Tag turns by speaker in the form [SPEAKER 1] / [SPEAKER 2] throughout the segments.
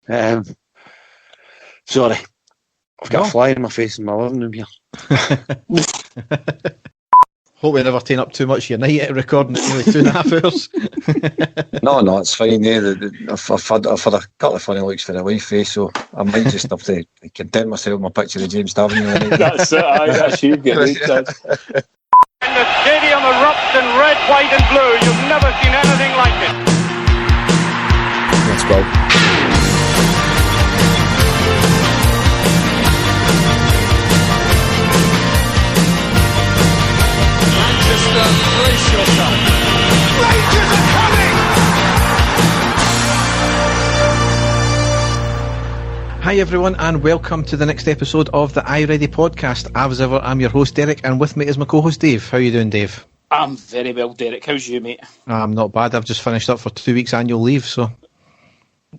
[SPEAKER 1] Sorry, I've got a fly in my face in my living room here.
[SPEAKER 2] Hope we never turn up too much of your night recording at nearly 2.5 hours.
[SPEAKER 1] No, it's fine. I've had a couple of funny looks for the wife, so I might just have to content myself with my picture of James Davenport.
[SPEAKER 3] That's it, that's you get it. And the stadium erupts in red, white and blue. You've never seen anything like it.
[SPEAKER 1] Let's go.
[SPEAKER 3] Brace yourself. Rangers are coming!
[SPEAKER 2] Hi everyone, and welcome to the next episode of the iReady podcast. As ever, I'm your host Derek, and with me is my co-host Dave. How are you doing, Dave?
[SPEAKER 3] I'm very well, Derek. How's you, mate?
[SPEAKER 2] I'm not bad. I've just finished up for 2 weeks annual leave, so...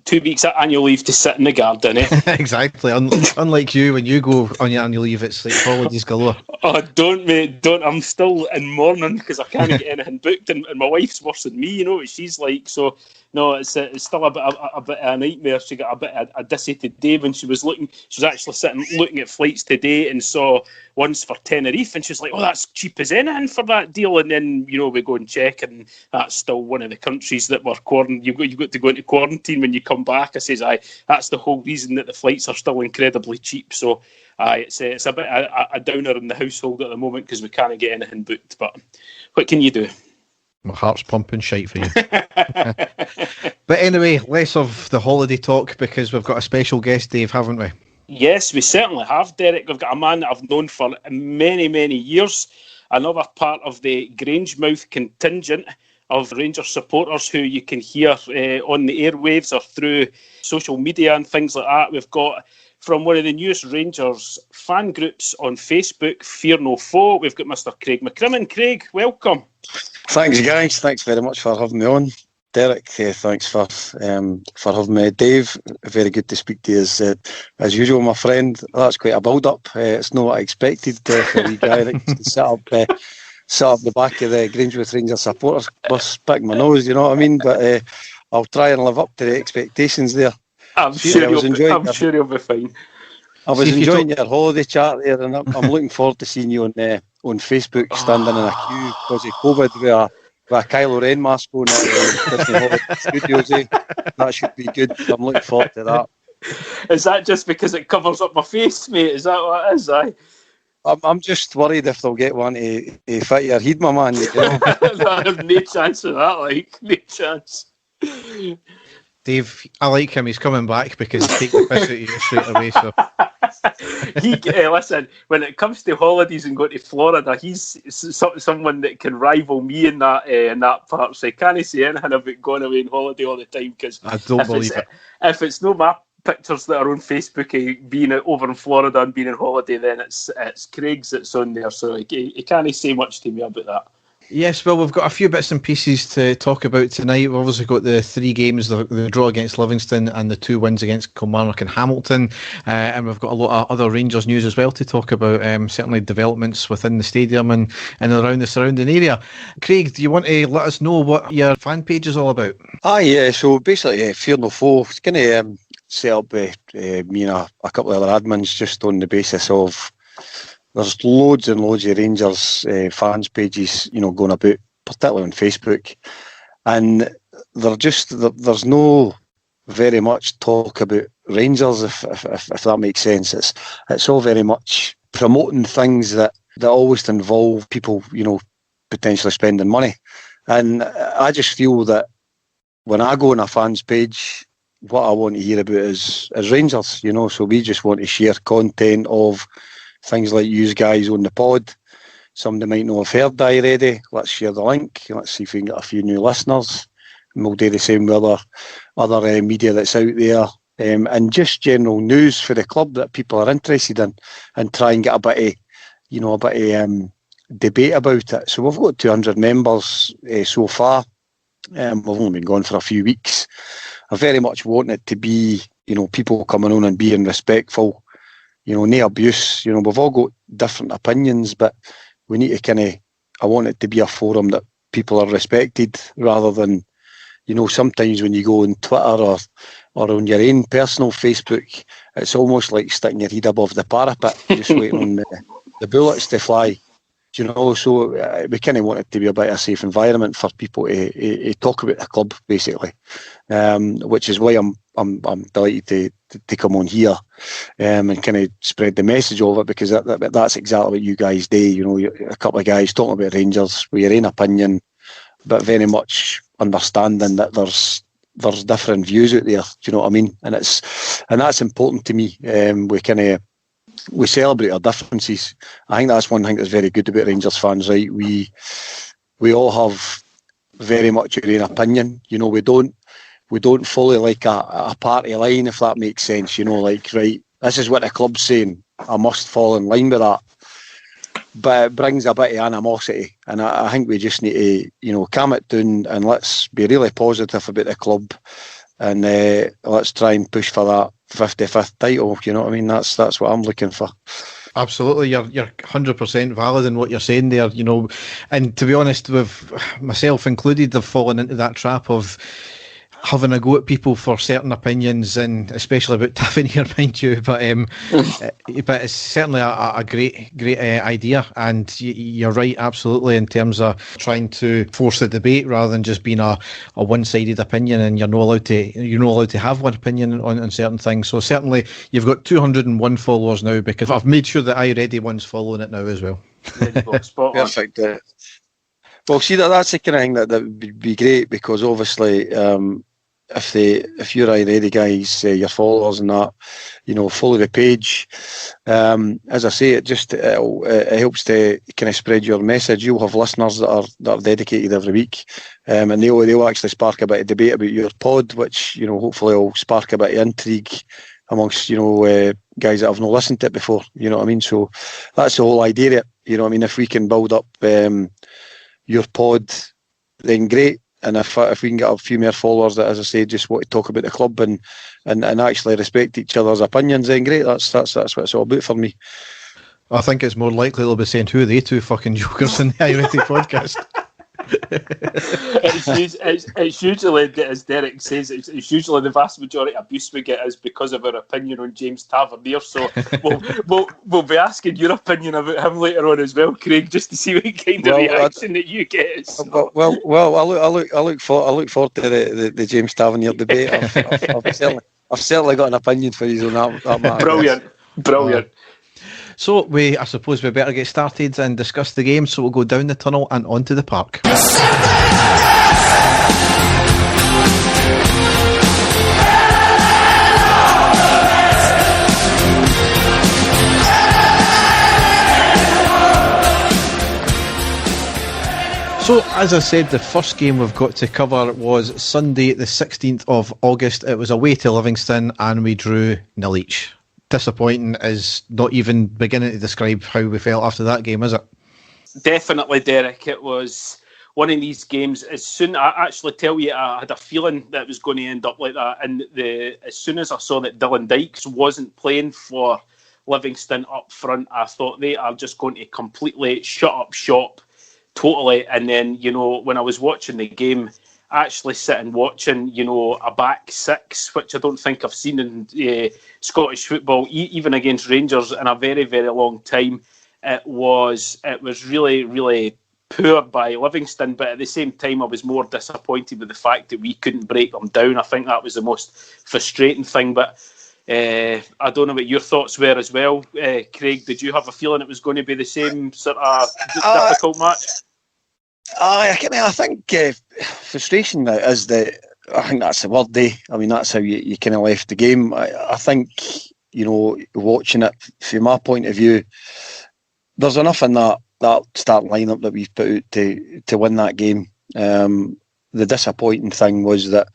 [SPEAKER 3] 2 weeks at annual leave to sit in the garden, eh?
[SPEAKER 2] Exactly. Unlike you, when you go on your annual leave, it's like holidays galore.
[SPEAKER 3] Oh, don't, mate, don't. I'm still in mourning because I can't get anything booked, and my wife's worse than me, you know what she's like. So, no, it's still a bit of a nightmare. She got a bit of a dissy today when she was actually sitting looking at flights today and saw ones for Tenerife, and she's like, oh, that's cheap as anything for that deal. And then, you know, we go and check, and that's still one of the countries that were quarantined. You've got to go into quarantine when you come back. I says, that's the whole reason that the flights are still incredibly cheap. So, it's a bit a downer in the household at the moment because we can't get anything booked. But what can you do?
[SPEAKER 2] My heart's pumping shite for you. But anyway, less of the holiday talk because we've got a special guest, Dave, haven't we?
[SPEAKER 3] Yes, we certainly have, Derek. We've got a man that I've known for many, many years. Another part of the Grangemouth contingent of Rangers supporters who you can hear on the airwaves or through social media and things like that. We've got from one of the newest Rangers fan groups on Facebook, Fear No Foe, we've got Mr. Craig McCrimmon. Craig, welcome.
[SPEAKER 1] Thanks, guys. Thanks very much for having me on. Derek, thanks for having me. Dave, very good to speak to you as usual, my friend. That's quite a build-up. It's not what I expected for a wee guy that used to sit up the back of the Grangemouth Rangers supporters bus, picking my nose, you know what I mean? But I'll try and live up to the expectations there.
[SPEAKER 3] I'm sure you'll be fine.
[SPEAKER 1] I was enjoying your holiday chat there, and I'm looking forward to seeing you on Facebook standing in a queue because of COVID with a Kylo Ren mask on at Disney Hollywood Studios. That should be good. I'm looking forward to that.
[SPEAKER 3] Is that just because it covers up my face, mate? Is that what it is?
[SPEAKER 1] I'm just worried if they'll get one to fit your head, my man. You know?
[SPEAKER 3] I have no chance of that, no chance.
[SPEAKER 2] Dave, I like him. He's coming back because he takes the piss out of you straight away. So.
[SPEAKER 3] Listen, when it comes to holidays and going to Florida, he's someone that can rival me in that part. So I can't say anything about going away on holiday all the time because
[SPEAKER 2] I don't believe it.
[SPEAKER 3] If it's no my pictures that are on Facebook being over in Florida and being on holiday, then it's Craig's that's on there. So he can't say much to me about that.
[SPEAKER 2] Yes, well, we've got a few bits and pieces to talk about tonight. We've obviously got the 3 games, the draw against Livingston and the 2 wins against Kilmarnock and Hamilton. And we've got a lot of other Rangers news as well to talk about, certainly developments within the stadium and around the surrounding area. Craig, do you want to let us know what your fan page is all about?
[SPEAKER 1] So basically, Fear No Foe, it's going to set up me and a couple of other admins just on the basis of there's loads and loads of Rangers fans pages, going about, particularly on Facebook, and there's no very much talk about Rangers, if that makes sense. It's all very much promoting things that always involve people, potentially spending money, and I just feel that when I go on a fans page, what I want to hear about is Rangers, So we just want to share content of things like you guys on the pod. Somebody might not have heard already. Let's share the link. Let's see if we can get a few new listeners. And we'll do the same with other media that's out there. And just general news for the club that people are interested in, and try and get a bit of debate about it. So we've got 200 members so far. We've only been going for a few weeks. I very much want it to be, people coming on and being respectful. No abuse. We've all got different opinions, but we need to I want it to be a forum that people are respected rather than, sometimes when you go on Twitter or or on your own personal Facebook, it's almost like sticking your head above the parapet, just waiting on the bullets to fly. You know, so we kind of want it to be a bit of a safe environment for people to talk about the club, basically, which is why I'm delighted to come on here and kind of spread the message of it, because that's exactly what you guys do. You know, a couple of guys talking about Rangers with your own opinion, but very much understanding that there's different views out there. Do you know what I mean? And that's important to me. We celebrate our differences. I think that's one thing that's very good about Rangers fans, right? We all have very much our own opinion. You know, we don't follow like a party line, if that makes sense. You know, like, right, this is what the club's saying, I must fall in line with that. But it brings a bit of animosity, and I think we just need to, you know, calm it down and let's be really positive about the club, and let's try and push for that 55th title. You know what I mean? That's what I'm looking for.
[SPEAKER 2] Absolutely, you're 100% valid in what you're saying there. You know, and to be honest, with myself included, I've fallen into that trap of having a go at people for certain opinions, and especially about Tavernier, mind you. But it's certainly a great idea, and you're right, absolutely, in terms of trying to force the debate rather than just being a one-sided opinion, and you're not allowed to have one opinion on certain things. So certainly, you've got 201 followers now, because I've made sure that I already one's following it now as well.
[SPEAKER 3] Spot on.
[SPEAKER 1] Perfect. Well, see, that's the kind of thing that would be great, because obviously, if you're already guys, your followers and that, you know, follow the page. As I say, it helps to kind of spread your message. You'll have listeners that are dedicated every week, and they'll actually spark a bit of debate about your pod, which, you know, hopefully will spark a bit of intrigue amongst, you know, guys that have not listened to it before. You know what I mean? So that's the whole idea of it. You know what I mean? If we can build up your pod, then great. And if we can get a few more followers that, as I say, just want to talk about the club and actually respect each other's opinions, then great. That's what it's all about for me.
[SPEAKER 2] I think it's more likely they'll be saying, who are they two fucking jokers in the Ireti podcast?
[SPEAKER 3] It's usually, as Derek says, it's usually the vast majority of abuse we get is because of our opinion on James Tavernier. So we'll be asking your opinion about him later on as well, Craig, just to see what kind of reaction that you get. So.
[SPEAKER 1] Well, I look forward to the James Tavernier debate. I've certainly got an opinion for you on that matter.
[SPEAKER 3] Brilliant.
[SPEAKER 2] So I suppose we better get started and discuss the game. So we'll go down the tunnel and onto the park. So, as I said, the first game we've got to cover was Sunday, the 16th of August. It was away to Livingston, and we drew 0 each. Disappointing is not even beginning to describe how we felt after that game, is it?
[SPEAKER 3] Definitely, Derek. It was one of these games. I actually tell you, I had a feeling that it was going to end up like that. And as soon as I saw that Dylan Dykes wasn't playing for Livingston up front, I thought they are just going to completely shut up shop, totally. And then, you know, when I was watching the game, actually sitting watching, you know, a back six, which I don't think I've seen in Scottish football, even against Rangers, in a very, very long time. It was really, really poor by Livingston, but at the same time, I was more disappointed with the fact that we couldn't break them down. I think that was the most frustrating thing. But I don't know what your thoughts were as well, Craig. Did you have a feeling it was going to be the same sort of difficult match?
[SPEAKER 1] I think frustration is I think that's the word, eh? I mean, that's how you kind of left the game. I think, you know, watching it from my point of view, there's enough in that starting lineup that we've put out to win that game. The disappointing thing was that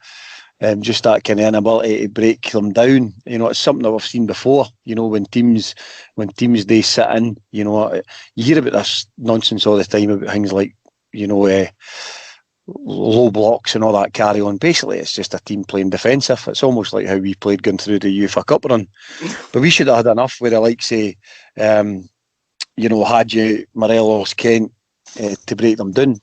[SPEAKER 1] just that kind of inability to break them down. You know, it's something that we've seen before. You know, when teams they sit in, you know, you hear about this nonsense all the time about things like, you know, low blocks and all that carry on. Basically, it's just a team playing defensive. It's almost like how we played going through the UEFA Cup run. But we should have had enough with the likes of, you know, Hadji, Morelos, Kent to break them down.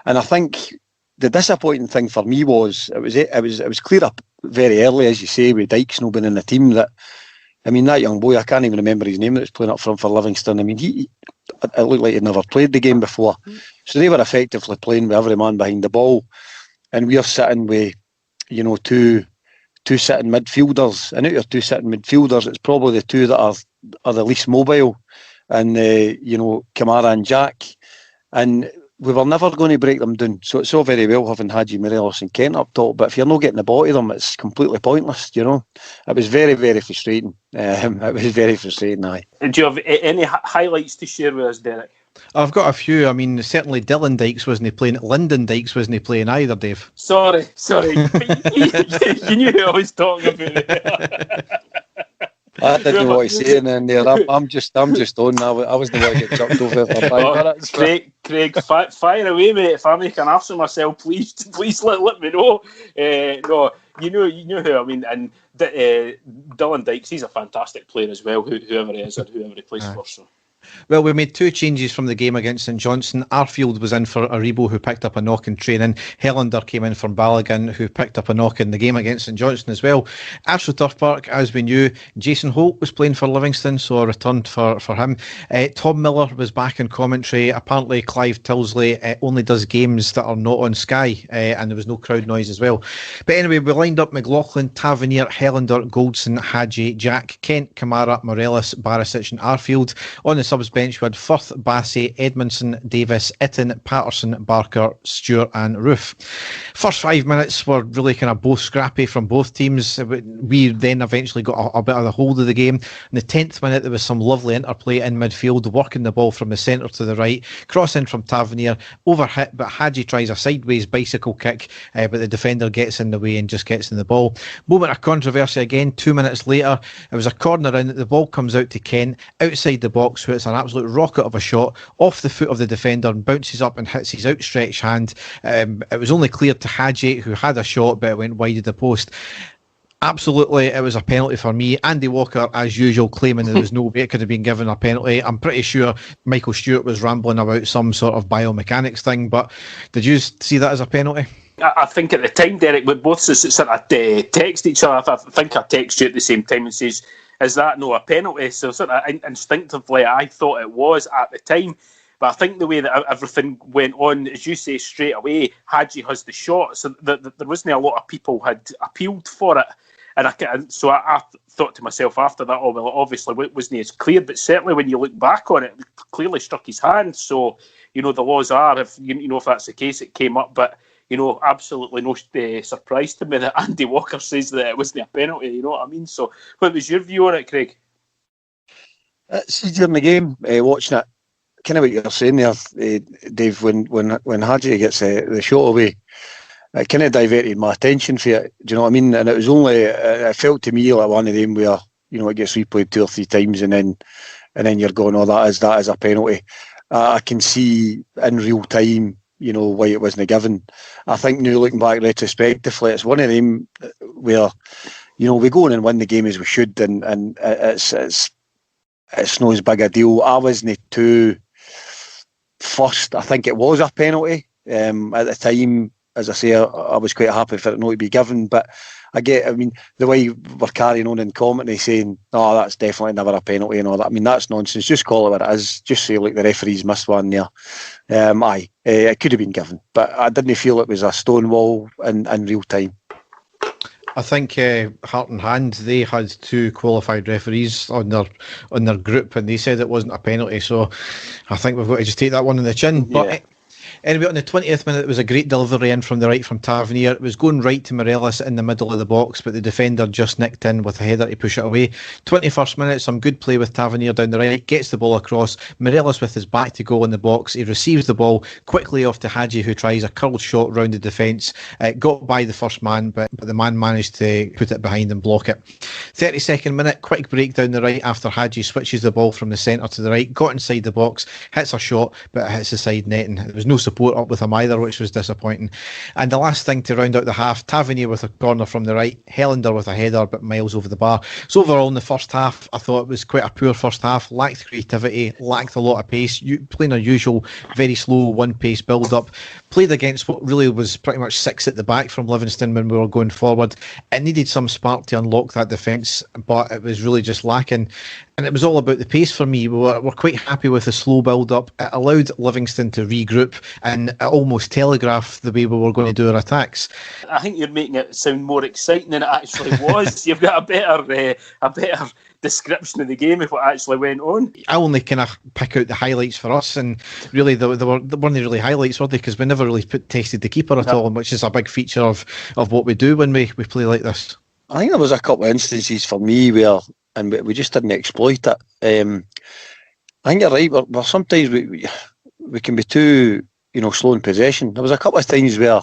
[SPEAKER 1] And I think the disappointing thing for me was it was clear up very early, as you say, with Dykes not being in the team. That young boy, I can't even remember his name, that was playing up front for Livingston. It looked like he'd never played the game before. So they were effectively playing with every man behind the ball, and we are sitting with, two sitting midfielders. And out of two sitting midfielders, it's probably the two that are the least mobile, and Kamara and Jack. And we were never going to break them down. So it's all very well having Hadji, Morelos and Kent up top, but if you're not getting the ball to them, it's completely pointless, It was very, very frustrating. It was very frustrating, aye.
[SPEAKER 3] Do you have any highlights to share with us, Derek?
[SPEAKER 2] I've got a few. Certainly Dylan Dykes wasn't playing. Lyndon Dykes wasn't playing either, Dave.
[SPEAKER 3] Sorry. You knew who I was talking about.
[SPEAKER 1] I didn't know what he's saying in there. I'm just on. I was the one to get chucked over for 5 minutes.
[SPEAKER 3] Craig, fire away, mate. If I make an ass of myself, please let me know. No, you know who I mean. And Dylan Dykes, he's a fantastic player as well. Whoever he is and whoever he plays for. So.
[SPEAKER 2] Well, we made two changes from the game against St Johnstone. Arfield was in for Aribo, who picked up a knock in training. Helander came in from Balogun, who picked up a knock in the game against St Johnstone as well. AstroTurf Park, as we knew, Jason Holt was playing for Livingston, so a return for him. Tom Miller was back in commentary. Apparently, Clive Tilsley only does games that are not on Sky, and there was no crowd noise as well. But anyway, we lined up McLaughlin, Tavernier, Helander, Goldson, Hadji, Jack, Kent, Kamara, Morelos, Barisic and Arfield. On the subs bench we had Firth, Bassey, Edmondson, Davis, Itten, Patterson, Barker, Stewart and Roof. First 5 minutes were really kind of both scrappy from both teams. We then eventually got a bit of the hold of the game. In the 10th minute there was some lovely interplay in midfield, working the ball from the centre to the right, cross in from Tavernier, overhit, but Hadji tries a sideways bicycle kick, but the defender gets in the way and just gets in the ball. Moment of controversy again, 2 minutes later. It was a corner in, the ball comes out to Kent, outside the box, where it's an absolute rocket of a shot, off the foot of the defender and bounces up and hits his outstretched hand. It was only cleared to Hadji, who had a shot, but it went wide of the post. Absolutely, it was a penalty for me. Andy Walker, as usual, claiming there was no way it could have been given a penalty. I'm pretty sure Michael Stewart was rambling about some sort of biomechanics thing, but did you see that as a penalty?
[SPEAKER 3] I think at the time, Derek, we both sort of text each other. I think I text you at the same time and says, is that no a penalty? So sort of instinctively I thought it was at the time. But I think the way that everything went on, as you say, straight away, Hadji has the shot. So there wasn't a lot of people had appealed for it. And I thought to myself after that, oh, well, obviously it wasn't as clear. But certainly when you look back on it, it clearly struck his hand. So, the laws are, if that's the case, it came up. But, absolutely no surprise to me that Andy Walker says that it wasn't a penalty, you know what I mean? So what was your view on it, Craig?
[SPEAKER 1] See, during the game, watching it, kind of what you're saying there, Dave, when Hadji gets the shot away, it kind of diverted my attention for it, do you know what I mean? And it was only, it felt to me like one of them where, it gets replayed 2 or 3 times and then you're going, oh, that is a penalty. I can see in real time, why it wasn't given. I think now looking back retrospectively, it's one of them where, we go on and win the game as we should, and it's not as big a deal. I wasn't too fussed. I think it was a penalty. At the time, as I say, I was quite happy for it not to be given, but the way we're carrying on in commentary saying, oh, that's definitely never a penalty and all that, that's nonsense. Just call it what it is. Just say, like, the referee's missed one there. It could have been given, but I didn't feel it was a stonewall in real time.
[SPEAKER 2] I think Heart and Hand, they had 2 qualified referees on their group, and they said it wasn't a penalty. So I think we've got to just take that one on the chin. Yeah. But anyway, on the 20th minute, it was a great delivery in from the right from Tavernier. It was going right to Morelos in the middle of the box, but the defender just nicked in with a header to push it away. 21st minute, some good play with Tavernier down the right, gets the ball across. Morelos with his back to goal in the box. He receives the ball quickly off to Hadji, who tries a curled shot round the defence. Got by the first man, but the man managed to put it behind and block it. 32nd minute, quick break down the right after Hadji switches the ball from the centre to the right, got inside the box, hits a shot, but it hits the side netting. There was no support up with him either, which was disappointing. And the last thing to round out the half, Tavernier with a corner from the right, Helander with a header, but miles over the bar. So overall in the first half, I thought it was quite a poor first half, lacked creativity, lacked a lot of pace, playing a usual very slow one-pace build-up, played against what really was pretty much six at the back from Livingston when we were going forward. It needed some spark to unlock that defence, but it was really just lacking. And it was all about the pace for me. We're quite happy with the slow build-up. It allowed Livingston to regroup and it almost telegraphed the way we were going to do our attacks.
[SPEAKER 3] I think you're making it sound more exciting than it actually was. You've got a better description of the game of what actually went on.
[SPEAKER 2] I only kind of pick out the highlights for us, and really they weren't really highlights, were they? Because we never really tested the keeper at all, which is a big feature of what we do when we play like this.
[SPEAKER 1] I think there was a couple of instances for me where, and we just didn't exploit it. I think you're right. We're sometimes we can be too, slow in possession. There was a couple of times where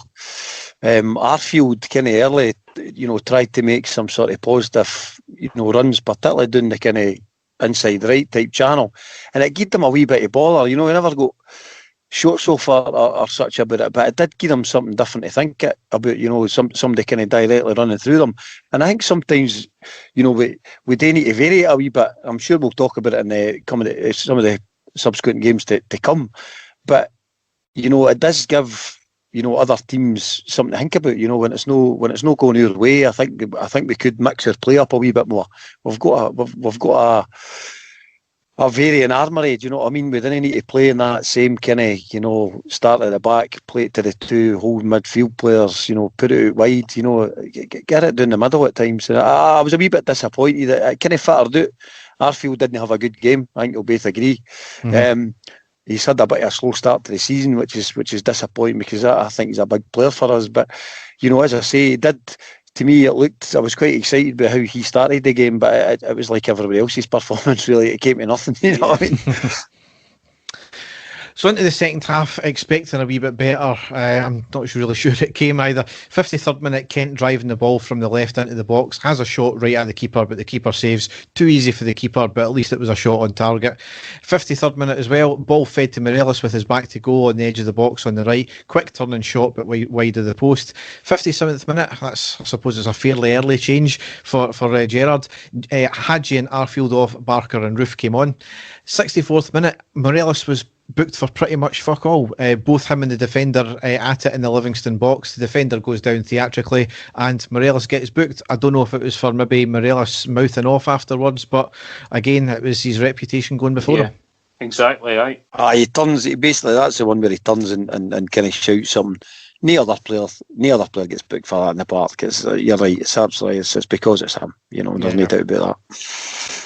[SPEAKER 1] Arfield kind of early, tried to make some sort of positive, runs, particularly down the kind of inside right type channel, and it gave them a wee bit of bother. We never got shots off or such about it, but it did give them something different to think about. Somebody kind of directly running through them, and I think sometimes, we do need to vary it a wee bit. I'm sure we'll talk about it in some of the subsequent games to come, but it does give other teams something to think about. When it's no going your way, I think we could mix our play up a wee bit more. We've got a varying armoury. Do you know what I mean? We didn't need to play in that same kind of start at the back, play it to the two whole midfield players. Put it out wide. Get it down the middle at times. And I was a wee bit disappointed that it kind of fittered out. Arfield didn't have a good game. I think you'll both agree. Mm-hmm. He's had a bit of a slow start to the season, which is disappointing because I think he's a big player for us. But as I say, it did. To me, I was quite excited by how he started the game, but it was like everybody else's performance. Really, it came to nothing. You know what I mean?
[SPEAKER 2] So into the second half, expecting a wee bit better. I'm not really sure it came either. 53rd minute, Kent driving the ball from the left into the box, has a shot right at the keeper, but the keeper saves. Too easy for the keeper, but at least it was a shot on target. 53rd minute as well, ball fed to Morelos with his back to goal on the edge of the box on the right. Quick turning shot, but wide of the post. 57th minute, I suppose it's a fairly early change for Gerrard. Hadji and Arfield off, Barker and Roof came on. 64th minute, Morelos was booked for pretty much fuck all. Both him and the defender at it in the Livingston box. The defender goes down theatrically and Morelos gets booked. I don't know if it was for maybe Morelos mouthing off afterwards, but again, it was his reputation going before him.
[SPEAKER 3] Exactly, right.
[SPEAKER 1] He turns, basically that's the one where he turns and kind of shouts something. No other player gets booked for that in the park. You're right, it's because it's him. There's no doubt about that.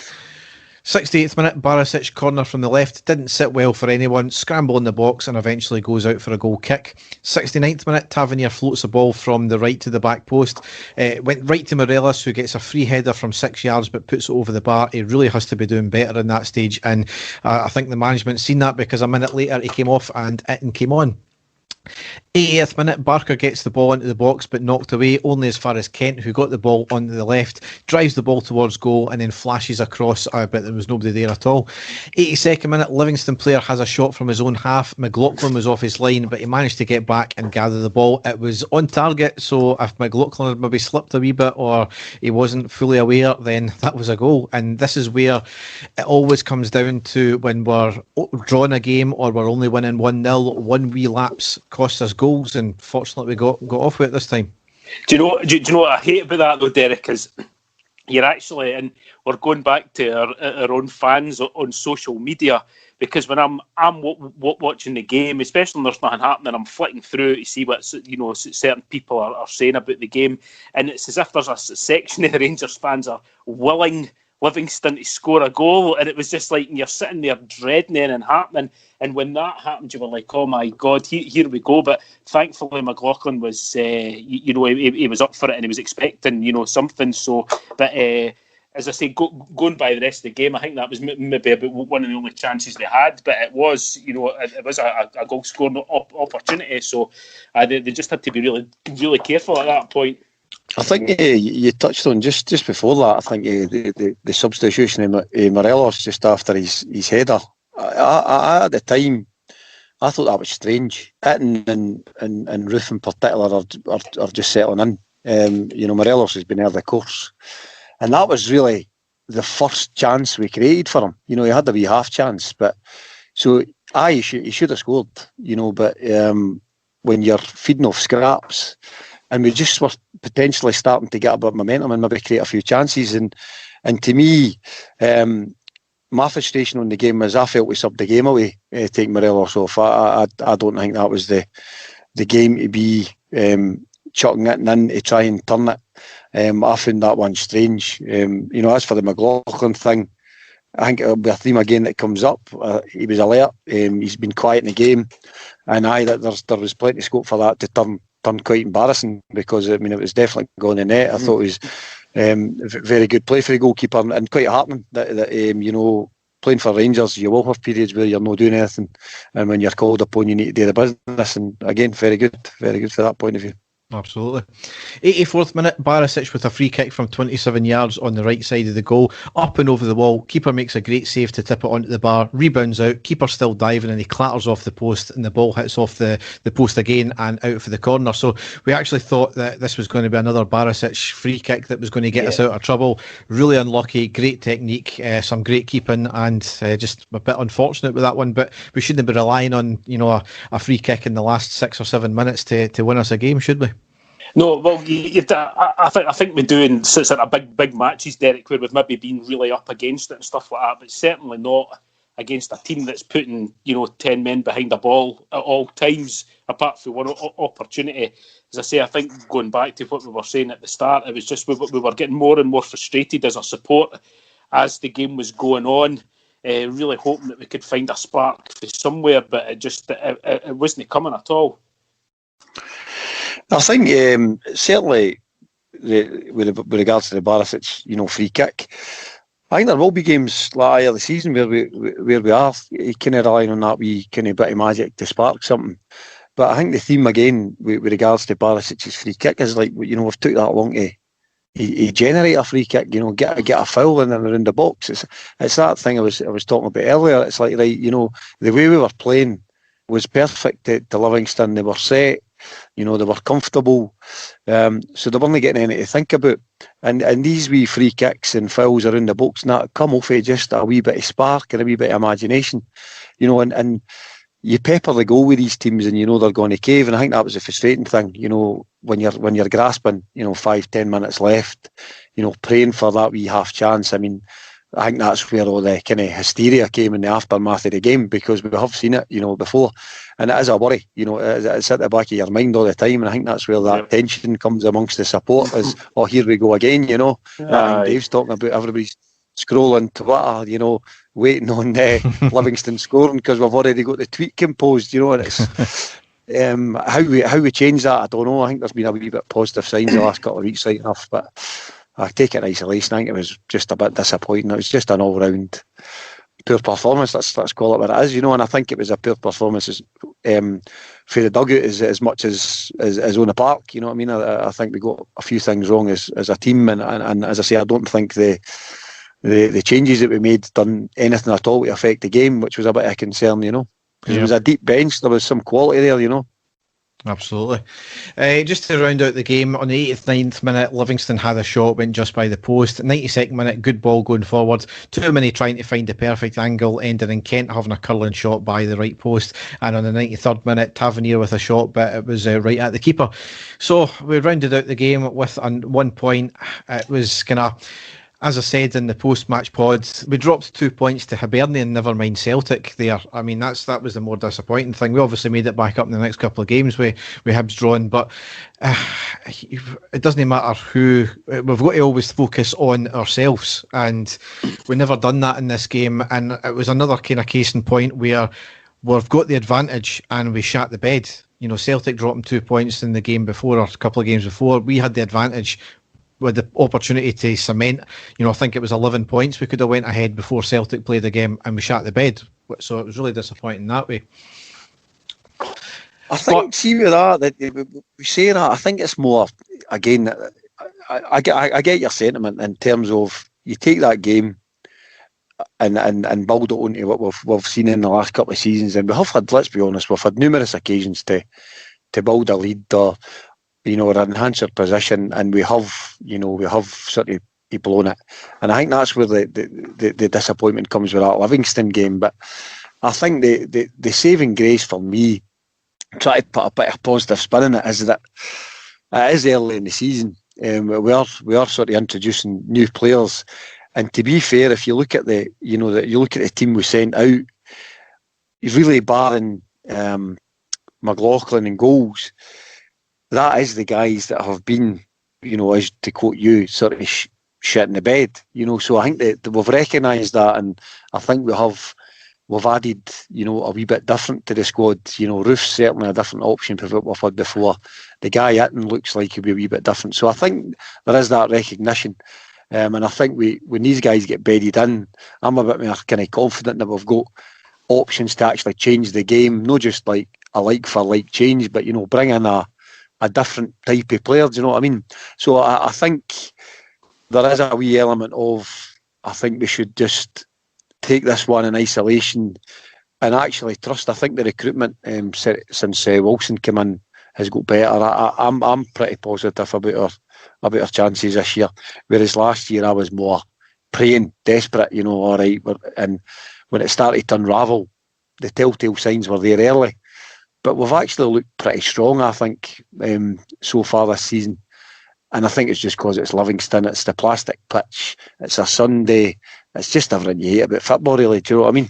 [SPEAKER 2] 68th minute, Barisic corner from the left, didn't sit well for anyone, scramble in the box and eventually goes out for a goal kick. 69th minute, Tavernier floats the ball from the right to the back post, went right to Morelos, who gets a free header from 6 yards but puts it over the bar. He really has to be doing better in that stage, and I think the management seen that because a minute later he came off and Itten came on. 80th minute, Barker gets the ball into the box but knocked away only as far as Kent, who got the ball onto the left, drives the ball towards goal and then flashes across, but there was nobody there at all. 82nd minute, Livingston player has a shot from his own half. McLaughlin was off his line, but he managed to get back and gather the ball. It was on target, so if McLaughlin had maybe slipped a wee bit or he wasn't fully aware, then that was a goal. And this is where it always comes down to when we're drawing a game or we're only winning 1-0, one wee lapse costs us goals, and fortunately we got off with it this time. Do you know what I hate about that though, Derek, is you're actually, and we're going back to our own fans on social media, because when I'm watching the game, especially when there's nothing happening, I'm flicking through to see what certain people are saying about the game, and it's as if there's a section of the Rangers fans are willing Livingston to score a goal, and it was just like you're sitting there dreading anything happening, and when that happened you were like, oh my god, here we go. But thankfully McLaughlin was he was up for it and he was expecting something. So but as I say, going by the rest of the game, I think that was maybe about one of the only chances they had, but it was a goal scoring opportunity, so they just had to be really, really careful at that point.
[SPEAKER 1] I think you touched on just before that. I think the substitution of Morelos just after his header. I at the time, I thought that was strange. Itten and Roof in particular are just settling in. Morelos has been out of the course. And that was really the first chance we created for him. He had a wee half chance. But so, he should have scored, but when you're feeding off scraps, and we just were potentially starting to get a bit of momentum and maybe create a few chances. And to me, my frustration on the game was I felt we subbed the game away, taking Morelos off. I don't think that was the game to be chucking it in to try and turn it. I found that one strange. As for the McLaughlin thing, I think it'll be a theme again that comes up. He was alert. He's been quiet in the game, and there was plenty of scope for that to turn quite embarrassing, because it was definitely going in net. I thought it was very good play for the goalkeeper, and quite heartening that playing for Rangers, you will have periods where you're not doing anything, and when you're called upon, you need to do the business. And again, very good for that point of view.
[SPEAKER 2] Absolutely. 84th minute, Barisic with a free kick from 27 yards on the right side of the goal, up and over the wall. Keeper makes a great save to tip it onto the bar, rebounds out, keeper still diving, and he clatters off the post, and the ball hits off the post again and out for the corner. So we actually thought that this was going to be another Barisic free kick that was going to get us out of trouble. Really unlucky, great technique, some great keeping, and just a bit unfortunate with that one. But we shouldn't be relying on a free kick in the last 6 or 7 minutes to win us a game, should we?
[SPEAKER 3] No, well, I think we're doing sort of big matches, Derek, where we've maybe been really up against it and stuff like that, but certainly not against a team that's putting 10 men behind the ball at all times, apart from one opportunity. As I say, I think going back to what we were saying at the start, it was just we were getting more and more frustrated as a support as the game was going on. Really hoping that we could find a spark somewhere, but it wasn't coming at all.
[SPEAKER 1] I think certainly with regards to the Barisic, free kick, I think there will be games like the season where we are kind of relying on that wee kind of bit of magic to spark something. But I think the theme again with regards to Barisic's free kick is like, we've took that long to generate a free kick, get a foul and then around the box. It's that thing I was talking about earlier. It's like, right, the way we were playing was perfect to Livingston. They were set. They were comfortable, so they weren't getting anything to think about. And these wee free kicks and fouls around the box and that come off of just a wee bit of spark and a wee bit of imagination, and you pepper the goal with these teams, and they're going to cave. And I think that was a frustrating thing, when you're grasping, 5-10 minutes left, praying for that wee half chance. I think that's where all the kind of hysteria came in the aftermath of the game, because we have seen it, before. And it is a worry, it's at the back of your mind all the time. And I think that's where that tension comes amongst the support is, oh, here we go again, And Dave's talking about everybody's scrolling Twitter, waiting on Livingston scoring because we've already got the tweet composed, and it's how we change that, I don't know. I think there's been a wee bit of positive signs the last couple of weeks, right enough, but I take it in isolation. I think it was just a bit disappointing. It was just an all-round poor performance. Let's call it what it is, and I think it was a poor performance for the dugout as much as on the park. I think we got a few things wrong as a team, and as I say, I don't think the changes that we made done anything at all to affect the game, which was a bit of a concern, because it was a deep bench. There was some quality there,
[SPEAKER 2] Absolutely. Just to round out the game, on the 89th minute, Livingston had a shot, went just by the post. 92nd minute, good ball going forward. Too many trying to find the perfect angle, ending in Kent having a curling shot by the right post. And on the 93rd minute, Tavernier with a shot, but it was right at the keeper. So we rounded out the game with 1 point. It was kind of, as I said in the post-match pods, we dropped 2 points to Hibernian, never mind Celtic there. That was the more disappointing thing. We obviously made it back up in the next couple of games with Hibs drawn, but it doesn't matter who. We've got to always focus on ourselves, and we never done that in this game. And it was another kind of case in point where we've got the advantage and we shat the bed. Celtic dropping 2 points in the game before, or a couple of games before. We had the advantage with the opportunity to cement, I think it was 11 points. We could have went ahead before Celtic played the game, and we shat the bed. So it was really disappointing that way.
[SPEAKER 1] I think, see with that we say that, I think it's more, again, I get your sentiment in terms of you take that game, and build it onto what we've seen in the last couple of seasons. And we have had, let's be honest, we've had numerous occasions to build a lead or or enhance our position, and we have sort of blown it. And I think that's where the disappointment comes with that Livingston game. But I think the saving grace for me, try to put a bit of positive spin in it, is that it is early in the season. We are sort of introducing new players, and to be fair, if you look at you look at the team we sent out, you're really barring McLaughlin and goals. That is the guys that have been, as to quote you, sort of shit in the bed. So I think that we've recognised that, and I think we've added, a wee bit different to the squad. Roof's certainly a different option to what we've had before. The guy Itten looks like he'll be a wee bit different. So I think there is that recognition. And I think when these guys get bedded in, I'm a bit more kind of confident that we've got options to actually change the game, not just like a like for like change, but bring in a different type of player. Do you know what I mean? So I think there is a wee element of, I think we should just take this one in isolation and actually trust. I think the recruitment since Wilson came in has got better. I'm pretty positive about our chances this year, whereas last year I was more praying, desperate. All right, and when it started to unravel, the telltale signs were there early. But we've actually looked pretty strong, I think, so far this season. And I think it's just because it's Livingston, it's the plastic pitch, it's a Sunday, it's just everything you hate about football, really. Do you know what I mean?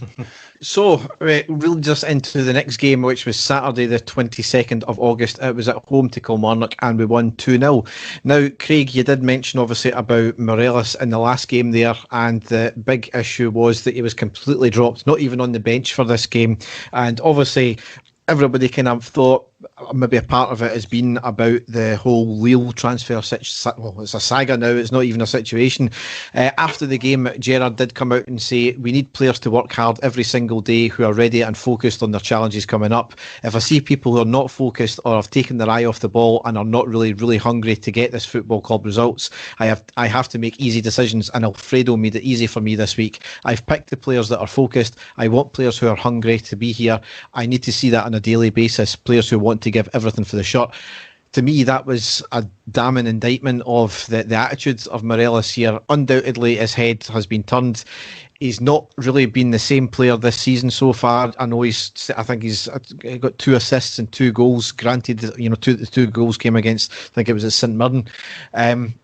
[SPEAKER 2] So, really just into the next game, which was Saturday the 22nd of August. It was at home to Kilmarnock and we won 2-0. Now, Craig, you did mention obviously about Morelos in the last game there, and the big issue was that he was completely dropped, not even on the bench for this game. And obviously, everybody kind of thought maybe a part of it has been about the whole Lille transfer. Well, it's a saga now, it's not even a situation. After the game, Gerrard did come out and say, we need players to work hard every single day who are ready and focused on their challenges coming up. If I see people who are not focused or have taken their eye off the ball and are not really, really hungry to get this football club results, I have to make easy decisions, and Alfredo made it easy for me this week. I've picked the players that are focused. I want players who are hungry to be here. I need to see that on a daily basis, players who want to give everything for the shot. To me, that was a damning indictment of the attitudes of Morelos here. Undoubtedly, his head has been turned. He's not really been the same player this season so far. I know I think he's got 2 assists and 2 goals. Granted, the 2 goals came against, I think it was at St Mirren.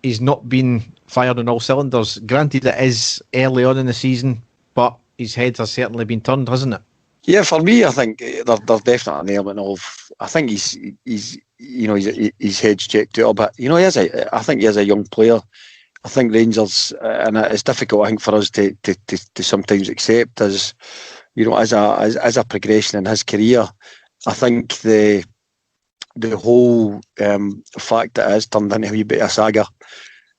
[SPEAKER 2] He's not been fired on all cylinders. Granted, it is early on in the season, but his head has certainly been turned, hasn't it?
[SPEAKER 1] Yeah, for me, I think there's definitely an element of, I think his head's checked out a bit. I think he is a young player. I think Rangers, and it's difficult, I think, for us to sometimes accept as a progression in his career. I think the whole fact that it has turned into a wee bit of a saga,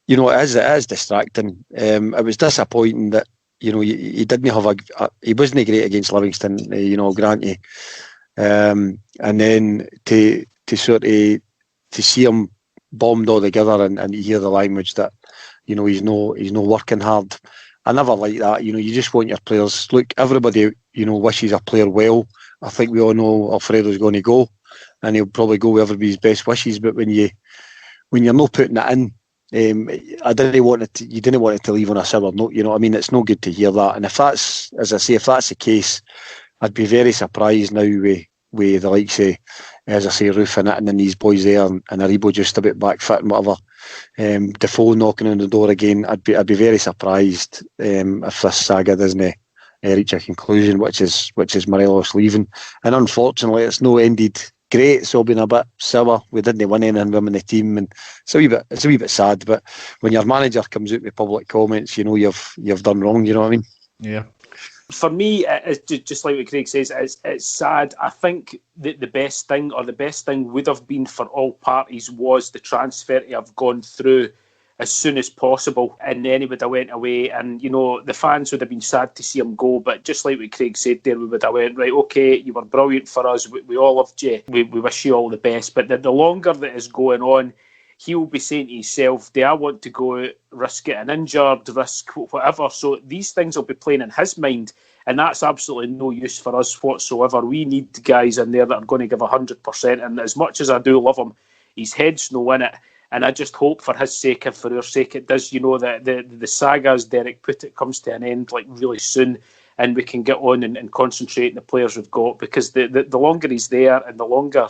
[SPEAKER 1] it is distracting. It was disappointing that he didn't have he wasn't great against Livingston, grant you. And then to sort of to see him bombed all together and to hear the language that he's no working hard. I never like that. You just want your players. Look, everybody wishes a player well. I think we all know Alfredo's going to go, and he'll probably go with everybody's best wishes. But when you're not putting it in, you didn't want it to leave on a sour note. You know what I mean? It's no good to hear that. And if that's the case, I'd be very surprised now with the likes of, as I say, Roof and these boys there, and Aribo just about back fit and whatever. Defoe knocking on the door again. I'd be very surprised if this saga doesn't reach a conclusion, which is Morelos leaving. And unfortunately, it's no ended great. It's all been a bit sour. We didn't win anything with the team, and it's a wee bit sad. But when your manager comes out with public comments, you've done wrong. You know what I mean?
[SPEAKER 2] Yeah.
[SPEAKER 3] For me, it's just like what Craig says, it's sad. I think that the best thing would have been for all parties was the transfer to have gone through as soon as possible, and then he would have went away, and the fans would have been sad to see him go. But just like what Craig said there, we would have went, right, okay, you were brilliant for us, we all loved you, we wish you all the best. But the longer that is going on, he'll be saying to himself, do I want to go out, risk getting injured, risk whatever? So these things will be playing in his mind, and that's absolutely no use for us whatsoever. We need guys in there that are going to give 100%, and as much as I do love him, his head's no in it. And I just hope for his sake and for our sake it does, that the saga, as Derek put it, comes to an end like really soon, and we can get on and concentrate on the players we've got, because the longer he's there and the longer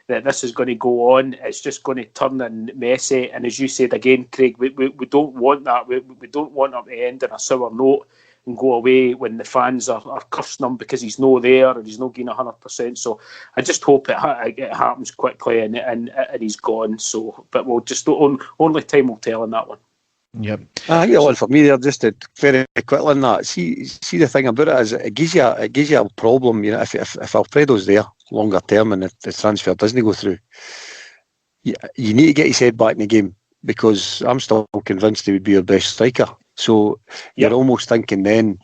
[SPEAKER 3] that this is going to go on, it's just going to turn in messy. And as you said again, Craig, we don't want that. We don't want him to end on a sour note and go away when the fans are cursing him because he's no there and he's not getting 100%. So I just hope it happens quickly and he's gone. So, but we'll just only time will tell on that one.
[SPEAKER 2] Yep.
[SPEAKER 1] I think the one for me there, just to very quickly on that. See the thing about it is it gives you a problem. If Alfredo's there longer term and the transfer doesn't go through, you need to get his head back in the game, because I'm still convinced he would be your best striker. So you're almost thinking then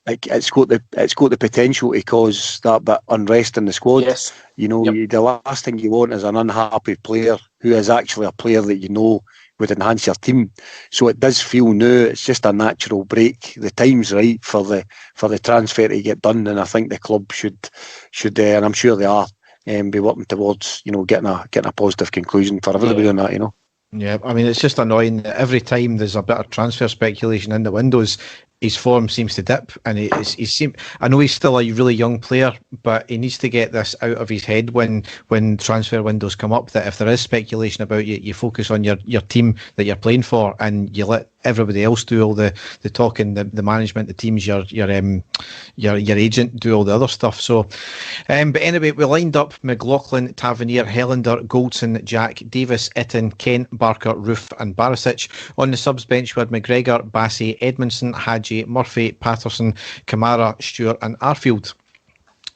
[SPEAKER 1] it's got the potential to cause that bit unrest in the squad.
[SPEAKER 3] Yes.
[SPEAKER 1] The last thing you want is an unhappy player who is actually a player that would enhance your team. So it does feel now it's just a natural break. The time's right for the transfer to get done, and I think the club should and I'm sure they are, be working towards getting a positive conclusion for everybody on that.
[SPEAKER 2] Yeah, I mean, it's just annoying that every time there's a bit of transfer speculation in the windows, his form seems to dip, and I know he's still a really young player, but he needs to get this out of his head when transfer windows come up, that if there is speculation about you focus on your team that you're playing for, and you let everybody else do all the talking, the management, the teams, your agent do all the other stuff. So, but anyway, we lined up McLaughlin, Tavernier, Helander, Goldson, Jack, Davis, Itten, Kent, Barker, Roof and Barisic. On the subs bench we had McGregor, Bassey, Edmondson, Hadji, Murphy, Patterson, Kamara, Stewart and Arfield.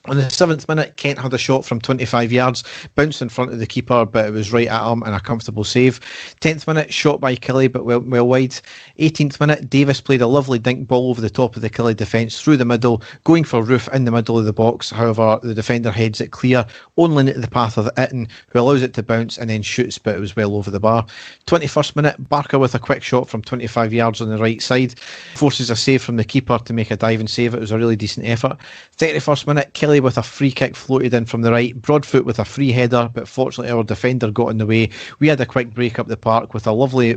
[SPEAKER 2] On the 7th minute, Kent had a shot from 25 yards, bounced in front of the keeper, but it was right at him and a comfortable save. 10th minute, shot by Kelly, but well wide. 18th minute, Davis played a lovely dink ball over the top of the Kelly defence through the middle, going for Roof in the middle of the box. However, the defender heads it clear, only into the path of Itten, who allows it to bounce and then shoots, but it was well over the bar. 21st minute, Barker with a quick shot from 25 yards on the right side, forces a save from the keeper to make a diving save. It was a really decent effort. 31st minute, Kelly with a free kick floated in from the right, Broadfoot with a free header, but fortunately our defender got in the way. We had a quick break up the park with a lovely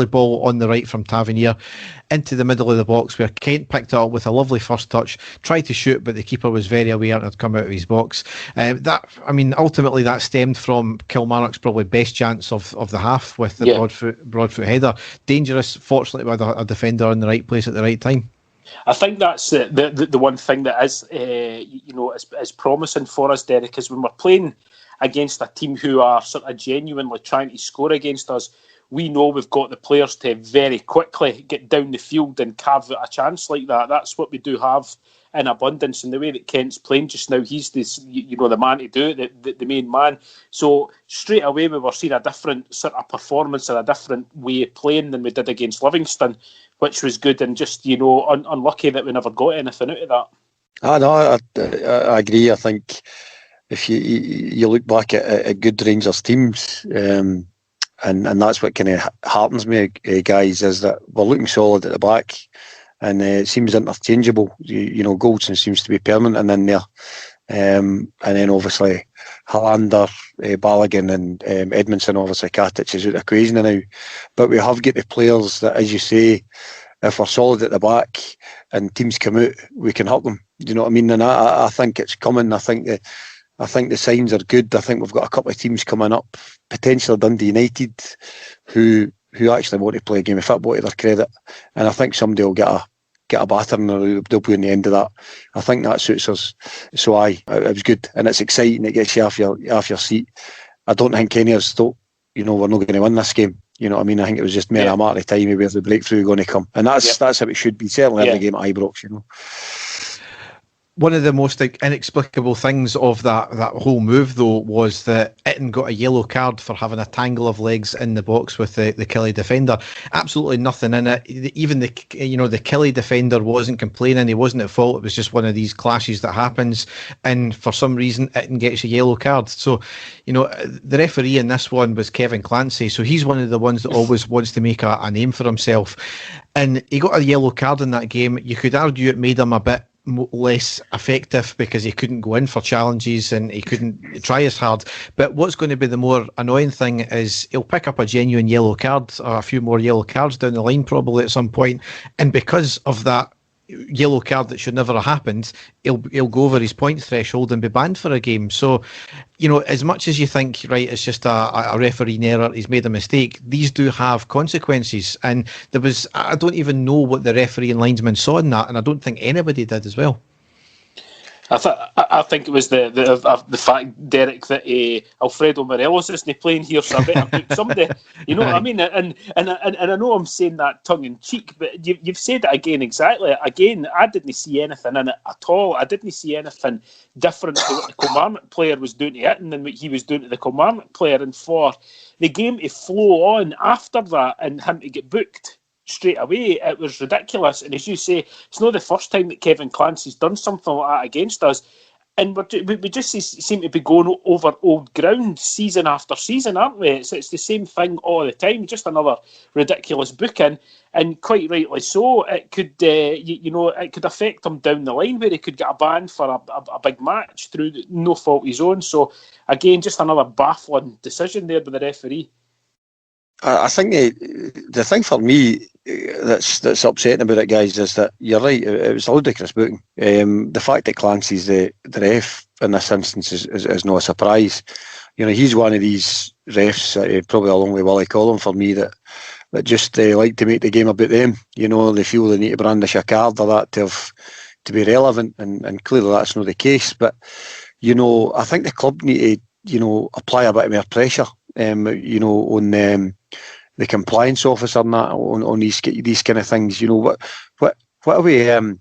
[SPEAKER 2] ball on the right from Tavernier into the middle of the box, where Kent picked it up with a lovely first touch, tried to shoot, but the keeper was very aware and had come out of his box. Ultimately that stemmed from Kilmarnock's probably best chance of the half with the Broadfoot header. Dangerous, fortunately with a defender in the right place at the right time.
[SPEAKER 3] I think that's the one thing that is is promising for us, Derek, is when we're playing against a team who are sort of genuinely trying to score against us, we know we've got the players to very quickly get down the field and carve out a chance like that. That's what we do have in abundance. And the way that Kent's playing just now, he's the man to do it, the main man. So straight away we were seeing a different sort of performance and a different way of playing than we did against Livingston, which was good, and just unlucky that we never got anything out of that.
[SPEAKER 1] I agree. I think if you look back at good Rangers teams, and that's what kind of heartens me, guys, is that we're looking solid at the back, and it seems interchangeable. Goldson seems to be permanent in there, and then obviously Helander, Balogun and Edmondson, obviously Katic is out of the equation now, but we have got the players that, as you say, if we're solid at the back and teams come out, we can help them. Do you know what I mean? And I think it's coming. I think the signs are good. I think we've got a couple of teams coming up, potentially Dundee United, who actually want to play a game of football to their credit, and I think somebody will get a battering, or they'll be on the end of that. I think that suits us. So it was good, and it's exciting. It gets you off your seat. I don't think any of us thought, we're not going to win this game. You know what I mean? I think it was just mere a matter of time where the breakthrough going to come, and that's how it should be. Certainly every game at Ibrox,
[SPEAKER 2] One of the most inexplicable things of that whole move, though, was that Itten got a yellow card for having a tangle of legs in the box with the Kelly defender. Absolutely nothing in it. Even the Kelly defender wasn't complaining. He wasn't at fault. It was just one of these clashes that happens, and for some reason, Itten gets a yellow card. So, the referee in this one was Kevin Clancy. So he's one of the ones that always wants to make a name for himself, and he got a yellow card in that game. You could argue it made him a bit less effective because he couldn't go in for challenges and he couldn't try as hard. But what's going to be the more annoying thing is he'll pick up a genuine yellow card, or a few more yellow cards down the line probably at some point, and because of that yellow card that should never have happened, he'll go over his point threshold and be banned for a game. So, as much as you think, right, it's just a refereeing error, he's made a mistake, these do have consequences. And I don't even know what the referee and linesman saw in that, and I don't think anybody did as well.
[SPEAKER 3] I think it was the fact, Derek, that Alfredo Morelos isn't playing here, so I better book somebody. You know what I mean? And I know I'm saying that tongue in cheek, but you've said it again exactly. Again, I didn't see anything in it at all. I didn't see anything different to what the Kilmarnock player was doing to it than what he was doing to the Kilmarnock player. And for the game to flow on after that and him to get booked straight away, it was ridiculous. And as you say, it's not the first time that Kevin Clancy's done something like that against us, and we just seem to be going over old ground season after season, aren't we? It's the same thing all the time, just another ridiculous booking, and quite rightly so. It could it could affect him down the line, where he could get a ban for a big match through no fault of his own. So again, just another baffling decision there by the referee.
[SPEAKER 1] I think the thing for me that's upsetting about it, guys, is that you're right. It was a ludicrous booking. The fact that Clancy's the ref in this instance is not a surprise. He's one of these refs, probably along with Willie Collum for me, that just like to make the game about them. They feel they need to brandish a card or that to be relevant, and clearly that's not the case. But I think the club need to apply a bit more pressure. On the compliance officer and that, on these kind of things. What are we to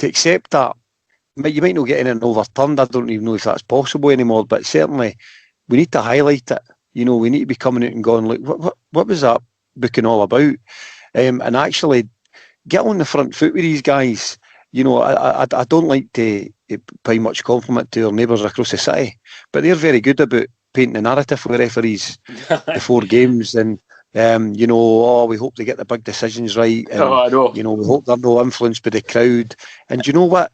[SPEAKER 1] accept that? You might not get anything overturned. I don't even know if that's possible anymore, but certainly we need to highlight it. We need to be coming out and going, look, what was that booking all about? And actually get on the front foot with these guys. I don't like to pay much compliment to our neighbours across the city, but they're very good about painting the narrative with referees before games, and we hope they get the big decisions right, and
[SPEAKER 3] I know.
[SPEAKER 1] We hope they're not influenced by the crowd. And you know what?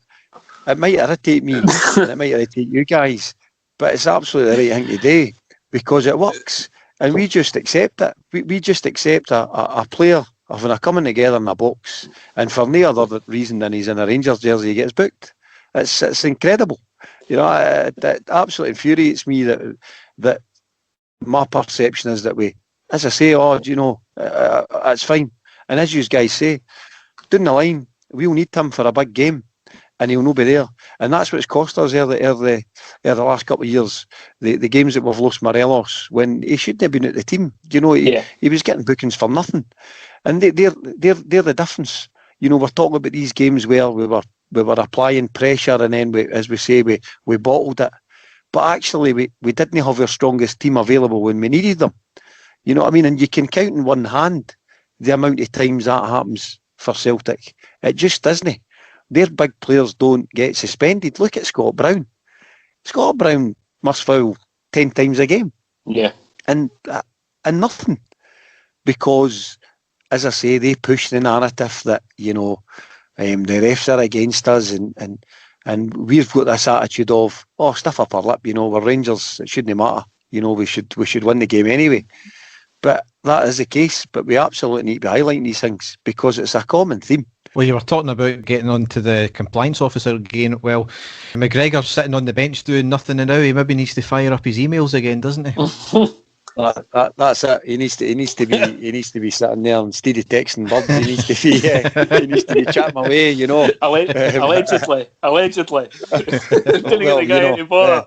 [SPEAKER 1] It might irritate me, and it might irritate you guys, but it's absolutely the right thing to do because it works, and we just accept it. We just accept a player having a coming together in a box, and for no other reason than he's in a Rangers jersey, he gets booked. It's incredible. That absolutely infuriates me that my perception is that we, as I say, it's fine. And as you guys say, down the line, we'll need him for a big game, and he'll not be there. And that's what's cost us the last couple of years. The games that we've lost Morelos, when he shouldn't have been at the team. He was getting bookings for nothing. And they're the difference. We're talking about these games where we were applying pressure, and then as we say, we bottled it. But actually, we didn't have our strongest team available when we needed them. You know what I mean? And you can count in one hand the amount of times that happens for Celtic. It just doesn't. Their big players don't get suspended. Look at Scott Brown. Scott Brown must foul 10 times a game.
[SPEAKER 3] Yeah.
[SPEAKER 1] And nothing. Because, as I say, they push the narrative that, the refs are against us, and we've got this attitude of, stiff upper lip, we're Rangers, it shouldn't matter. We should win the game anyway. But that is the case. But we absolutely need to be highlighting these things because it's a common theme. Well,
[SPEAKER 2] you were talking about getting on to the compliance officer again. Well, McGregor's sitting on the bench doing nothing now. He maybe needs to fire up his emails again, doesn't he?
[SPEAKER 1] That's it. He needs to be sitting there instead of texting birds. He needs to be chatting away.
[SPEAKER 3] Allegedly. Didn't get the guy any bother.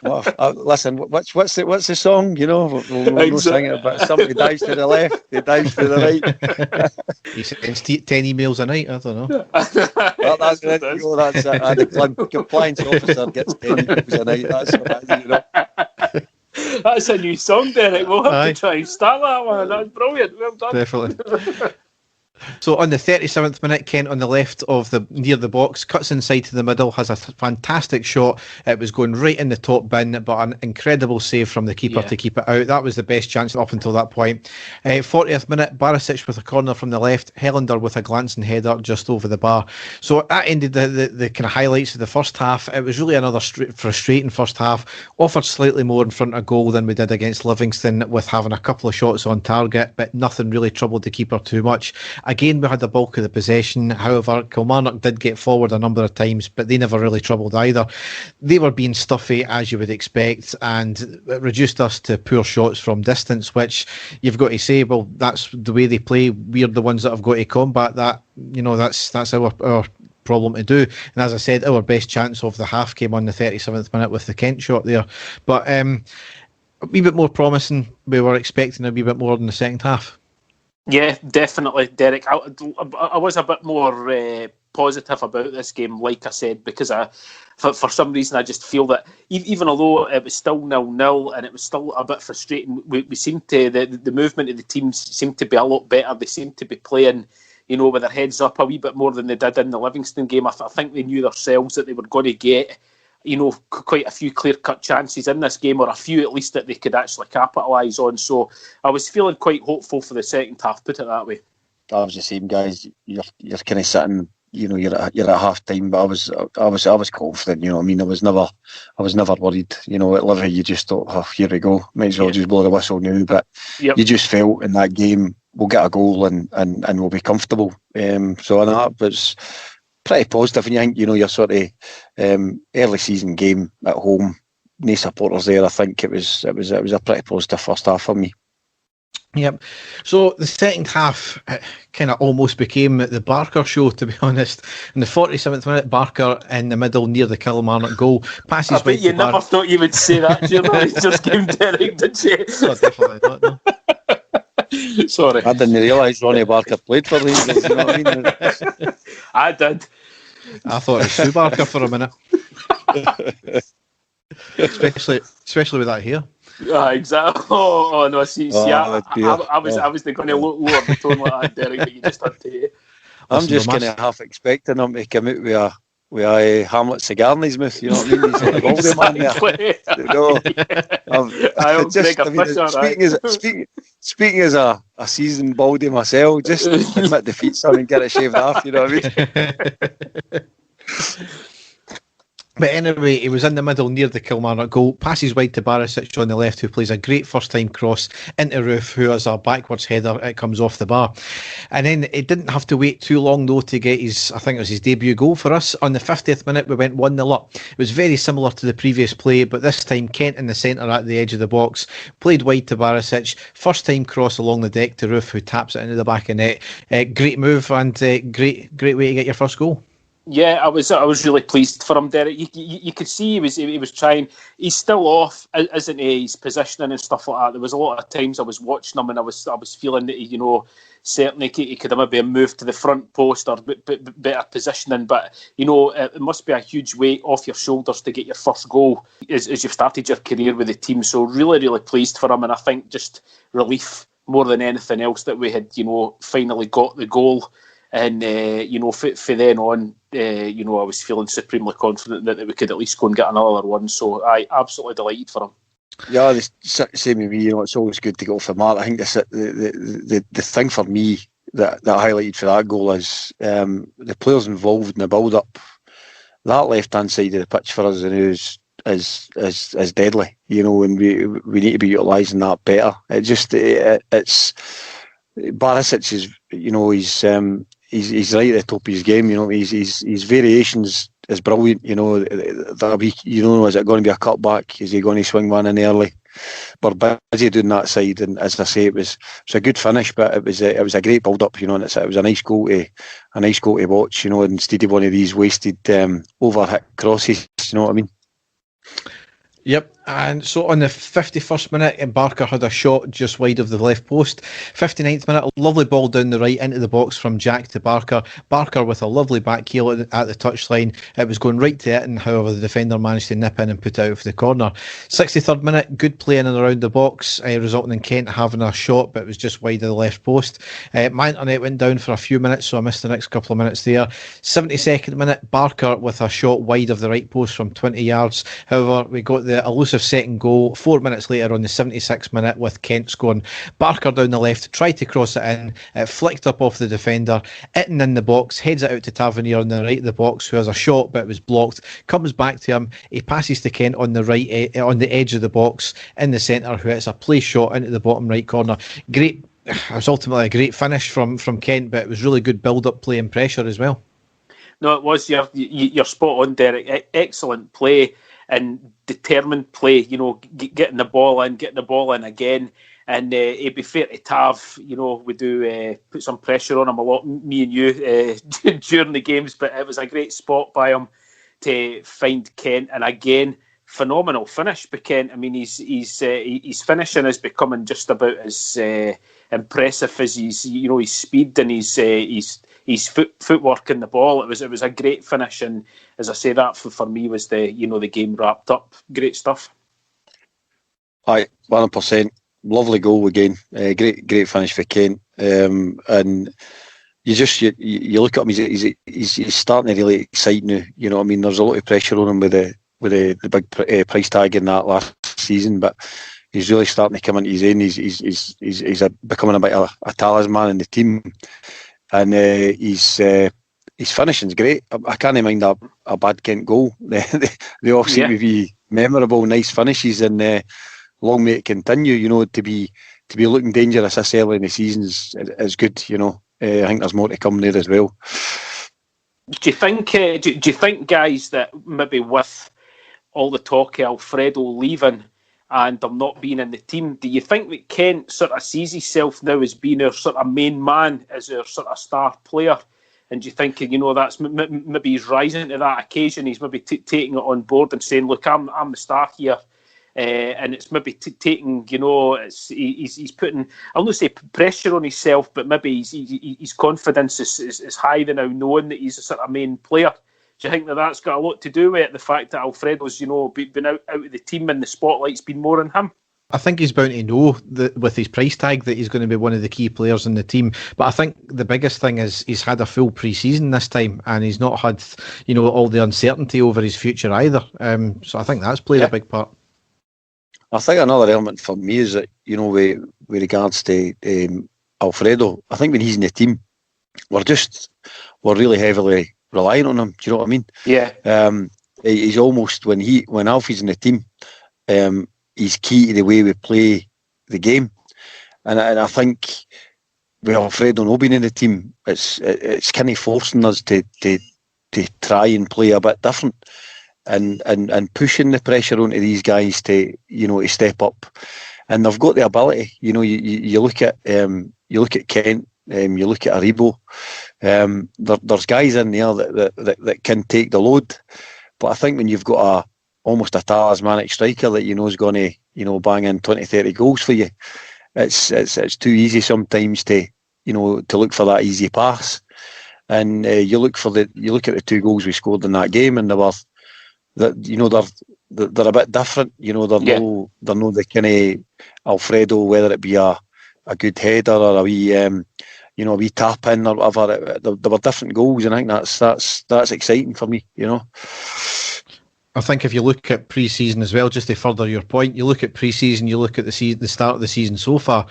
[SPEAKER 1] Well, listen, what's the song? You know, we'll not sing it, but somebody dives to the left, he dives to the right.
[SPEAKER 2] He sends 10 emails a night. I don't know.
[SPEAKER 1] Well, that's it. That's it. The compliance officer gets 10 emails a night. That's what that is, you know.
[SPEAKER 3] That's a new song, Derek. We'll have to try and start that one. That's brilliant. Well done.
[SPEAKER 2] Definitely. So on the 37th minute, Kent on the left of near the box, cuts inside to the middle, has a fantastic shot. It was going right in the top bin, but an incredible save from the keeper to keep it out. That was the best chance up until that point. 40th minute, Barisic with a corner from the left, Helander with a glancing header just over the bar. So that ended the kind of highlights of the first half. It was really another frustrating first half. Offered slightly more in front of goal than we did against Livingston, with having a couple of shots on target, but nothing really troubled the keeper too much. Again, we had the bulk of the possession. However, Kilmarnock did get forward a number of times, but they never really troubled either. They were being stuffy, as you would expect, and it reduced us to poor shots from distance, which you've got to say, well, that's the way they play. We're the ones that have got to combat that. You know, that's our problem to do. And as I said, our best chance of the half came on the 37th minute with the Kent shot there. But a wee bit more promising. We were expecting a wee bit more in the second half.
[SPEAKER 3] Yeah, definitely, Derek. I was a bit more positive about this game, like I said, because for some reason I just feel that even although it was still 0-0 and it was still a bit frustrating, we seemed to the movement of the teams seemed to be a lot better. They seemed to be playing, you know, with their heads up a wee bit more than they did in the Livingston game. I think they knew themselves that they were going to get, you know, quite a few clear-cut chances in this game, or a few at least that they could actually capitalise on. So I was feeling quite hopeful for the second half, put it that way.
[SPEAKER 1] I was the same, guys. You're kind of sitting, you know, you're at half time, but I was confident. You know what I mean? I was never worried. You know, at Livy, you just thought, oh, here we go, might as well just blow the whistle now. But you just felt in that game, we'll get a goal and we'll be comfortable. So that was pretty positive, and you think, you know, your sort of early season game at home, no supporters there. I think it was a pretty positive first half for me.
[SPEAKER 2] Yep. So the second half kind of almost became the Barker show, to be honest. In the 47th minute, Barker in the middle near the Kilmarnock goal passes. I
[SPEAKER 3] bet you never thought you would say that during the just game, Derek, did you?
[SPEAKER 2] No, definitely not. No.
[SPEAKER 3] Sorry,
[SPEAKER 1] I didn't realise Ronnie Barker played for Rangers. You know what I mean?
[SPEAKER 3] I did.
[SPEAKER 2] I thought it was Sue Barker for a minute. especially with that hair.
[SPEAKER 3] Yeah, exactly. Oh no! See, I was going to lower the tone like that, Derek, but you just had to.
[SPEAKER 1] I'm just kind of half expecting him to come out with a Hamlet cigar in his mouth. You know what I mean? He's like a baldy man there. Speaking as a seasoned baldy myself, just admit defeat, son, and get it shaved off. You know what I mean?
[SPEAKER 2] But anyway, he was in the middle near the Kilmarnock goal, passes wide to Barisic on the left, who plays a great first-time cross into Roof, who has a backwards header. It comes off the bar. And then it didn't have to wait too long, though, to get I think it was his debut goal for us. On the 50th minute, we went 1-0 up. It was very similar to the previous play, but this time Kent in the centre at the edge of the box, played wide to Barisic, first-time cross along the deck to Roof, who taps it into the back of net. Great move and great way to get your first goal.
[SPEAKER 3] Yeah, I was really pleased for him, Derek. You could see he was trying. He's still off, isn't he? His positioning and stuff like that. There was a lot of times I was watching him and I was feeling that he, certainly he could have maybe moved to the front post or better positioning. But it must be a huge weight off your shoulders to get your first goal as you've started your career with the team. So really, really pleased for him, and I think just relief more than anything else that we had finally got the goal. And for then on, I was feeling supremely confident that we could at least go and get another one. So I absolutely delighted for him.
[SPEAKER 1] Yeah, the same with me. It's always good to go for Mark. I think the thing for me that I highlighted for that goal is the players involved in the build-up. That left-hand side of the pitch for us is deadly. And we need to be utilising that better. It's Barisic is he's right at the top of his game. His variations is brilliant. That'll be, is it going to be a cutback? Is he going to swing one in early? We're busy doing that side, and as I say, it was a good finish, but it was a great build up. And it was a nice goal to watch. Instead of one of these wasted overhit crosses. You know what I mean?
[SPEAKER 2] Yep, and so on the 51st minute, Barker had a shot just wide of the left post. 59th minute, a lovely ball down the right into the box from Jack to Barker. Barker with a lovely back heel at the touchline. It was going right to it, and however the defender managed to nip in and put it out for the corner. 63rd minute, good play in and around the box, resulting in Kent having a shot, but it was just wide of the left post. My internet went down for a few minutes, so I missed the next couple of minutes there. 72nd minute, Barker with a shot wide of the right post from 20 yards. However, we got the elusive second goal 4 minutes later on the 76th minute with Kent scoring. Barker down the left, tried to cross it in, it flicked up off the defender, hitting in the box, heads it out to Tavernier on the right of the box, who has a shot but it was blocked, comes back to him, he passes to Kent on the right, on the edge of the box in the centre, who hits a play shot into the bottom right corner. Great, it was ultimately a great finish from Kent, but it was really good build-up play and pressure as well.
[SPEAKER 3] No, it was. You're spot on, Derek. Excellent play and determined play. You know, getting the ball in again. And it'd be fair to Tav. You know, we do put some pressure on him a lot, me and you, during the games. But it was a great spot by him to find Kent. And again, phenomenal finish by Kent. I mean, his finishing is becoming just about as impressive as his speed and his footwork in the ball. It was a great finish, and as I say, that for me was the game wrapped up. Great stuff.
[SPEAKER 1] Aye, 100%. Lovely goal again. Great finish for Kent. And you look at him. He's starting to really excite now. You know what I mean? There's a lot of pressure on him with the big price tag in that last season, but he's really starting to come into his own. He's becoming a bit of a talisman in the team, and his finishing's great. I can't mind a bad Kent goal. They all seem to be memorable, nice finishes, and long may it continue. You know, to be looking dangerous this early in the season is good. You know, I think there's more to come there as well.
[SPEAKER 3] Do you think, guys, that maybe with all the talk of Alfredo leaving and them not being in the team, do you think that Kent sort of sees himself now as being our sort of main man, as our sort of star player? And do you think, that's maybe he's rising to that occasion, he's maybe taking it on board and saying, look, I'm the star here, and it's maybe taking, he's putting, I'll not say pressure on himself, but maybe his confidence is high now, knowing that he's a sort of main player. Do you think that's got a lot to do with it, the fact that Alfredo's, been out of the team and the spotlight's been more on him?
[SPEAKER 2] I think he's bound to know that with his price tag that he's going to be one of the key players in the team. But I think the biggest thing is he's had a full pre-season this time, and he's not had, all the uncertainty over his future either. So I think that's played a big part.
[SPEAKER 1] I think another element for me is that, with regards to Alfredo, I think when he's in the team, we're really heavily relying on him. Do you know what I mean?
[SPEAKER 3] Yeah.
[SPEAKER 1] He's almost, when Alfie's in the team, he's key to the way we play the game, and I think with Alfredo not being in the team, it's kind of forcing us to try and play a bit different, and pushing the pressure onto these guys to step up, and they've got the ability. You look at Kent, you look at Aribo. There's guys in there that can take the load, but I think when you've got almost a talismanic striker that is going to bang in 20-30 goals for you, it's too easy sometimes to look for that easy pass, and you look at the 2 goals we scored in that game, and they're a bit different. They're no the kind of Alfredo, whether it be a good header or a wee tap in or whatever. There were different goals, and I think that's exciting for me.
[SPEAKER 2] I think if you look at pre-season as well, just to further your point, you look at pre-season, you look at the start of the season so far.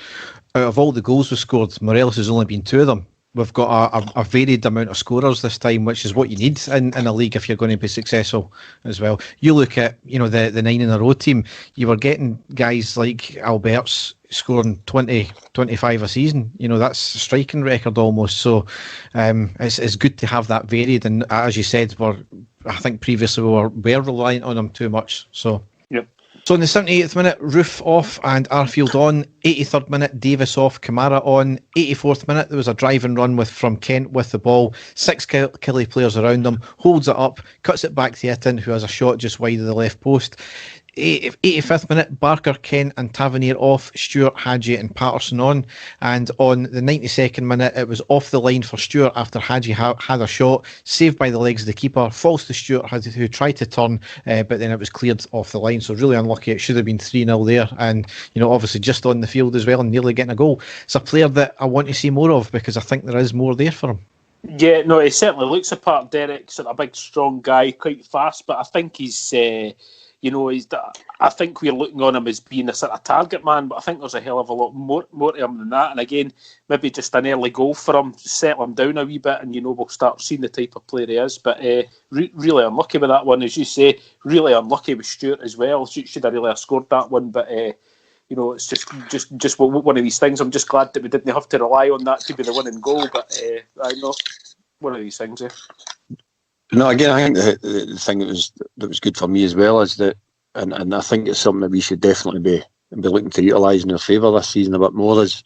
[SPEAKER 2] Out of all the goals we scored, Morelos has only been 2 of them. We've got a varied amount of scorers this time, which is what you need in a league if you're going to be successful as well. You look at the 9 in a row team, you were getting guys like Albert's scoring 20, 25 a season. That's a striking record almost. So it's good to have that varied. And as you said, I think previously we were reliant on them too much. So. So in the 78th minute, Roof off and Arfield on. 83rd minute, Davis off, Kamara on. 84th minute, there was a drive and run from Kent with the ball. 6 Killie players around him, holds it up, cuts it back to Itten, who has a shot just wide of the left post. 85th minute, Barker, Kent and Tavernier off, Stewart, Hadji and Patterson on. And on the 92nd minute, it was off the line for Stewart after Hadji had a shot, saved by the legs of the keeper, falls to Stewart, who tried to turn, but then it was cleared off the line. So really unlucky. It should have been 3-0 there. And, obviously just on the field as well and nearly getting a goal. It's a player that I want to see more of because I think there is more there for him.
[SPEAKER 3] Yeah, no, he certainly looks the part. Derek, sort of a big, strong guy, quite fast, but I think he's, I think we're looking on him as being a sort of target man, but I think there's a hell of a lot more to him than that. And again, maybe just an early goal for him, settle him down a wee bit, and we'll start seeing the type of player he is. But really unlucky with that one, as you say. Really unlucky with Stewart as well. Should have really scored that one, but. It's just one of these things. I'm just glad that we didn't have to rely on that to be the winning goal. But I know one of these things.
[SPEAKER 1] No, again, I think the thing that was good for me as well is that, and I think it's something that we should definitely be looking to utilise in our favour this season a bit more. Is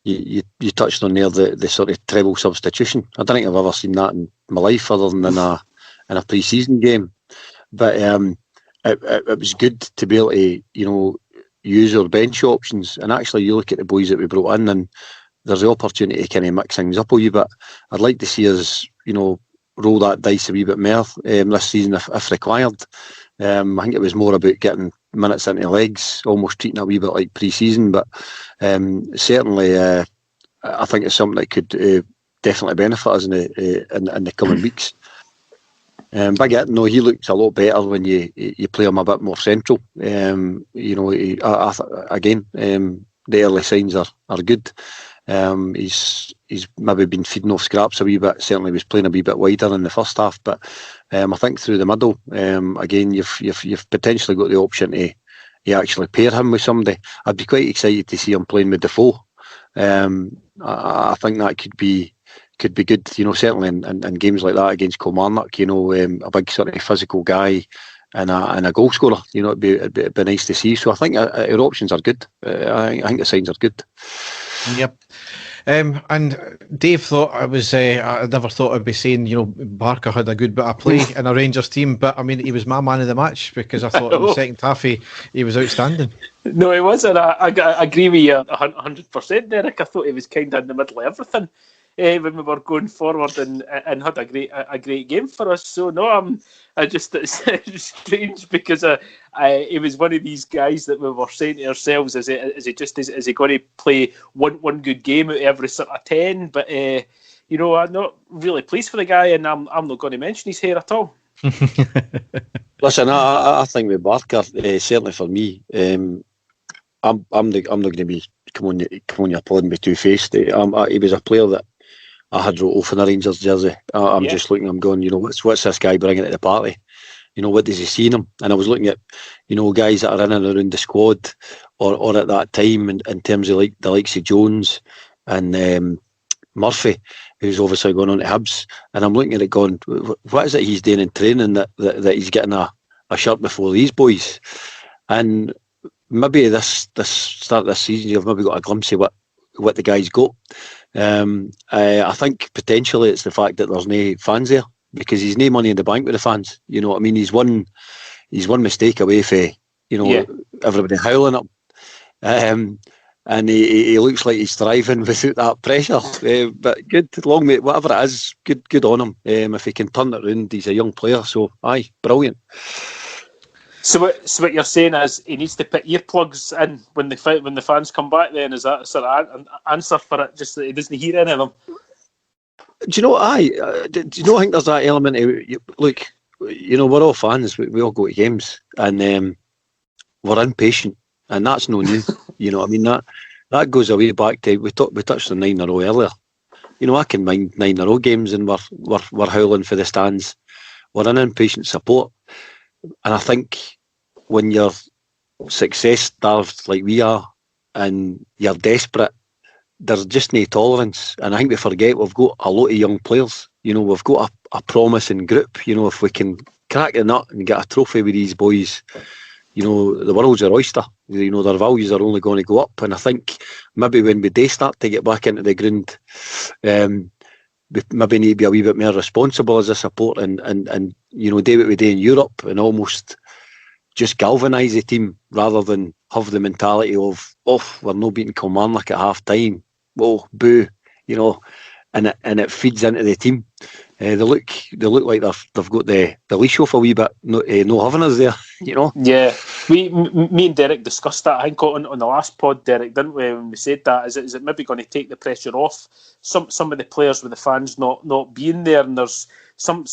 [SPEAKER 1] you touched on there the sort of treble substitution. I don't think I've ever seen that in my life other than in a pre-season game. But it was good to be able to use our bench options, and actually you look at the boys that we brought in and there's the opportunity to kind of mix things up a wee bit. I'd like to see us roll that dice a wee bit more this season if required. I think it was more about getting minutes into legs, almost treating it a wee bit like pre-season, but certainly I think it's something that could definitely benefit us in the coming weeks. Big It, no, he looks a lot better when you play him a bit more central. Again, the early signs are good. He's maybe been feeding off scraps a wee bit. Certainly was playing a wee bit wider in the first half, but I think through the middle, again, you've potentially got the option to actually pair him with somebody. I'd be quite excited to see him playing with Defoe. I think that could be good, certainly in games like that against Kilmarnock, a big sort of physical guy and a goal scorer, it'd be nice to see. So I think our options are good. I think the signs are good.
[SPEAKER 2] Yep. And Dave thought I never thought I'd be saying, Barker had a good bit of play in a Rangers team, but I mean, he was my man of the match because I thought in the second half he was outstanding.
[SPEAKER 3] No, he wasn't. I agree with you 100%, Derek. I thought he was kind of in the middle of everything. When we were going forward and had a great game for us. So no, it's strange because he was one of these guys that we were saying to ourselves, is he going to play one good game out of every sort of 10? But I'm not really pleased for the guy, and I'm not going to mention his hair at all.
[SPEAKER 1] Listen, I think with Barker, certainly for me, I'm not going to be come on your pod and be two-faced. He was a player that I had wrote off in a Rangers jersey. I'm just looking, I'm going, what's this guy bringing to the party? What does he see in him? And I was looking at, guys that are in and around the squad or at that time in terms of like the likes of Jones and Murphy, who's obviously going on to Hibs. And I'm looking at it going, what is it he's doing in training that he's getting a shirt before these boys? And maybe this start of this season, you've maybe got a glimpse of what the guy's got. I think potentially it's the fact that there's no fans there, because he's no money in the bank with the fans. You know what I mean? He's one mistake away from everybody howling at him, and he looks like he's thriving without that pressure. But good, long mate, whatever it is, good on him. If he can turn it around, he's a young player. So aye, brilliant.
[SPEAKER 3] So what you're saying is he needs to put earplugs in when the fans come back. Then is that sort of an answer for it? Just that he doesn't hear any of them.
[SPEAKER 1] Do you know? I think there's that element of, look, we're all fans. We all go to games, and we're impatient, and that's no new. You know what I mean? That goes away back to we touched on 9 in a row earlier. I can mind 9 in a row games, and we're howling for the stands. We're an impatient support. And I think when you're success-starved like we are and you're desperate, there's just no tolerance. And I think we forget we've got a lot of young players. We've got a promising group. If we can crack the nut and get a trophy with these boys, the world's our oyster. Their values are only going to go up. And I think maybe when we do start to get back into the ground, we maybe need to be a wee bit more responsible as a support and do what we do in Europe and almost just galvanise the team rather than have the mentality of, we're not beating Kilmarnock at half time. Whoa, boo, and it feeds into the team. They look like they've got the leash off a wee bit, no having us there,
[SPEAKER 3] Yeah, me and Derek discussed that, I think, on the last pod, Derek, didn't we, when we said that, is it maybe going to take the pressure off some of the players with the fans not being there? And there's some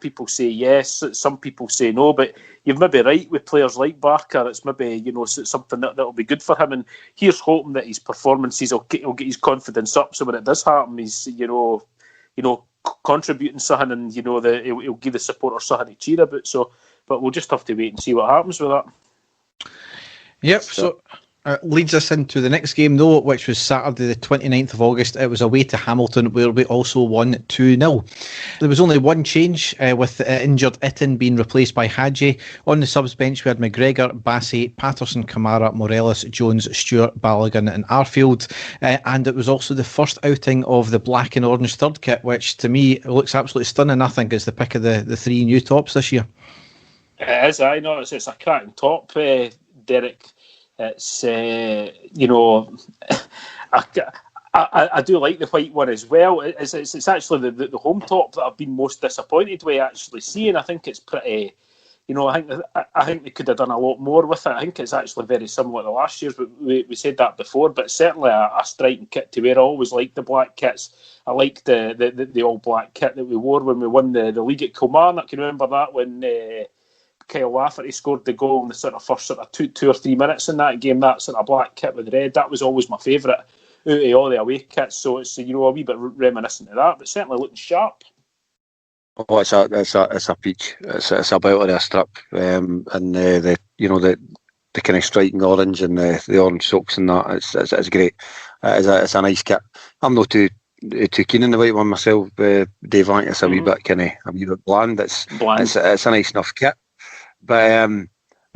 [SPEAKER 3] people say yes, some people say no, but you're maybe right with players like Barker. It's maybe something that'll be good for him, and here's hoping that his performances will get his confidence up, so when it does happen, he's contributing something, and he'll give the supporters something to cheer about. So, but we'll just have to wait and see what happens with that.
[SPEAKER 2] Yep. So leads us into the next game, though, which was Saturday the 29th of August. It was away to Hamilton, where we also won 2-0. There was only one change, with injured Itten being replaced by Hadji. On the subs bench, we had McGregor, Bassey, Patterson, Kamara, Morelos, Jones, Stewart, Balogun and Arfield. And it was also the first outing of the black and orange third kit, which to me looks absolutely stunning. I think it's the pick of the three new tops this year.
[SPEAKER 3] It is, I know. It's a cracking top, Derek. It's I do like the white one as well. It's actually the home top that I've been most disappointed with actually seeing. I think it's pretty. I think they could have done a lot more with it. I think it's actually very similar to last year's, but we said that before. But certainly a striking kit to wear. I always liked the black kits. I liked the all black kit that we wore when we won the league at Kilmarnock. I can remember that when Kyle Lafferty scored the goal in the sort of first sort of two or 3 minutes in that game. That sort of black kit with red, that was always my favourite out of all the away kits. So it's a wee bit reminiscent of that, but certainly looking sharp.
[SPEAKER 1] Oh, it's a peach. It's a belter of a strip, and the kind of striking orange and the orange socks and that. It's great. It's a nice kit. I'm not too keen on the white one myself, Dave. I think it's a wee bit bland. It's a nice enough kit. But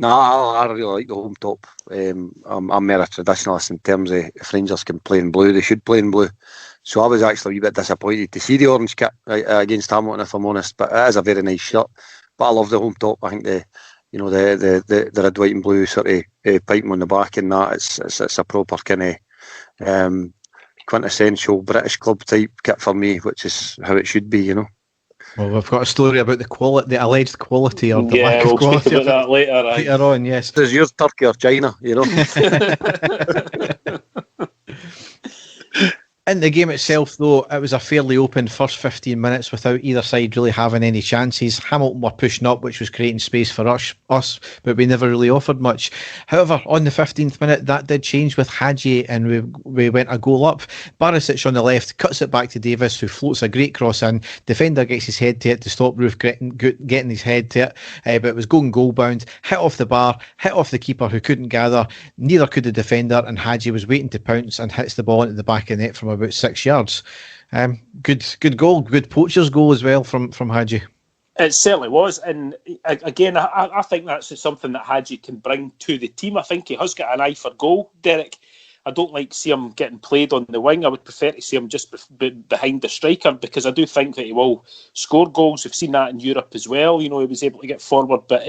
[SPEAKER 1] I really like the home top. I'm more a traditionalist in terms of if Rangers can play in blue, they should play in blue. So I was actually a wee bit disappointed to see the orange kit against Hamilton, if I'm honest. But it is a very nice shirt. But I love the home top. I think the red, white and blue sort of piping on the back and that, it's a proper kind of quintessential British club type kit for me, which is how it should be,
[SPEAKER 2] Well, we've got a story about the alleged quality or the lack of
[SPEAKER 3] we'll
[SPEAKER 2] quality.
[SPEAKER 3] Speak about that later
[SPEAKER 2] on, yes.
[SPEAKER 1] Is yours Turkey or China,
[SPEAKER 2] In the game itself, though, it was a fairly open first 15 minutes without either side really having any chances. Hamilton were pushing up, which was creating space for us, but we never really offered much. However, on the 15th minute, that did change with Hadji, and we went a goal up. Barisic on the left cuts it back to Davis, who floats a great cross in. Defender gets his head to it to stop Roof getting his head to it, but it was going goal bound, hit off the bar, hit off the keeper who couldn't gather. Neither could the defender, and Hadji was waiting to pounce and hits the ball into the back of the net from about 6 yards. Good goal, good poacher's goal as well from Hadji.
[SPEAKER 3] It certainly was, and again, I think that's something that Hadji can bring to the team. I think he has got an eye for goal, Derek. I don't like to see him getting played on the wing. I would prefer to see him just behind the striker, because I do think that he will score goals. We've seen that in Europe as well. He was able to get forward, but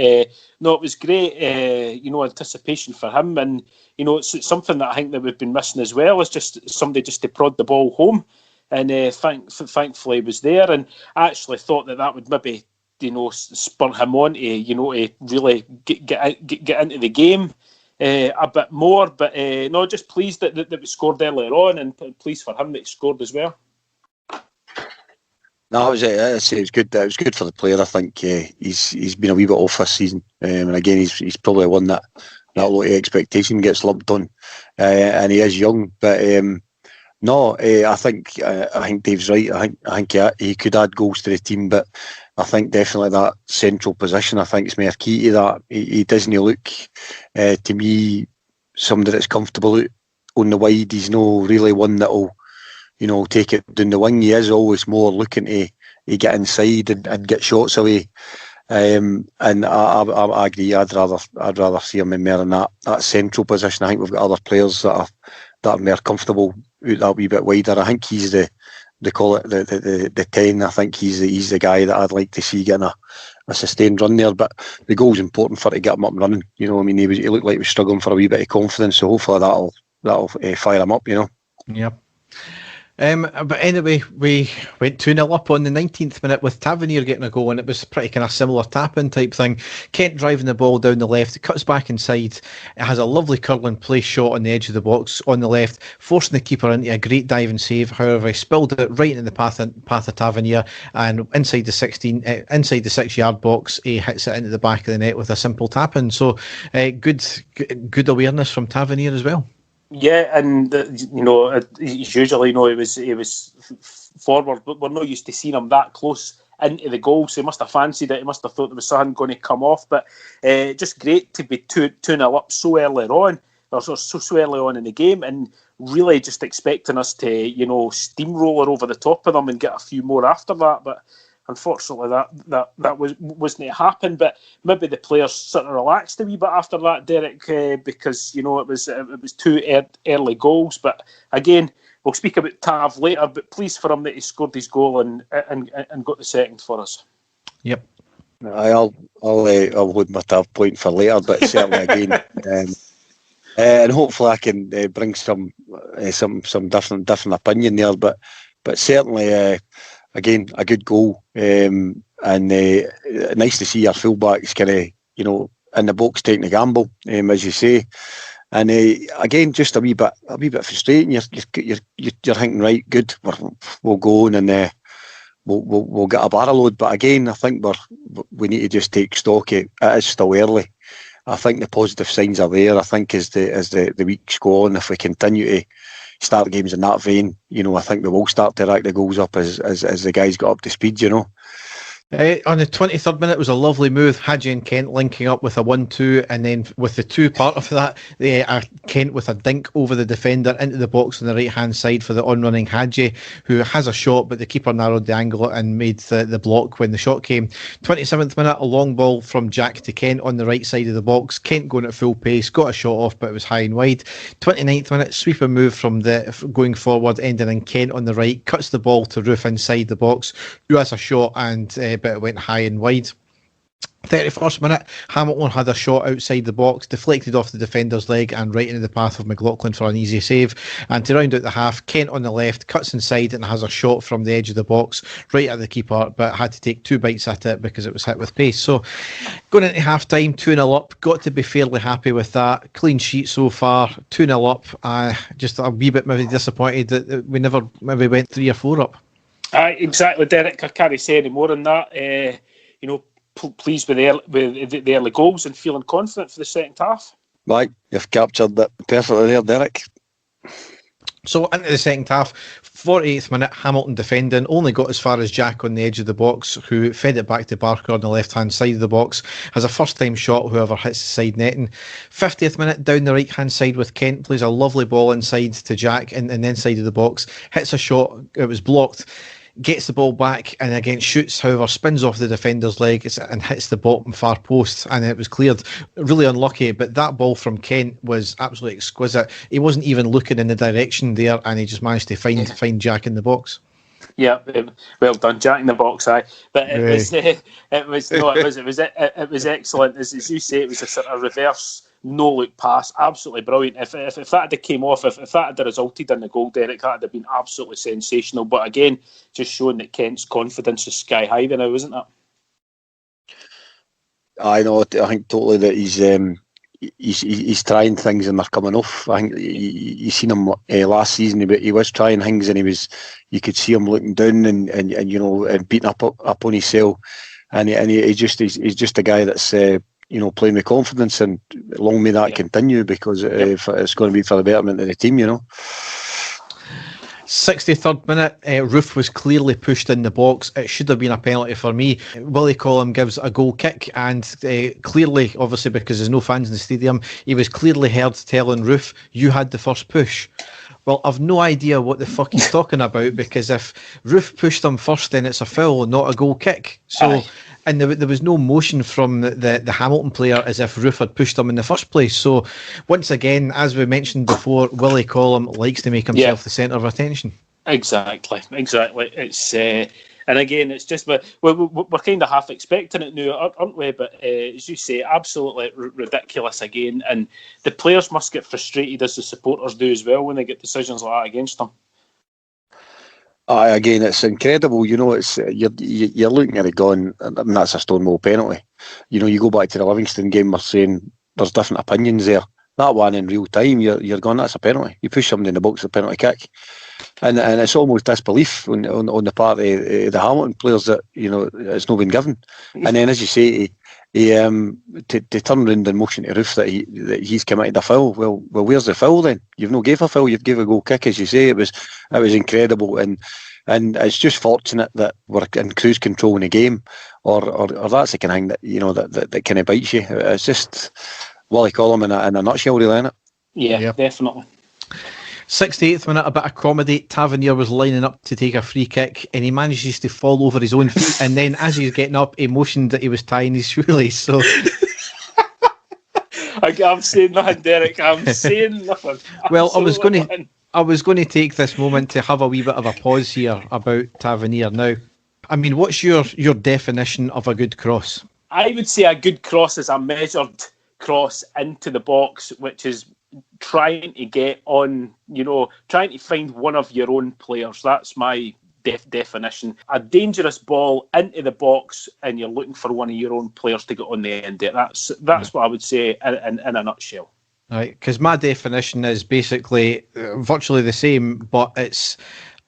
[SPEAKER 3] no, it was great. Anticipation for him, and it's something that I think that we've been missing as well. Is just somebody just to prod the ball home, and thankfully he was there. And I actually thought that would maybe spur him on to really get into the game a bit more, but no, just pleased that we scored earlier on, and pleased for him that he scored as well.
[SPEAKER 1] No, it was good. It was good for the player. I think he's been a wee bit off this season, and again, he's probably one that a lot of expectation gets lumped on, and he is young, but no, I think Dave's right. I think he could add goals to the team, but I think definitely that central position, I think, is more key to that. He doesn't look, to me, somebody that's comfortable out on the wide. He's no really one that'll, take it down the wing. He is always more looking to get inside and get shots away. And I agree. I'd rather see him in more in that central position. I think we've got other players that are more comfortable out that wee bit wider. I think he's the they call it the 10. I think he's the guy that I'd like to see getting a sustained run there. But the goal's important for to get him up and running. You know, I mean, he looked like he was struggling for a wee bit of confidence. So hopefully that'll fire him up. You know.
[SPEAKER 2] Yep. But anyway, we went 2-0 up on the 19th minute with Tavernier getting a goal, and it was pretty kind of similar tap-in type thing. Kent driving the ball down the left, it cuts back inside, it has a lovely curling play shot on the edge of the box on the left, forcing the keeper into a great dive and save. However, he spilled it right into the path of Tavernier, and inside the 6-yard box, he hits it into the back of the net with a simple tap-in. So good awareness from Tavernier as well.
[SPEAKER 3] Yeah, and he's usually, he was forward, but we're not used to seeing him that close into the goal, so he must have fancied it. He must have thought there was something going to come off. But just great to be 2-0 up so early on, or so early on in the game, and really just expecting us to, steamroller over the top of them and get a few more after that. But unfortunately, that wasn't to happen. But maybe the players sort of relaxed a wee bit after that, Derek, because it was two early goals. But again, we'll speak about Tav later. But pleased for him that he scored his goal and got the second for us.
[SPEAKER 2] Yep.
[SPEAKER 1] I'll hold my Tav point for later, but certainly again. And hopefully I can bring some different opinion there. But certainly. Again, a good goal, and nice to see our fullbacks kind of, in the box taking the gamble, as you say. And again, just a wee bit frustrating. You're thinking, right, good, we'll go on and we'll get a barrel load. But again, I think we need to just take stock. It is still early. I think the positive signs are there. I think as the weeks go on, if we continue to start games in that vein, I think we will start to rack the goals up as the guys got up to speed,
[SPEAKER 2] On the 23rd minute was a lovely move, Hadji and Kent linking up with a 1-2, and then with the 2 part of that, Kent with a dink over the defender into the box on the right hand side for the on-running Hadji, who has a shot, but the keeper narrowed the angle and made the block when the shot came. 27th minute, a long ball from Jack to Kent on the right side of the box. Kent going at full pace, got a shot off, but it was high and wide. 29th minute, sweeper move from going forward, ending in Kent on the right, cuts the ball to Roof inside the box, who has a shot, and but it went high and wide. 31st minute, Hamilton had a shot outside the box, deflected off the defender's leg and right into the path of McLaughlin for an easy save. And to round out the half, Kent on the left cuts inside and has a shot from the edge of the box right at the keeper, but had to take 2 bites at it because it was hit with pace. So going into half time, 2-0 up, got to be fairly happy with that. Clean sheet so far, 2-0 up. Just a wee bit maybe disappointed that we never maybe went 3 or 4 up.
[SPEAKER 3] Exactly, Derek. I can't say any more than that. Pleased with the early goals and feeling confident for the second half.
[SPEAKER 1] Right, you've captured that perfectly there, Derek.
[SPEAKER 2] So into the second half, 48th minute, Hamilton defending, only got as far as Jack on the edge of the box, who fed it back to Barker on the left-hand side of the box. Has a first-time shot, however, hits the side netting. 50th minute, down the right-hand side with Kent, plays a lovely ball inside to Jack in the inside of the box, hits a shot, it was blocked. Gets the ball back and again shoots, however, spins off the defender's leg and hits the bottom far post, and it was cleared. Really unlucky, but that ball from Kent was absolutely exquisite. He wasn't even looking in the direction there, and he just managed to find Jack in the box. Yeah,
[SPEAKER 3] well done, Jack in the box, aye. But it was excellent. As you say, it was a sort of reverse no-look pass, absolutely brilliant. If that had came off, if that had resulted in the goal, Derek, that would have been absolutely sensational. But again, just showing that Kent's confidence is sky high now, isn't it?
[SPEAKER 1] I know. I think totally that he's trying things and they're coming off. I think you seen him last season. He was trying things and you could see him looking down and beating up on himself. And he's just a guy that's playing with confidence, and long may that continue, because it's going to be for the betterment of the team,
[SPEAKER 2] 63rd minute, Roof was clearly pushed in the box. It should have been a penalty for me. Willie Collum gives a goal kick, and clearly, obviously because there's no fans in the stadium, he was clearly heard telling Roof, "You had the first push." Well, I've no idea what the fuck he's talking about, because if Roof pushed him first, then it's a foul, not a goal kick. So. Aye. And there was no motion from the Hamilton player as if Roof had pushed him in the first place. So, once again, as we mentioned before, Willie Collum likes to make himself the centre of attention.
[SPEAKER 3] Exactly. It's and again, it's just we're kind of half expecting it now, aren't we? But as you say, absolutely ridiculous again, and the players must get frustrated as the supporters do as well when they get decisions like that against them.
[SPEAKER 1] Again, it's incredible. It's you're looking at it going, that's a Stonewall penalty. You go back to the Livingston game, we're saying there's different opinions there. That one in real time, you're going, that's a penalty. You push somebody in the box for a penalty kick. And it's almost disbelief on the part of the Hamilton players that it's not been given. And then, as you say, he to turn around and motion to Roof that he's committed a foul. Well, where's the foul then? You've not gave a foul. You've gave a goal kick, as you say. It was incredible, and it's just fortunate that we're in cruise control in the game, or that's the kind of thing that kind of bites you. It's just Willie Collum in a nutshell, really, isn't it?
[SPEAKER 3] Yeah, definitely.
[SPEAKER 2] 68th minute, a bit of comedy. Tavernier was lining up to take a free kick and he manages to fall over his own feet, and then as he's getting up he motioned that he was tying his shoelace. So
[SPEAKER 3] I'm saying nothing, Derek. I'm saying nothing.
[SPEAKER 2] Well, I was going to take this moment to have a wee bit of a pause here about Tavernier. Now, I mean, what's your definition of a good cross?
[SPEAKER 3] I would say a good cross is a measured cross into the box, which is trying to get on, trying to find one of your own players. That's my definition. A dangerous ball into the box and you're looking for one of your own players to get on the end of it. That's what I would say in a nutshell.
[SPEAKER 2] Right, because my definition is basically virtually the same, but it's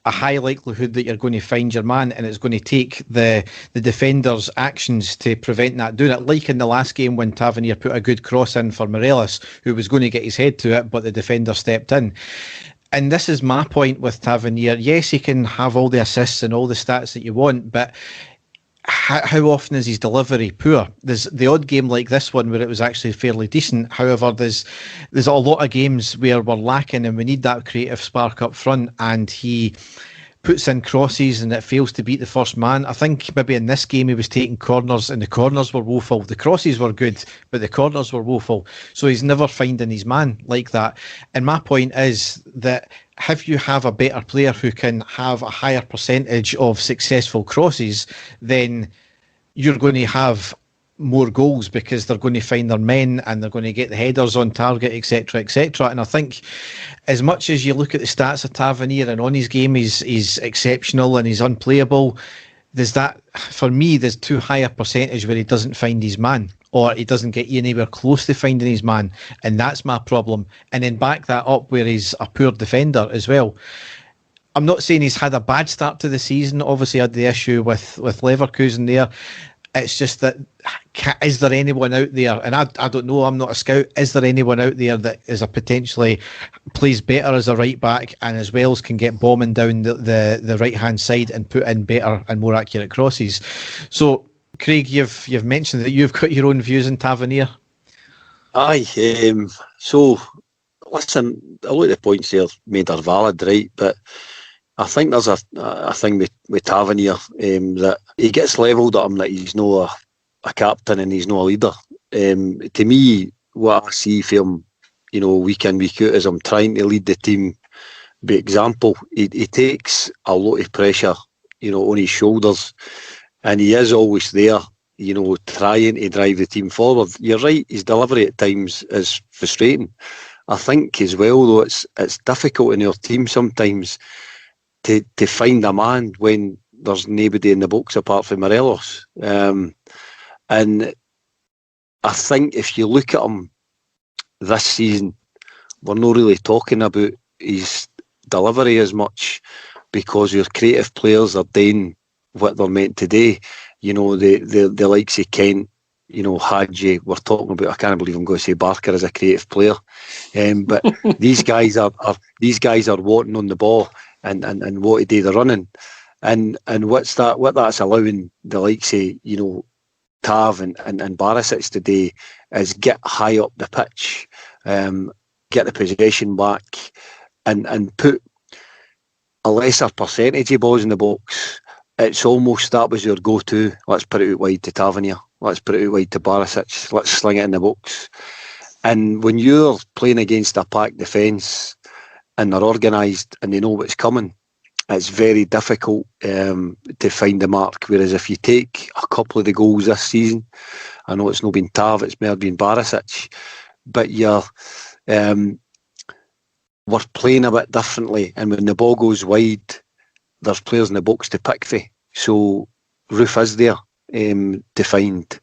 [SPEAKER 2] a high likelihood that you're going to find your man, and it's going to take the defender's actions to prevent that doing it. Like in the last game when Tavernier put a good cross in for Morelos, who was going to get his head to it, but the defender stepped in. And this is my point with Tavernier. Yes, he can have all the assists and all the stats that you want, but how often is his delivery poor? There's the odd game like this one where it was actually fairly decent. However, there's a lot of games where we're lacking and we need that creative spark up front, and he puts in crosses and it fails to beat the first man. I think maybe in this game he was taking corners and the corners were woeful. The crosses were good, but the corners were woeful. So he's never finding his man like that. And my point is that if you have a better player who can have a higher percentage of successful crosses, then you're going to have more goals because they're going to find their men and they're going to get the headers on target, etc., etc. And I think as much as you look at the stats of Tavernier and on his game he's exceptional and he's unplayable, there's that, for me, there's too high a percentage where he doesn't find his man or he doesn't get anywhere close to finding his man, and that's my problem. And then back that up where he's a poor defender as well. I'm not saying he's had a bad start to the season. Obviously, I had the issue with Leverkusen there. It's just that, is there anyone out there, and I don't know, I'm not a scout, is there anyone out there that is a potentially plays better as a right back and as well as can get bombing down the right hand side and put in better and more accurate crosses? So Craig, you've mentioned that you've got your own views on Tavernier.
[SPEAKER 1] Aye, so listen, a lot of the points there made are valid, right? But I think there's a thing with Tavernier, that he gets levelled at him that he's not a captain and he's not a leader. To me, what I see from him, week in, week out, is him trying to lead the team by example. He takes a lot of pressure, on his shoulders, and he is always there, trying to drive the team forward. You're right, his delivery at times is frustrating. I think as well, though, it's difficult in our team sometimes to find a man when there's nobody in the box apart from Morelos. And I think if you look at him this season, we're not really talking about his delivery as much because your creative players are doing what they're meant to do. The likes of Kent, Hadji, we're talking about, I can't believe I'm going to say Barker as a creative player. But these guys are wanting on the ball and what to do the running. And what that's allowing the likes of, Tav and Barisic to do is get high up the pitch, get the possession back and put a lesser percentage of balls in the box. It's almost that was your go-to. Let's put it out wide to Tavernier. Let's put it out wide to Barisic. Let's sling it in the box. And when you're playing against a packed defence and they're organised and they know what's coming, it's very difficult to find the mark. Whereas if you take a couple of the goals this season, I know it's not been Tav, it's more been Barisic, but we're playing a bit differently, and when the ball goes wide, there's players in the box to pick for. So Roof is there to find.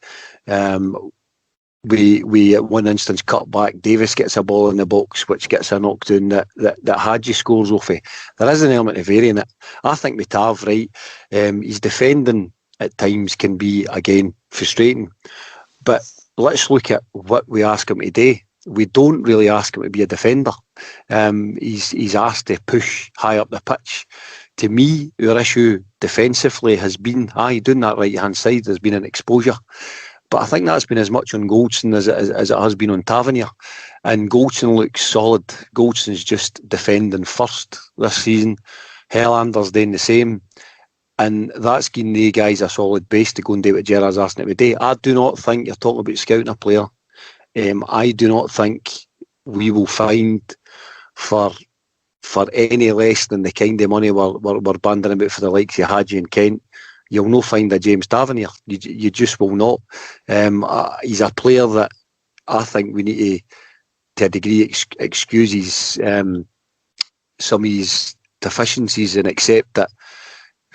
[SPEAKER 1] We at one instance cut back. Davis gets a ball in the box, which gets a knockdown that Hadji scores off of. There is an element of varying it. I think with Tav, right, his defending at times can be, again, frustrating. But let's look at what we ask him to do. We don't really ask him to be a defender. He's asked to push high up the pitch. To me, our issue defensively has been, doing that right-hand side has been an exposure. But I think that's been as much on Goldson as it has been on Tavernier. And Goldson looks solid. Goldson's just defending first this season. Hellander's doing the same. And that's giving the guys a solid base to go and do what Gerrard's asking it to do. I do not think you're talking about scouting a player. I do not think we will find for any less than the kind of money we're banding about for the likes of Hadji and Kent. You'll not find a James Tavernier. You just will not. He's a player that I think we need to a degree, excuse some of his deficiencies and accept that.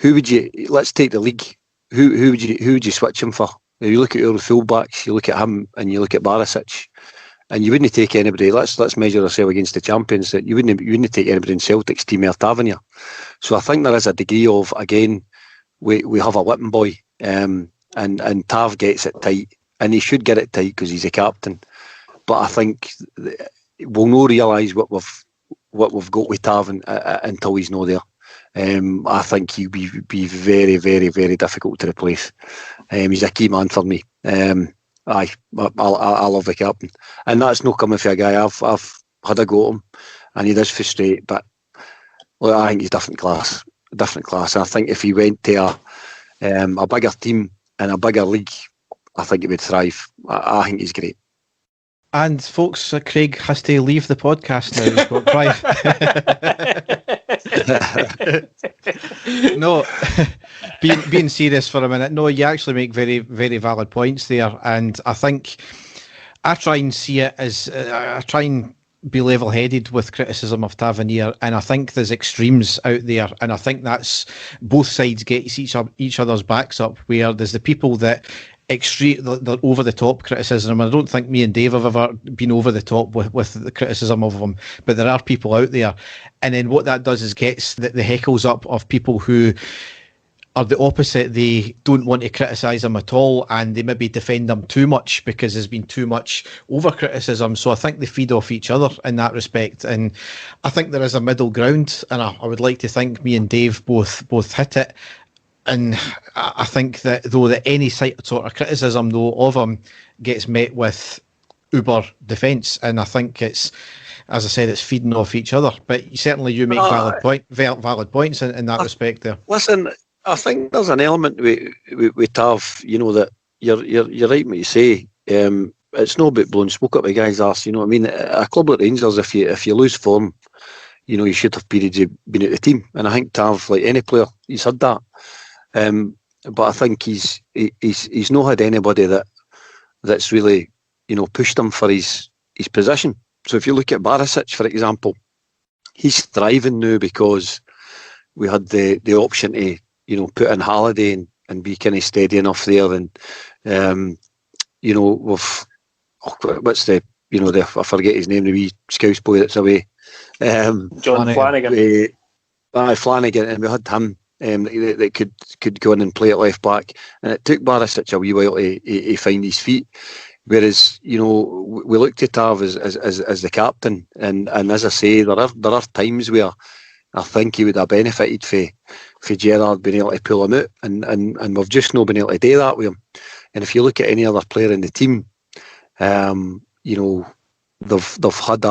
[SPEAKER 1] Let's take the league. Who would you switch him for? If you look at our fullbacks, you look at him and you look at Barisic, and you wouldn't take anybody. Let's measure ourselves against the champions. That you wouldn't take anybody in Celtic's team or Tavernier. So I think there is a degree of, again, we have a whipping boy, and Tav gets it tight, and he should get it tight because he's a captain. But I think we'll not realise what we've got with Tav until he's not there. I think he'll be very, very, very difficult to replace. He's a key man for me. I love the captain, and that's not coming from a guy I've had a go at him, and he does frustrate. But look, I think he's different class. I think if he went to a bigger team and a bigger league, I think he would thrive. I think he's great.
[SPEAKER 2] And folks, Craig has to leave the podcast now. He's got No, being serious for a minute. No, you actually make very, very valid points there, and I think I try and see it as I try and be level-headed with criticism of Tavernier, and I think there's extremes out there, and I think that's both sides get each other's backs up, where there's the people that the over-the-top criticism, and I don't think me and Dave have ever been over-the-top with the criticism of him, but there are people out there, and then what that does is gets the heckles up of people who are the opposite. They don't want to criticise him at all, and they maybe defend him too much because there's been too much over-criticism. So I think they feed off each other in that respect, and I think there is a middle ground, and I would like to think me and Dave both hit it. And I think that though that any sort of criticism though of him gets met with uber defence, and I think it's, as I said, it's feeding off each other. But certainly you make valid points in that respect there.
[SPEAKER 1] Listen, I think there's an element with Tav, that you're right what you say. It's not about blowing smoke up a guy's arse, you know what I mean? A club like Rangers, if you lose form, you should have periods you've been out the team. And I think Tav, like any player, he's had that. But I think he's not had anybody that's really, pushed him for his position. So if you look at Barisic, for example, he's thriving now because we had the option to put in Halliday and be kind of steady enough there, and with what's the I forget his name, the wee Scouse boy that's away,
[SPEAKER 3] John Flanagan.
[SPEAKER 1] Flanagan, and we had him that could go in and play at left back, and it took Barisic a wee while to find his feet. Whereas we looked at Tav as the captain, and as I say, there are times where I think he would have benefited for Gerrard being able to pull him out, and we've just not been able to do that with him. And if you look at any other player in the team, they've had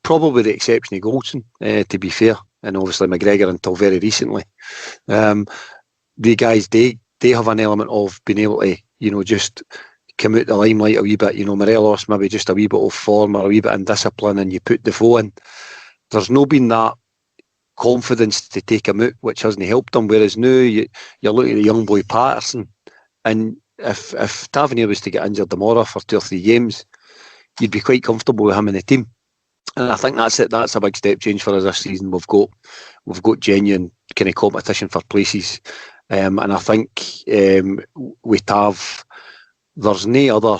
[SPEAKER 1] probably the exception of Goldson, to be fair, and obviously McGregor until very recently. The guys, they have an element of being able to just come out the limelight a wee bit. Morelos maybe just a wee bit off form or a wee bit in discipline, and you put Defoe in. There's no been that confidence to take him out, which hasn't helped him. Whereas now you're looking at the young boy Patterson, and if Tavernier was to get injured tomorrow for 2 or 3 games, you'd be quite comfortable with him in the team. And I think that's it. That's a big step change for us this season. We've got genuine kind of competition for places, and I think with Tav, there's no other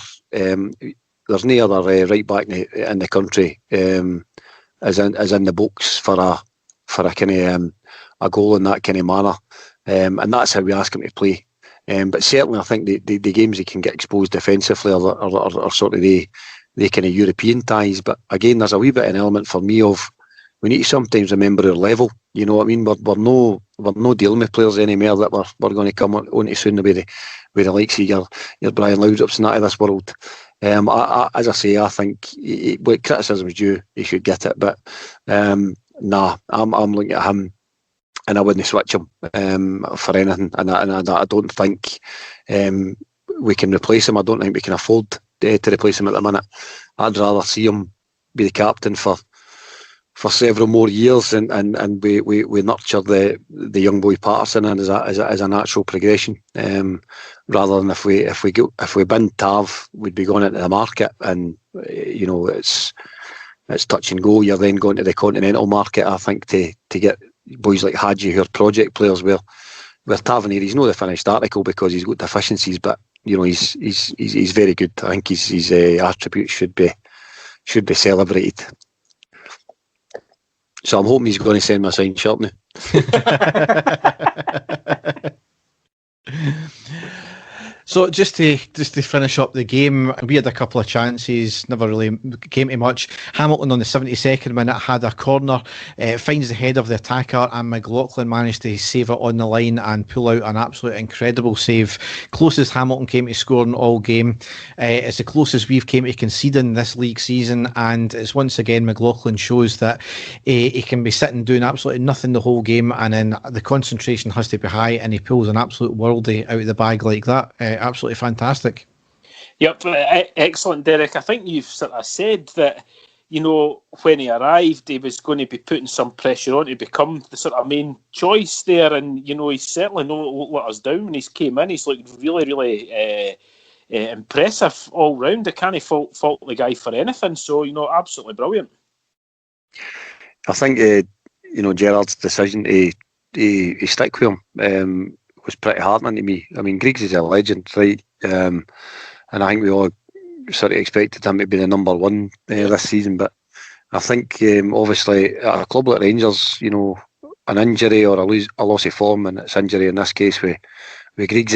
[SPEAKER 1] right back in the country as in the books for a kind of a goal in that kind of manner, and that's how we ask him to play. But certainly, I think the games he can get exposed defensively are sort of the kind of European ties. But again, there's a wee bit of an element for me of we need to sometimes remember our level. You know what I mean? We're no dealing with players anymore that we're going to come on to soon with the likes of your Brian Laudrups and that of this world. As I say, I think what criticism is due, he should get it. But I'm looking at him, and I wouldn't switch him for anything. And I don't think we can replace him. I don't think we can afford to replace him at the minute. I'd rather see him be the captain for several more years, and we nurture the young boy Patterson as a natural progression, rather than if we bin Tav, we'd be going into the market, and you know it's touch and go. You're then going to the continental market, I think, to get boys like Hadji who are project players. Where Tavernier, he's not the finished article because he's got deficiencies, but you know he's very good. I think his attributes should be celebrated. So I'm hoping he's going to send me a signed shirt now.
[SPEAKER 2] So just to finish up the game, we had a couple of chances, never really came to much. Hamilton on the 72nd minute had a corner, finds the head of the attacker, and McLaughlin managed to save it on the line and pull out an absolute incredible save. Closest Hamilton came to scoring all game. It's the closest we've came to conceding this league season, and it's once again McLaughlin shows that he can be sitting doing absolutely nothing the whole game, and then the concentration has to be high, and he pulls an absolute worldie out of the bag like that. Absolutely fantastic.
[SPEAKER 3] Yep, excellent, Derek. I think you've sort of said that, you know, when he arrived, he was going to be putting some pressure on to become the sort of main choice there, and you know, he's certainly not let us down when he's came in. He's looked really, really impressive all round. I can't fault the guy for anything. So, you know, absolutely brilliant.
[SPEAKER 1] I think you know, Gerrard's decision to stick with him was pretty heartening to me. I mean, Griggs is a legend, right? And I think we all sort of expected him to be the number one this season. But I think obviously at a club like Rangers, you know, an injury or a loss of form, and it's injury in this case with Griggs,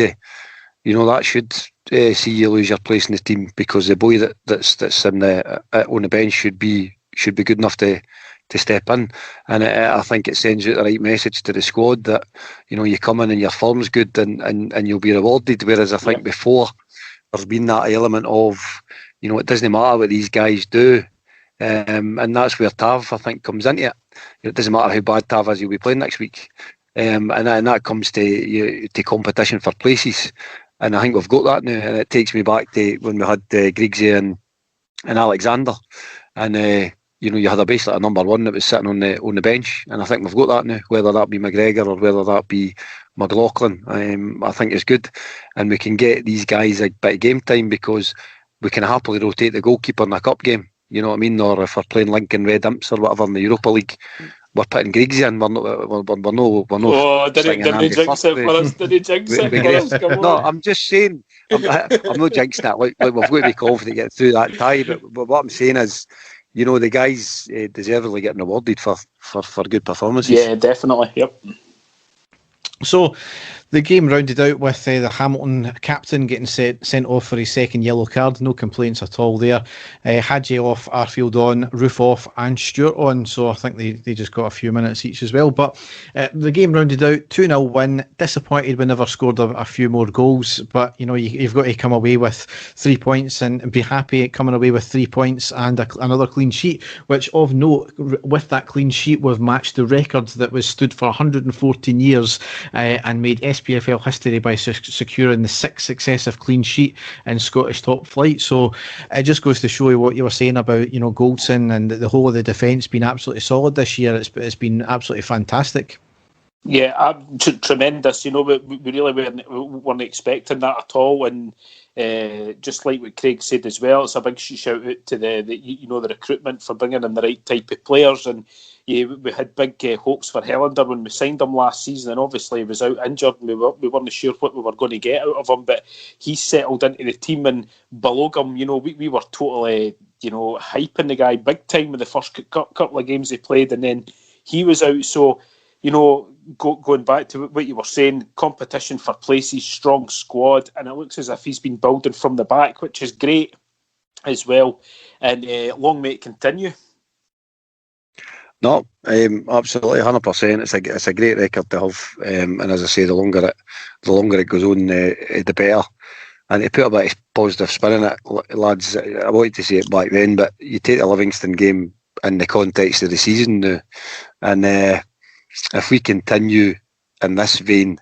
[SPEAKER 1] you know, that should see you lose your place in the team, because the boy that's in on the bench should be good enough to step in, and I think it sends out the right message to the squad that, you know, you come in and your form's good and you'll be rewarded. Whereas I think before there's been that element of, you know, it doesn't matter what these guys do, and that's where Tav, I think, comes into it. It doesn't matter how bad Tav is, he'll be playing next week, and that comes to competition for places, and I think we've got that now. And it takes me back to when we had Griggs and Alexander, and you know, you had basically a number one that was sitting on the bench, and I think we've got that now. Whether that be McGregor or whether that be McLaughlin, I think it's good, and we can get these guys a bit of game time, because we can happily rotate the goalkeeper in a cup game. You know what I mean? Or if we're playing Lincoln Red Imps or whatever in the Europa League, we're putting Griggs in. We're no.
[SPEAKER 3] Oh, did he jinx it for us? Did he jinx it for us? Come on.
[SPEAKER 1] No, I'm just saying. I'm not jinxing that. Like we've got to be confident to get through that tie. But what I'm saying is, you know, the guys deservedly getting rewarded for good performances.
[SPEAKER 3] Yeah, definitely. Yep.
[SPEAKER 2] So the game rounded out with the Hamilton captain getting sent off for his second yellow card. No complaints at all there. Hadji off, Arfield on, Roof off, and Stewart on. So I think they just got a few minutes each as well. But the game rounded out 2-0 win. Disappointed we never scored a few more goals. But, you know, you've got to come away with 3 points and be happy coming away with 3 points and another clean sheet, which of note, with that clean sheet, we've matched the record that was stood for 114 years and made SPFL history by securing the 6th successive clean sheet in Scottish top flight. So it just goes to show you what you were saying about, Goldson and the whole of the defence being absolutely solid this year. It's been absolutely fantastic.
[SPEAKER 3] Yeah, tremendous. We really weren't expecting that at all, and just like what Craig said as well, it's a big shout out to the recruitment for bringing in the right type of players. And we had big hopes for Helander when we signed him last season, and obviously he was out injured, and we weren't sure what we were going to get out of him. But he settled into the team, and below him, we were totally hyping the guy big time in the first couple of games he played, and then he was out. So going back to what you were saying, competition for places, strong squad, and it looks as if he's been building from the back, which is great as well. And long may it continue.
[SPEAKER 1] No, absolutely, 100%. It's a great record to have, and as I say, the longer it goes on, the better. And to put a bit of positive spin in it, lads, I wanted to say it back then, but you take the Livingston game in the context of the season now, and if we continue in this vein,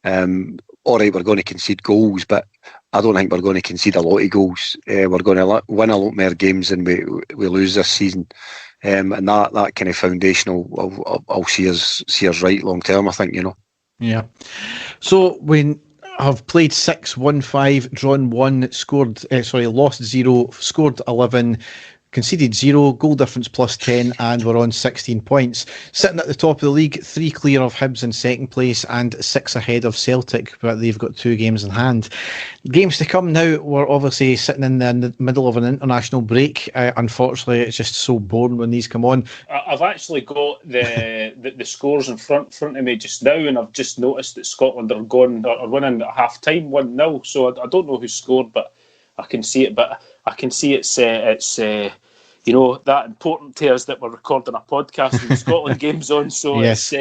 [SPEAKER 1] all right, we're going to concede goals, but I don't think we're going to concede a lot of goals. We're going to win a lot more games than we lose this season, and that kind of foundational, I'll see us right long term, I think,
[SPEAKER 2] Yeah. So when I've played 6, won 5, drawn 1, lost 0, scored 11, conceded 0, goal difference plus 10, and we're on 16 points. Sitting at the top of the league, 3 clear of Hibs in second place and 6 ahead of Celtic, but they've got 2 games in hand. Games to come now, we're obviously sitting in the middle of an international break. Unfortunately, it's just so boring when these come on.
[SPEAKER 3] I've actually got the scores in front of me just now, and I've just noticed that Scotland are winning at half time 1-0. So I don't know who scored, but I can see it. But I can see it's that important to us that we're recording a podcast and the Scotland game's on. So yes.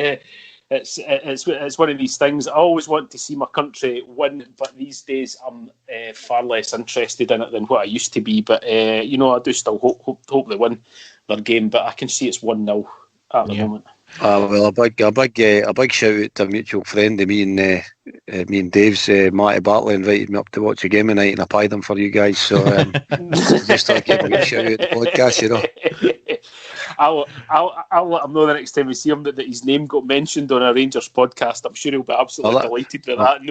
[SPEAKER 3] It's one of these things. I always want to see my country win, but these days I'm far less interested in it than what I used to be. But I do still hope they win their game. But I can see it's 1-0 at the moment.
[SPEAKER 1] Well, a big shout out to a mutual friend of me and Dave's. Matty Bartley invited me up to watch a game tonight, and I pied him for you guys. So just thought I'd give a wee shout out to the podcast,
[SPEAKER 3] I'll let him know the next time we see him that his name got mentioned on a Rangers podcast. I'm sure he'll be absolutely delighted with that.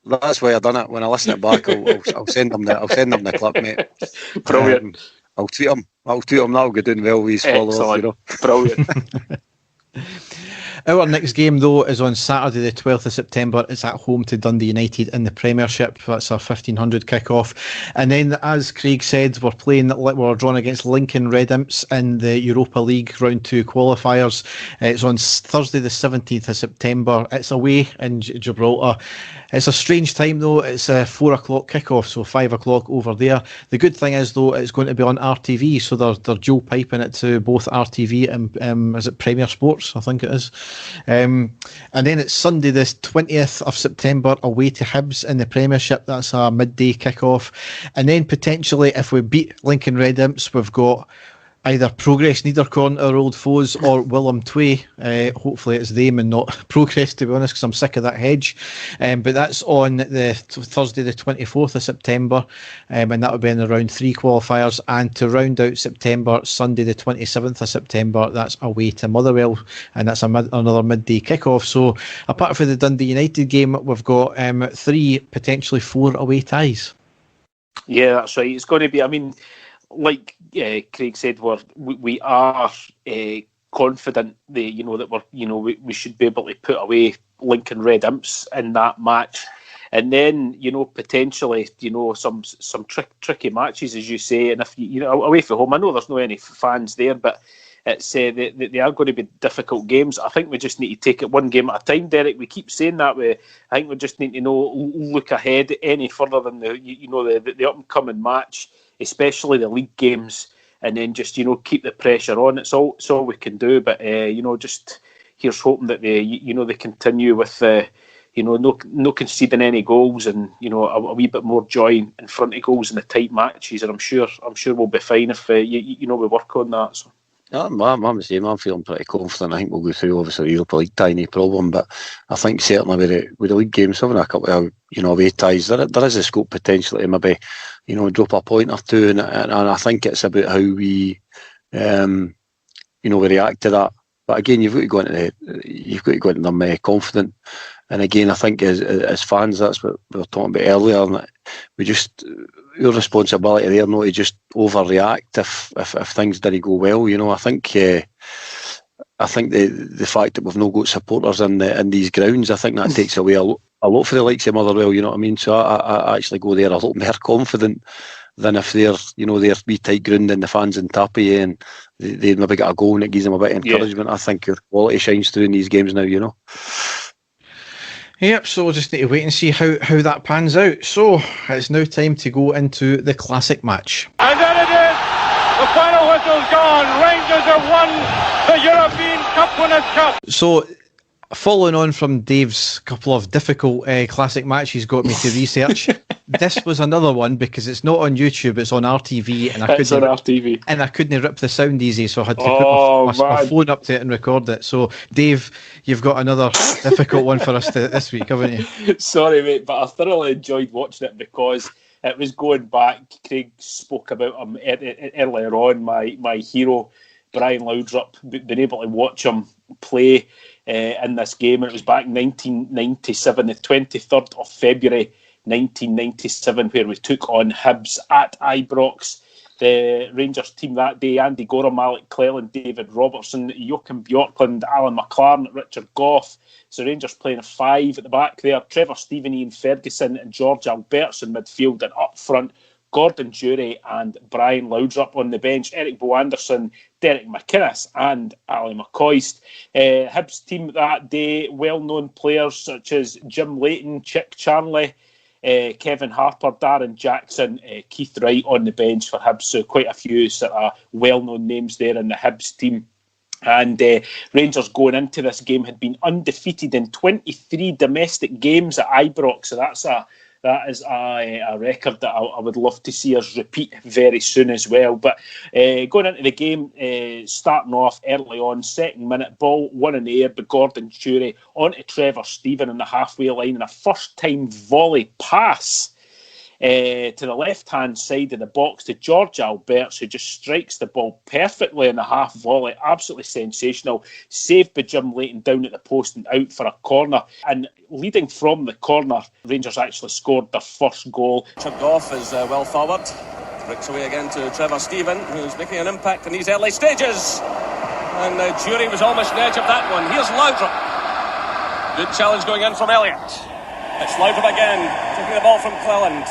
[SPEAKER 1] That's why I done it. When I listen it back, I'll send him the clip, mate.
[SPEAKER 3] Brilliant.
[SPEAKER 1] I'll tweet him. That'll go doing well with his followers.
[SPEAKER 3] Brilliant.
[SPEAKER 2] Our next game, though, is on Saturday the 12th of September. It's at home to Dundee United in the Premiership. That's our 1500 kick-off. And then, as Craig said, we're drawn against Lincoln Red Imps in the Europa League Round 2 qualifiers. It's on Thursday the 17th of September. It's away in Gibraltar. It's a strange time, though. It's a 4 o'clock kick-off, so 5 o'clock over there. The good thing is, though, it's going to be on RTV, so they're dual piping it to both RTV and is it Premier Sports? I think it is. And then it's Sunday the 20th of September away to Hibs in the Premiership. That's a midday kick-off. And then potentially, if we beat Lincoln Red Imps, we've got either Progress Niederkorn, our old foes, or Willem Twee. Hopefully it's them and not Progress, to be honest, because I'm sick of that hedge. But that's on the Thursday the 24th of September, and that would be in the round 3 qualifiers. And to round out September, Sunday the 27th of September, that's away to Motherwell, and that's another midday kick-off. So apart from the Dundee United game, we've got 3, potentially 4 away ties. Yeah,
[SPEAKER 3] that's right. It's going to be, like Craig said, we are confident that we should be able to put away Lincoln Red Imps in that match, and then potentially some tricky matches, as you say, and if away from home, I know there's no any fans there, but it's they are going to be difficult games. I think we just need to take it one game at a time, Derek. We keep saying that I think we just need to look ahead any further than the up and coming match, especially the league games, and then just keep the pressure on. It's all we can do. But just here's hoping that they continue with no conceding any goals, and a wee bit more joy in front of goals in the tight matches. And I'm sure we'll be fine if we work on that. So.
[SPEAKER 1] I'm the same. I'm feeling pretty confident. I think we'll go through. Obviously, the Europa League tie, no problem. But I think certainly with the league games, having a couple of away ties, there is a scope potentially to maybe drop a point or two, and I think it's about how we we react to that. But again, you've got to go into them confident. And again, I think as fans, that's what we were talking about earlier. And we just your responsibility there, not to just overreact if things didn't go well. I think the fact that we've not got supporters in these grounds, I think that takes away a lot for the likes of Motherwell. You know what I mean? So I actually go there a lot more confident than if they're wee tight ground and the fans in tappy and they maybe get a goal and it gives them a bit of encouragement. Yeah. I think your quality shines through in these games now.
[SPEAKER 2] Yep, so we'll just need to wait and see how that pans out. So it's now time to go into the classic match.
[SPEAKER 4] And there it is! The final whistle's gone. Rangers have won the European Cup Winners' Cup.
[SPEAKER 2] So, following on from Dave's couple of difficult classic matches got me to research, this was another one because it's not on YouTube, it's on RTV, and I couldn't rip the sound easy, so I had to put my phone up to it and record it. So, Dave, you've got another difficult one for us this week, haven't you?
[SPEAKER 3] Sorry, mate, but I thoroughly enjoyed watching it because it was going back. Craig spoke about him earlier on, my hero, Brian Laudrup, being able to watch him play in this game. It was back in 1997, the 23rd of February 1997, where we took on Hibs at Ibrox. The Rangers team that day: Andy Gorham, Alec Cleland, David Robertson, Joachim Bjorklund, Alan McLaren, Richard Gough. So Rangers playing a 5 at the back there. Trevor Steven, Ian Ferguson and George Alberts in midfield, and up front Gordon Jury and Brian Laudrup on the bench. Eric Bo Anderson, Derek McInnes and Ali McCoist. Hibs team that day, well-known players such as Jim Leighton, Chick Charnley, Kevin Harper, Darren Jackson, Keith Wright on the bench for Hibs. So quite a few sort of well-known names there in the Hibs team. And Rangers going into this game had been undefeated in 23 domestic games at Ibrox. So that is a record that I would love to see us repeat very soon as well. But going into the game, starting off early on, second minute, ball one in the air by Gordon Jury onto Trevor Steven on the halfway line, and a first-time volley pass to the left-hand side of the box to George Alberts, who just strikes the ball perfectly in the half volley. Absolutely sensational. Saved by Jim Leighton down at the post and out for a corner. And leading from the corner, Rangers actually scored their first goal.
[SPEAKER 5] Gough is well forward. Bricks away again to Trevor Steven, who's making an impact in these early stages. And Jury was almost on the edge of that one. Here's Laudrup. Good challenge going in from Elliott. It's Laudrup again, taking the ball from Cleland.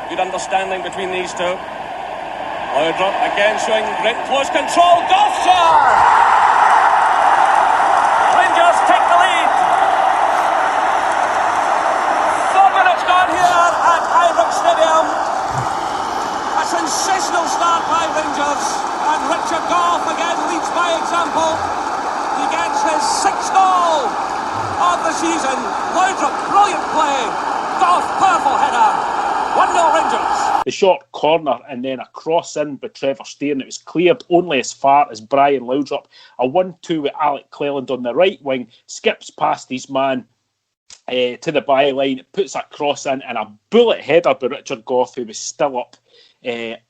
[SPEAKER 5] Good understanding between these two. Laudrup again showing great close control. Gough! Rangers take the lead. 4 minutes gone here at Ibrox Stadium. A sensational start by Rangers. And Richard Gough again leads by example. He gets his 6th goal of the season. Laudrup, brilliant play. Gough, powerful header. 1-0 Rangers.
[SPEAKER 3] The short corner and then a cross in by Trevor Steven. It was cleared only as far as Brian Laudrup. A 1-2 with Alec Cleland on the right wing. Skips past his man to the byline. Puts a cross in and a bullet header by Richard Gough, who was still up at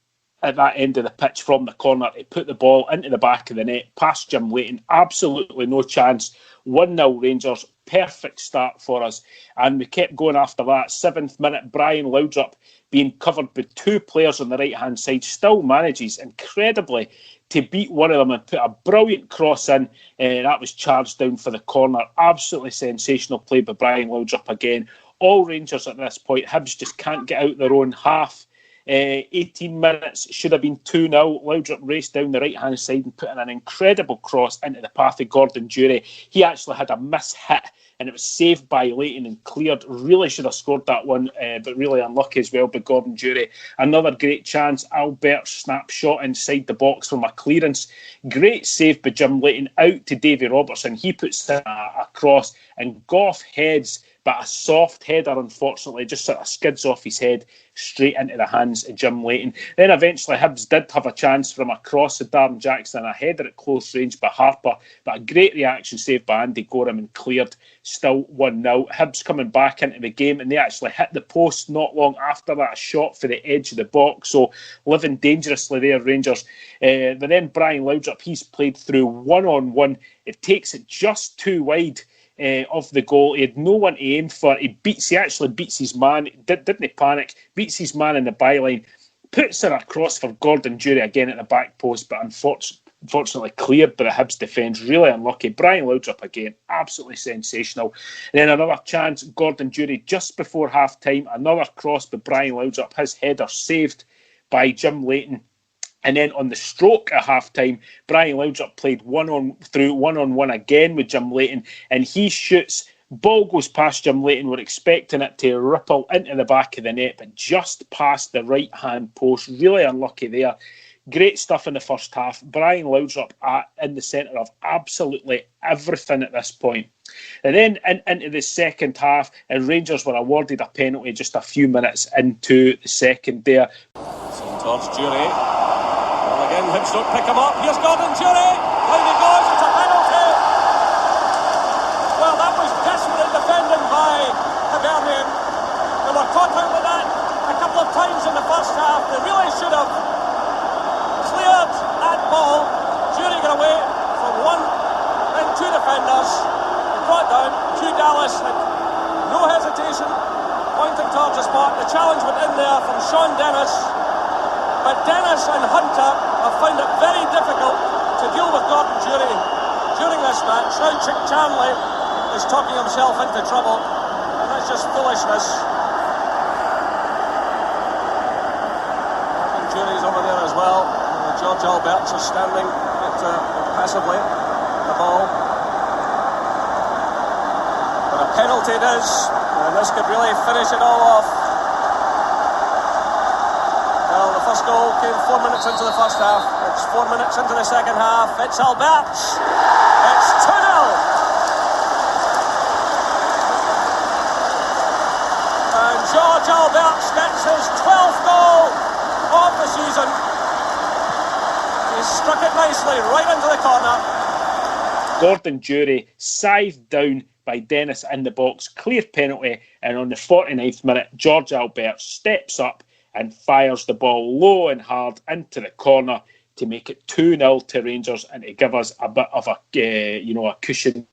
[SPEAKER 3] that end of the pitch from the corner. He put the ball into the back of the net, past Jim Leighton. Absolutely no chance. 1-0 Rangers. Perfect start for us. And we kept going after that. 7th minute, Brian Laudrup, being covered by 2 players on the right-hand side, still manages incredibly to beat one of them and put a brilliant cross in. That was charged down for the corner. Absolutely sensational play by Brian Laudrup again. All Rangers at this point. Hibs just can't get out their own half. 18 minutes, should have been 2-0. Laudrup raced down the right-hand side and put in an incredible cross into the path of Gordon Jury. He actually had a miss-hit and it was saved by Leighton and cleared. Really should have scored that one, but really unlucky as well by Gordon Jury. Another great chance. Albert's snapshot inside the box from a clearance. Great save by Jim Leighton out to Davy Robertson. He puts in a cross and Gough heads but a soft header, unfortunately, just sort of skids off his head straight into the hands of Jim Leighton. Then eventually Hibs did have a chance from a cross of Darren Jackson and a header at close range by Harper, but a great reaction saved by Andy Gorham and cleared, still 1-0. Hibs coming back into the game, and they actually hit the post not long after that, a shot for the edge of the box, so living dangerously there, Rangers. But then Brian Laudrup, he's played through one-on-one. It takes it just too wide of the goal. He had no one to aim for. He actually beats his man. Didn't he panic? Beats his man in the byline. Puts her across for Gordon Durie again at the back post, but unfortunately cleared by the Hibs defence. Really unlucky. Brian Laudrup again, absolutely sensational. And then another chance, Gordon Durie just before half time. Another cross by Brian Laudrup. His header saved by Jim Leighton. And then on the stroke at half-time, Brian Laudrup played one-on-one again with Jim Leighton, and he shoots. Ball goes past Jim Leighton. We're expecting it to ripple into the back of the net, but just past the right-hand post. Really unlucky there. Great stuff in the first half. Brian Laudrup in the centre of absolutely everything at this point. And then into the second half, and Rangers were awarded a penalty just a few minutes into the second there.
[SPEAKER 5] Towards Durie. Again, Hibs don't pick him up. Here's Gordon Durie. Down he goes. It's a penalty. Well, that was desperate defending by Hibernian. They were caught out with that a couple of times in the first half. They really should have cleared that ball. Durie got away from one and two defenders. He brought down. Hugh Dallas had no hesitation, pointing towards the spot. The challenge went in there from Sean Dennis. But Dennis and Hunter have found it very difficult to deal with Gordon Durie during this match. Now Chick Chanley is talking himself into trouble, and that's just foolishness. Gordon Durie's over there as well. George Alberts is standing passively the ball. But a penalty it is, and this could really finish it all off. Well, the first goal came 4 minutes into the first half. It's 4 minutes into the second half. It's Alberts. It's 2-0. And George Alberts gets his 12th goal of the season. He struck it nicely right into the corner.
[SPEAKER 3] Gordon Durie scythed down by Dennis in the box. Clear penalty. And on the 49th minute, George Alberts steps up and fires the ball low and hard into the corner to make it 2-0 to Rangers and to give us a bit of a cushion.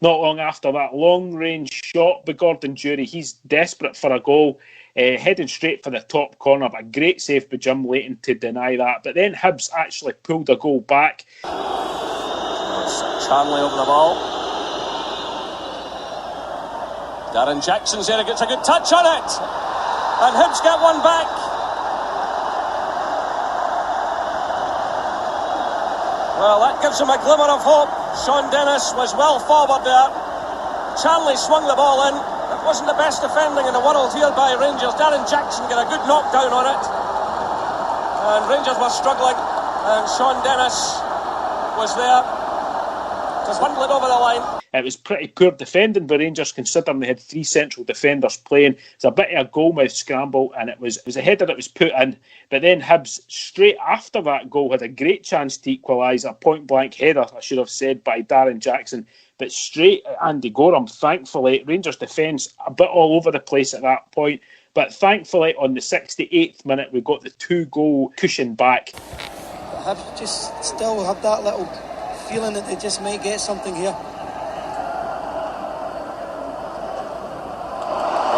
[SPEAKER 3] Not long after that long-range shot by Gordon Durie, he's desperate for a goal, heading straight for the top corner, but a great save by Jim Leighton to deny that. But then Hibs actually pulled a goal back.
[SPEAKER 5] It's Chanley over the ball. Darren Jackson's there, gets a good touch on it. And Hibs get one back. Well, that gives him a glimmer of hope. Sean Dennis was well forward there. Chanley swung the ball in. It wasn't the best defending in the world here by Rangers. Darren Jackson got a good knockdown on it. And Rangers were struggling. And Sean Dennis was there to swindle it over the line.
[SPEAKER 3] It was pretty poor defending by Rangers, considering they had three central defenders playing. It's a bit of a goalmouth scramble, and it was a header that was put in. But then Hibs, straight after that goal, had a great chance to equalise. A point-blank header, I should have said, by Darren Jackson. But straight at Andy Gorham, thankfully. Rangers defence a bit all over the place at that point. But thankfully, on the 68th minute, we got the 2-goal cushion back.
[SPEAKER 6] Hibs just still have that little feeling that they just might get something here.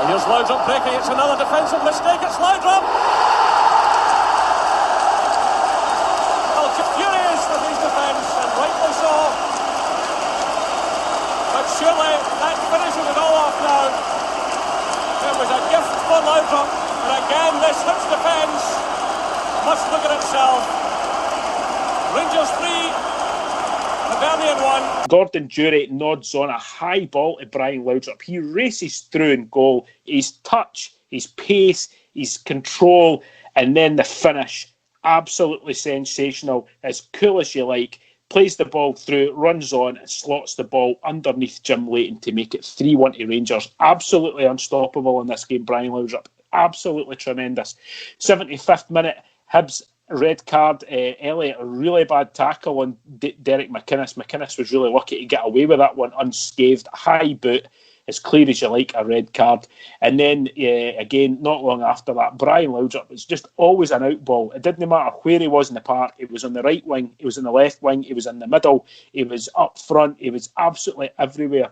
[SPEAKER 5] Here's Laudrup breaking. It's another defensive mistake. It's Laudrup. Well, furious with his defence, and rightly so. But surely that finishes it all off now. It was a gift for Laudrup, and again this Hibs defence must look at itself. Rangers 3.
[SPEAKER 3] Gordon Durie nods on a high ball to Brian Laudrup. He races through in goal. His touch, his pace, his control, and then the finish. Absolutely sensational. As cool as you like. plays the ball through, runs on, and slots the ball underneath Jim Leighton to make it 3-1 to Rangers. Absolutely unstoppable in this game, Brian Laudrup. Absolutely tremendous. 75th minute, Hibs red card. Elliott, a really bad tackle on Derek McInnes. McInnes was really lucky to get away with that one unscathed. High boot, as clear as you like, a red card. And then, again, not long after that, Brian Laudrup was just always an out ball. It didn't matter where he was in the park. He was on the right wing, he was in the left wing, he was in the middle, he was up front, he was absolutely everywhere.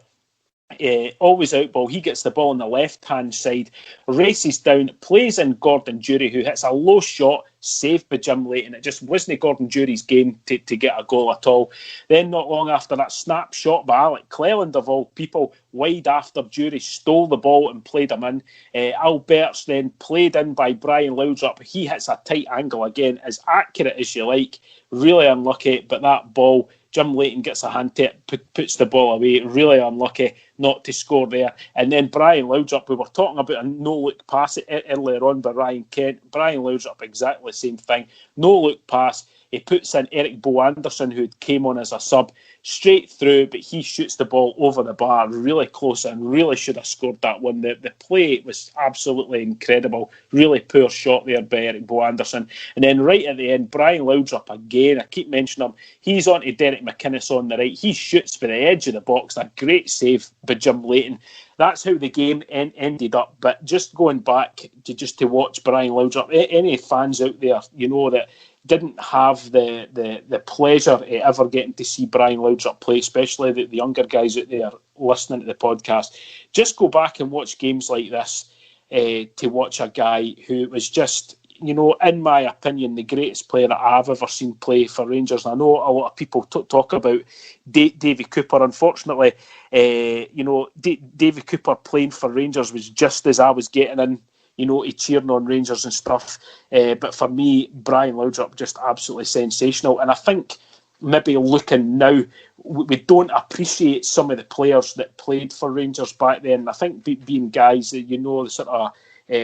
[SPEAKER 3] Always out ball. He gets the ball on the left-hand side, races down, plays in Gordon Durie, who hits a low shot, saved by Jim Leighton. It just wasn't Gordon Durie's game to get a goal at all. Then not long after that, snap shot by Alec Cleland, of all people, wide after Durie stole the ball and played him in. Albert's then played in by Brian Laudrup. He hits a tight angle again, as accurate as you like. Really unlucky, but that ball, Jim Leighton gets a hand to it, puts the ball away. Really unlucky not to score there. And then Brian Laudrup, we were talking about a no-look pass earlier on by Ryan Kent. Brian Laudrup, exactly the same thing. No-look pass. He puts in Eric Bo Anderson, who came on as a sub, straight through, but he shoots the ball over the bar, really close, and really should have scored that one. The play was absolutely incredible. Really poor shot there by Eric Bo Anderson. And then right at the end, Brian Laudrup again, I keep mentioning him, he's on to Derek McInnes on the right. He shoots for the edge of the box. A great save by Jim Leighton. That's how the game ended up. But just going back to watch Brian Laudrup, any fans out there, you know, that didn't have the pleasure of ever getting to see Brian Laudrup play, especially the younger guys out there listening to the podcast, just go back and watch games like this to watch a guy who was just, you know, in my opinion, the greatest player that I've ever seen play for Rangers. I know a lot of people talk about Davy Cooper. Unfortunately, you know, Davy Cooper playing for Rangers was just as I was getting in, you know, to cheering on Rangers and stuff. But for me, Brian Laudrup, just absolutely sensational. And I think maybe looking now, we don't appreciate some of the players that played for Rangers back then. I think being guys that, you know, the sort of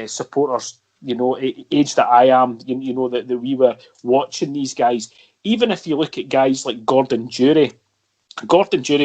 [SPEAKER 3] supporters, you know, age that I am, you know, that we were watching these guys. Even if you look at guys like Gordon Durie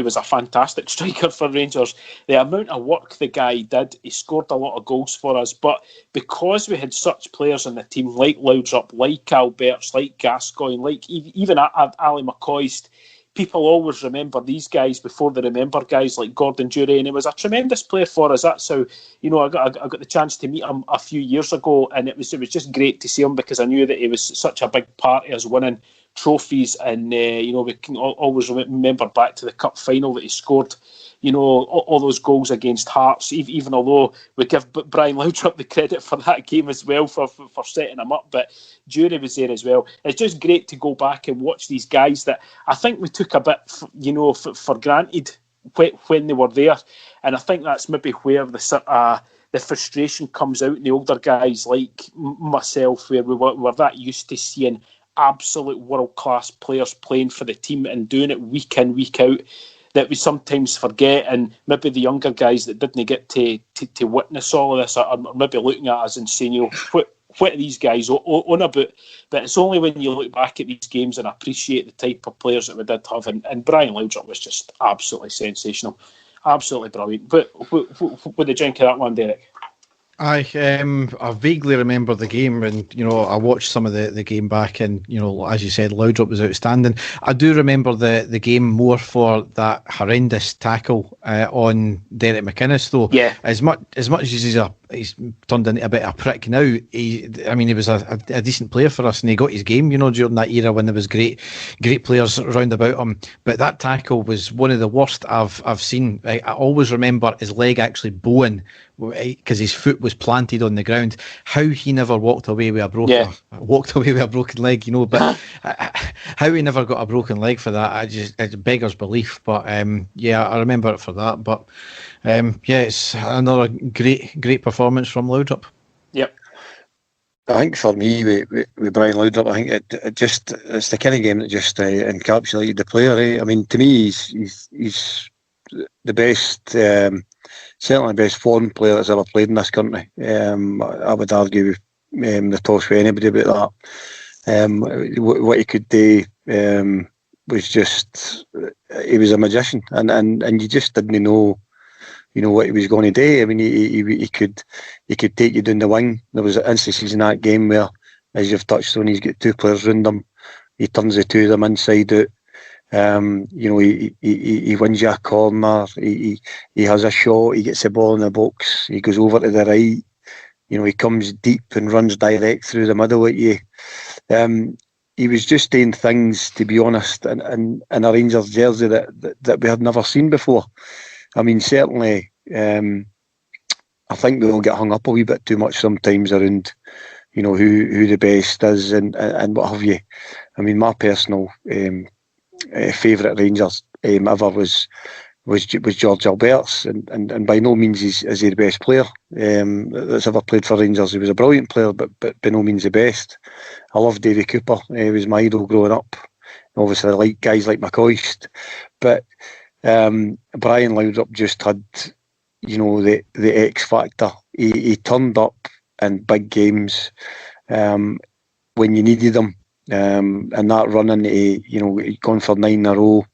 [SPEAKER 3] was a fantastic striker for Rangers. The amount of work the guy did, he scored a lot of goals for us. But because we had such players in the team like Laudrup, like Alberts, like Gascoigne, like even Ali McCoist, people always remember these guys before they remember guys like Gordon Durie, and he was a tremendous player for us. That's how, you know, I got the chance to meet him a few years ago, and it was just great to see him because I knew that he was such a big part of us winning trophies. And you know, we can always remember back to the cup final that he scored, you know, all those goals against Hearts, even although we give Brian Laudrup the credit for that game as well for setting him up, but Durie was there as well. It's just great to go back and watch these guys that I think we took a bit, you know, for granted when they were there. And I think that's maybe where the frustration comes out in the older guys like myself, where we were that used to seeing absolute world-class players playing for the team and doing it week in, week out, that we sometimes forget. And maybe the younger guys that didn't get to witness all of this are maybe looking at us and saying, you know, what are these guys on about? But it's only when you look back at these games and appreciate the type of players that we did have. And Brian Laudrup was just absolutely sensational. Absolutely brilliant. But what did you think of that one, Derek?
[SPEAKER 2] I vaguely remember the game, and you know, I watched some of the game back, and you know, as you said, Laudrup was outstanding. I do remember the game more for that horrendous tackle on Derek McInnes, though. Yeah. As much as he's turned into a bit of a prick now, he was a decent player for us, and he got his game, you know, during that era when there was great players round about him. But that tackle was one of the worst I've seen. I always remember his leg actually bowing because his foot was planted on the ground. How he never walked away with a broken leg, you know. But how he never got a broken leg for that, it beggars belief. But yeah, I remember it for that. But yeah, it's another great performance from Laudrup. Yep.
[SPEAKER 1] I think for me, with Brian Laudrup, I think it's the kind of game that just encapsulated the player. I mean, to me, he's the best, certainly the best foreign player that's ever played in this country. I would argue the toss with anybody about that. What he could do was just, he was a magician, and you just didn't know, what he was going to do. I mean, he could take you down the wing. There was instances in that game where, as you've touched on, he's got two players round him. He turns the two of them inside out. He wins you a corner. He has a shot. He gets the ball in the box. He goes over to the right. He comes deep and runs direct through the middle at you. He was just doing things, to be honest, in a Rangers jersey that we had never seen before. I mean, certainly, I think we all get hung up a wee bit too much sometimes around, who the best is and what have you. I mean, my personal favourite Rangers ever was George Albert's, and by no means is he the best player that's ever played for Rangers. He was a brilliant player, but by no means the best. I loved Davy Cooper. He was my idol growing up. Obviously, I like guys like McCoist, but Brian Laudrup just had, the X factor. He turned up in big games when you needed him, and that run into, he'd gone for 9 in a row.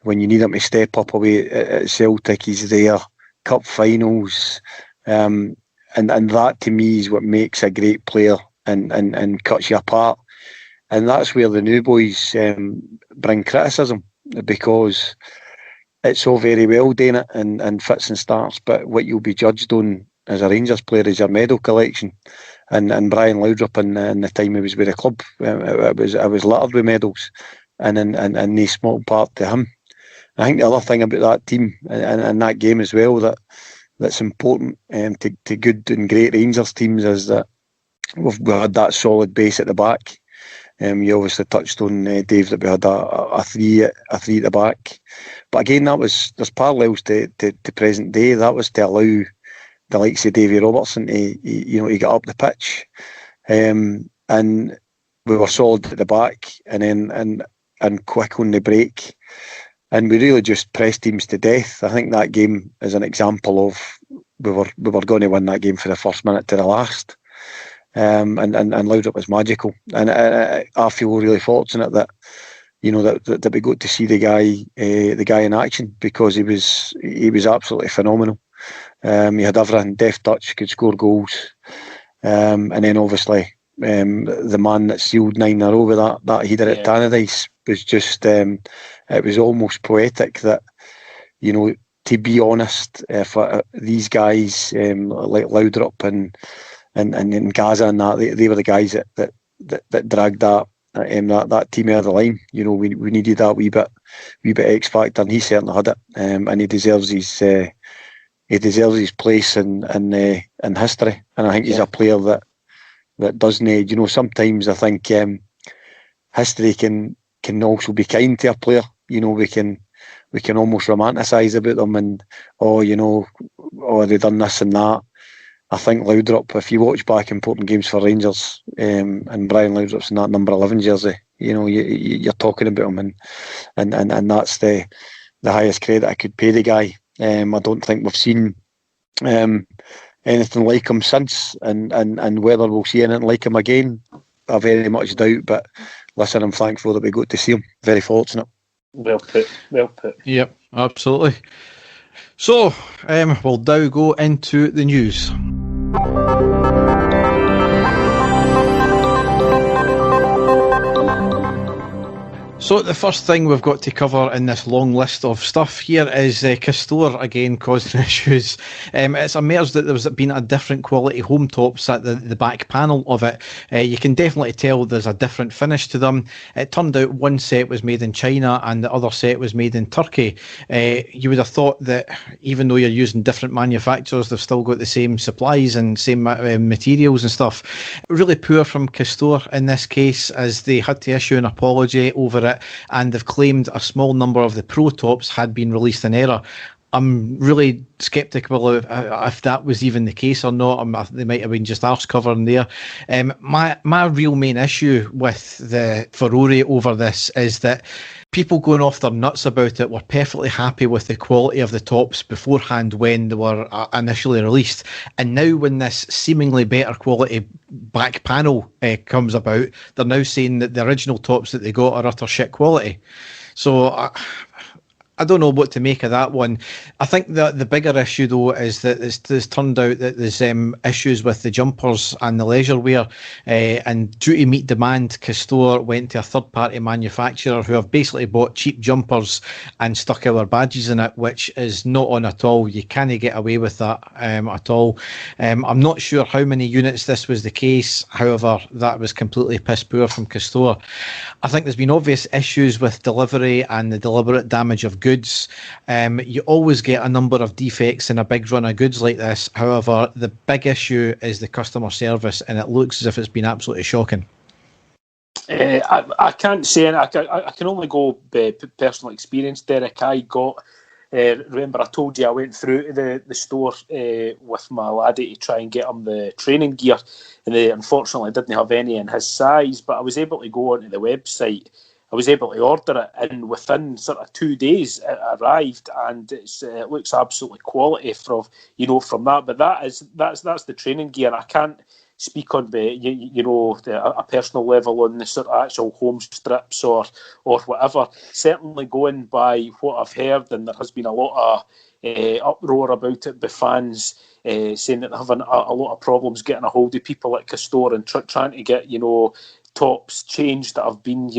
[SPEAKER 1] When you need him to step up away at Celtic, he's there. Cup finals, and that to me is what makes a great player and cuts you apart. And that's where the new boys bring criticism, because it's all very well doing it and fits and starts, but what you'll be judged on as a Rangers player is your medal collection. And Brian Laudrup in the time he was with the club, I was littered with medals, and no small part to him. I think the other thing about that team and that game as well that's important to good and great Rangers teams is that we've had that solid base at the back. You obviously touched on, Dave, that we had a three at the back, but again, there's parallels to present day. That was to allow the likes of Davy Robertson to get up the pitch, and we were solid at the back, and then and quick on the break. And we really just pressed teams to death. I think that game is an example of we were going to win that game for the first minute to the last. And Laudrup was magical. And I feel really fortunate that that we got to see the guy in action, because he was absolutely phenomenal. He had everything, deft touch, could score goals, and then obviously the man that sealed 9 in a row with that header at Tannadice was just it was almost poetic that, to be honest, for these guys like Laudrup and Gaza and that, they were the guys that dragged that team out of the line. We needed that wee bit X factor, and he certainly had it, and he deserves his place in history. And I think he's a player that doesn't age. Sometimes I think history can also be kind to a player. We can almost romanticise about them, and they've done this and that. I think Laudrup, if you watch back important games for Rangers, and Brian Laudrup's in that number 11 jersey, you're talking about him, and that's the highest credit I could pay the guy. I don't think we've seen anything like him since, and whether we'll see anything like him again, I very much doubt. But listen, I'm thankful that we got to see him. Very fortunate.
[SPEAKER 3] Well put.
[SPEAKER 2] Yep, absolutely. So, we'll now go into the news. So the first thing we've got to cover in this long list of stuff here is Castore again causing issues. It's emerged that there's been a different quality home tops at the back panel of it. You can definitely tell there's a different finish to them. It turned out one set was made in China and the other set was made in Turkey. You would have thought that even though you're using different manufacturers, they've still got the same supplies and same materials and stuff. Really poor from Castore in this case, as they had to issue an apology over it, and they've claimed a small number of the Pro Tops had been released in error. I'm really sceptical of if that was even the case or not. They might have been just arse covering there. My real main issue with the furore over this is that people going off their nuts about it were perfectly happy with the quality of the tops beforehand when they were initially released. And now when this seemingly better quality back panel comes about, they're now saying that the original tops that they got are utter shit quality. So I don't know what to make of that one. I think the bigger issue, though, is that it's turned out that there's issues with the jumpers and the leisure wear. And due to meet demand, Castore went to a third-party manufacturer who have basically bought cheap jumpers and stuck our badges in it, which is not on at all. You can't get away with that at all. I'm not sure how many units this was the case. However, that was completely piss poor from Castore. I think there's been obvious issues with delivery and the deliberate damage of goods. You always get a number of defects in a big run of goods like this. However, the big issue is the customer service, and it looks as if it's been absolutely shocking.
[SPEAKER 3] I can't say, and I can only go by personal experience, Derek. I got, remember I told you I went through to the store with my laddie to try and get him the training gear, and they unfortunately didn't have any in his size, but I was able to go onto the website. I was able to order it, and within sort of 2 days it arrived, and it looks absolutely quality from that. But that's the training gear. I can't speak on a personal level on the sort of actual home strips or whatever. Certainly going by what I've heard, and there has been a lot of uproar about it by fans saying that they're having a lot of problems getting a hold of people at Castore and trying to get tops changed that have been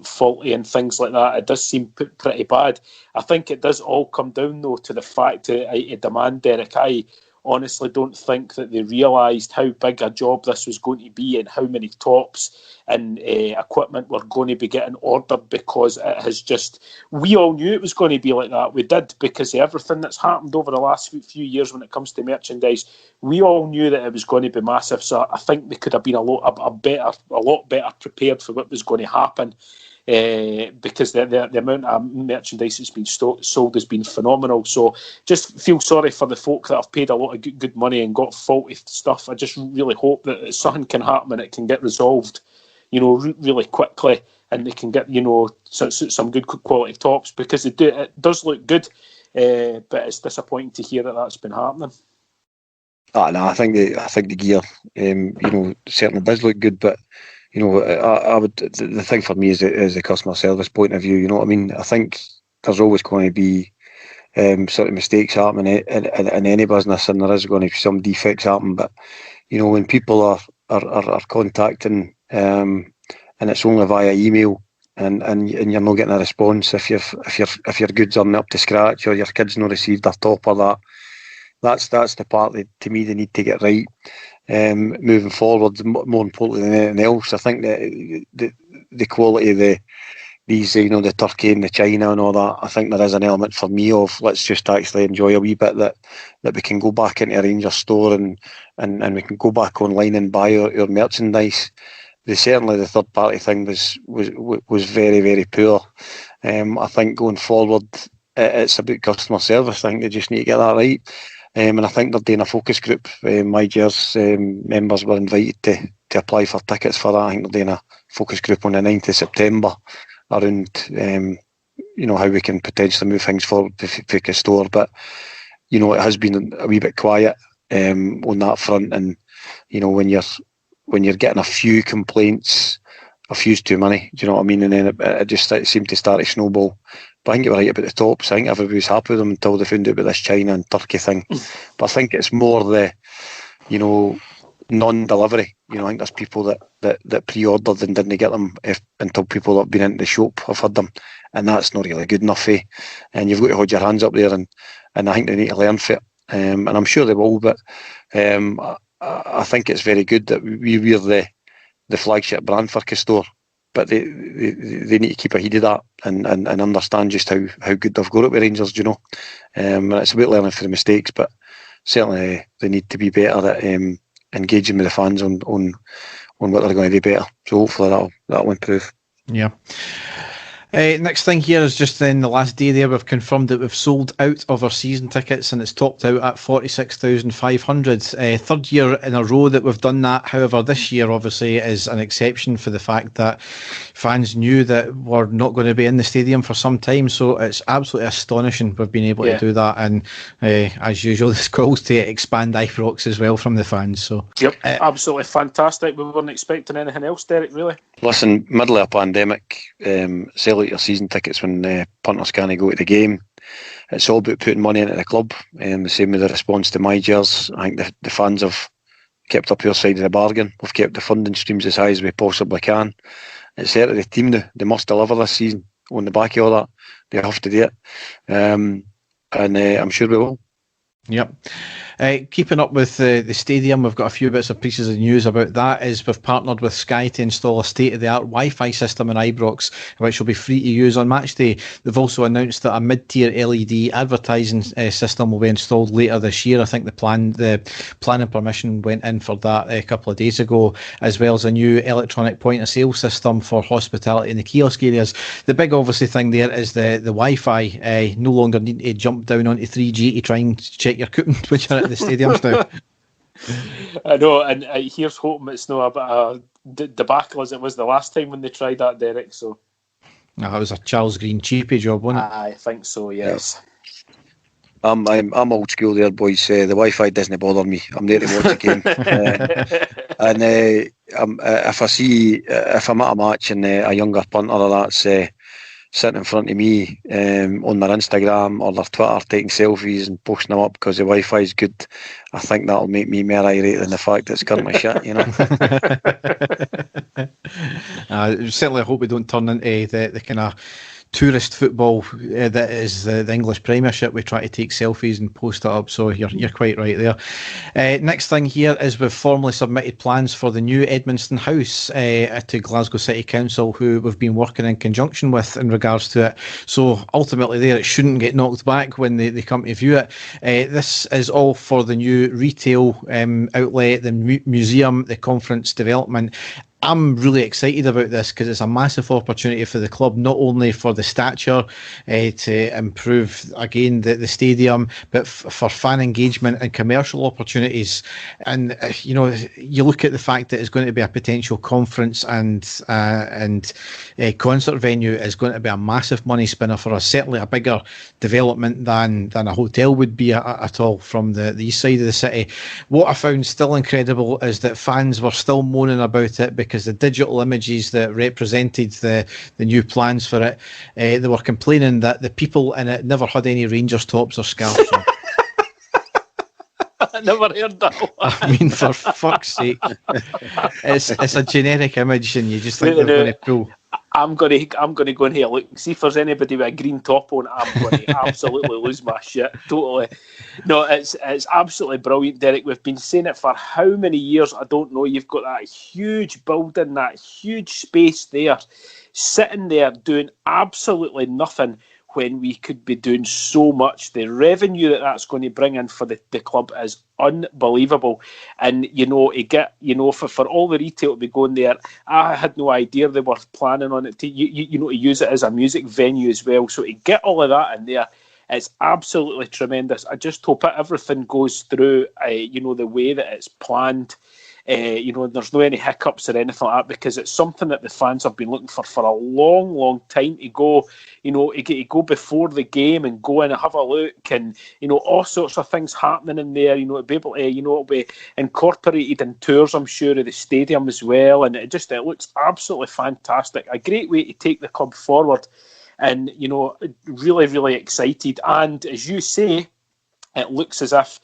[SPEAKER 3] faulty and things like that. It does seem pretty bad. I think it does all come down though to the fact of demand, Derek. I honestly don't think that they realised how big a job this was going to be and how many tops and equipment were going to be getting ordered, because it has just, we all knew it was going to be like that. We did, because of everything that's happened over the last few years when it comes to merchandise. We all knew that it was going to be massive, so I think they could have been a lot better prepared for what was going to happen. Because the amount of merchandise that's been sold has been phenomenal. So just feel sorry for the folk that have paid a lot of good money and got faulty stuff. I just really hope that something can happen and it can get resolved, really quickly, and they can get some good quality tops, because it does look good, but it's disappointing to hear that that's been happening.
[SPEAKER 1] No, I think the gear, certainly does look good, but I would. The thing for me is the customer service point of view. You know what I mean? I think there's always going to be sort of mistakes happening in any business, and there is going to be some defects happen. But when people are contacting, and it's only via email, and you're not getting a response if your goods aren't up to scratch, or your kids not received their top or that. That's the part that, to me, they need to get right. Moving forward, more importantly than anything else, I think that the quality of these the Turkey and the China and all that, I think there is an element for me of, let's just actually enjoy a wee bit that we can go back into a Rangers store and we can go back online and buy our merchandise. Certainly the third party thing was very, very poor. I think going forward, it's about customer service. I think they just need to get that right. And I think they're doing a focus group. My Gers members were invited to apply for tickets for that. I think they're doing a focus group on the 9th of September around how we can potentially move things forward for Castore. But it has been a wee bit quiet on that front, and when you're getting a few complaints, a few's too many. Do you know what I mean? And then it just seemed to start to snowball. But I think you were right about the tops. I think everybody was happy with them until they found out about this China and Turkey thing. But I think it's more the, non-delivery. I think there's people that pre-ordered and didn't get them until people that have been into the shop have had them. And that's not really good enough. And you've got to hold your hands up there. And I think they need to learn from it. And I'm sure they will. But I think it's very good that we're the flagship brand for Castore. But they need to keep ahead of that and understand just how good they've got it with Rangers, And it's about learning from the mistakes, but certainly they need to be better at engaging with the fans on what they're going to do better. So hopefully that'll improve.
[SPEAKER 2] Yeah. Next thing here is just in the last day there, we've confirmed that we've sold out of our season tickets and it's topped out at 46,500. Third year in a row that we've done that. However, this year obviously is an exception for the fact that fans knew that we're not going to be in the stadium for some time. So it's absolutely astonishing we've been able to do that. And as usual, there's calls to expand Ibrox as well from the fans. So
[SPEAKER 3] yep, absolutely fantastic. We weren't expecting anything else, Derek, really.
[SPEAKER 1] Listen, middle of a pandemic, sell out your season tickets when punters can't go to the game. It's all about putting money into the club. The same with the response to my jers. I think the fans have kept up your side of the bargain. We've kept the funding streams as high as we possibly can. It's there to the team now. They must deliver this season. On the back of all that, they have to do it. And I'm sure we will.
[SPEAKER 2] Yep. Keeping up with the stadium, we've got a few bits of pieces of news about that. Is we've partnered with Sky to install a state-of-the-art Wi-Fi system in Ibrox, which will be free to use on match day. They've also announced that a mid-tier LED advertising system will be installed later this year. I think the planning permission went in for that a couple of days ago, as well as a new electronic point-of-sale system for hospitality in the kiosk areas. The big, obviously, thing there is the Wi-Fi. No longer need to jump down onto 3G to try and check your coupon when you're at the stadiums now.
[SPEAKER 3] I know, and here's hoping it's not a bit of a debacle as it was the last time when they tried that, Derek. So
[SPEAKER 2] that was a Charles Green cheapy job, wasn't it?
[SPEAKER 3] I think so, yes.
[SPEAKER 1] I'm old school there, boys. The Wi-Fi doesn't bother me. I'm there to watch the game. If I'm at a match and a younger punter or that's sitting in front of me on their Instagram or their Twitter taking selfies and posting them up because the Wi-Fi is good, I think that'll make me more irate than the fact that it's currently shit, you know.
[SPEAKER 2] Certainly I hope we don't turn into the kind of tourist football that is the English Premiership. We try to take selfies and post it up, so you're quite right there. Next thing here is we've formally submitted plans for the new Edmundston House to Glasgow City Council, who we've been working in conjunction with in regards to it. So ultimately there, it shouldn't get knocked back when they come to view it. This is all for the new retail outlet, the museum, the conference development. I'm really excited about this because it's a massive opportunity for the club, not only for the stature to improve, again, the stadium, but for fan engagement and commercial opportunities. And, you look at the fact that it's going to be a potential conference and concert venue is going to be a massive money spinner for us, certainly a bigger development than a hotel would be at all from the east side of the city. What I found still incredible is that fans were still moaning about it because the digital images that represented the new plans for it, they were complaining that the people in it never had any Rangers tops or scarves on.
[SPEAKER 3] I never heard that one.
[SPEAKER 2] I mean, for fuck's sake. It's a generic image and you just think they're going to pull.
[SPEAKER 3] I'm going to go in here. Look, see if there's anybody with a green top on. I'm going to absolutely lose my shit. Totally. No, it's absolutely brilliant, Derek. We've been saying it for how many years? I don't know. You've got that huge building, that huge space there, sitting there doing absolutely nothing when we could be doing so much. The revenue that's going to bring in for the club is unbelievable. And, for all the retail to be going there, I had no idea they were planning on it to use it as a music venue as well. So to get all of that in there, it's absolutely tremendous. I just hope everything goes through, the way that it's planned. There's no any hiccups or anything like that, because it's something that the fans have been looking for a long, long time to go. To go before the game and go in and have a look, and all sorts of things happening in there. To be able to, it'll be incorporated in tours, I'm sure, of the stadium as well, and it looks absolutely fantastic. A great way to take the club forward, and really, really excited. And as you say, it looks as if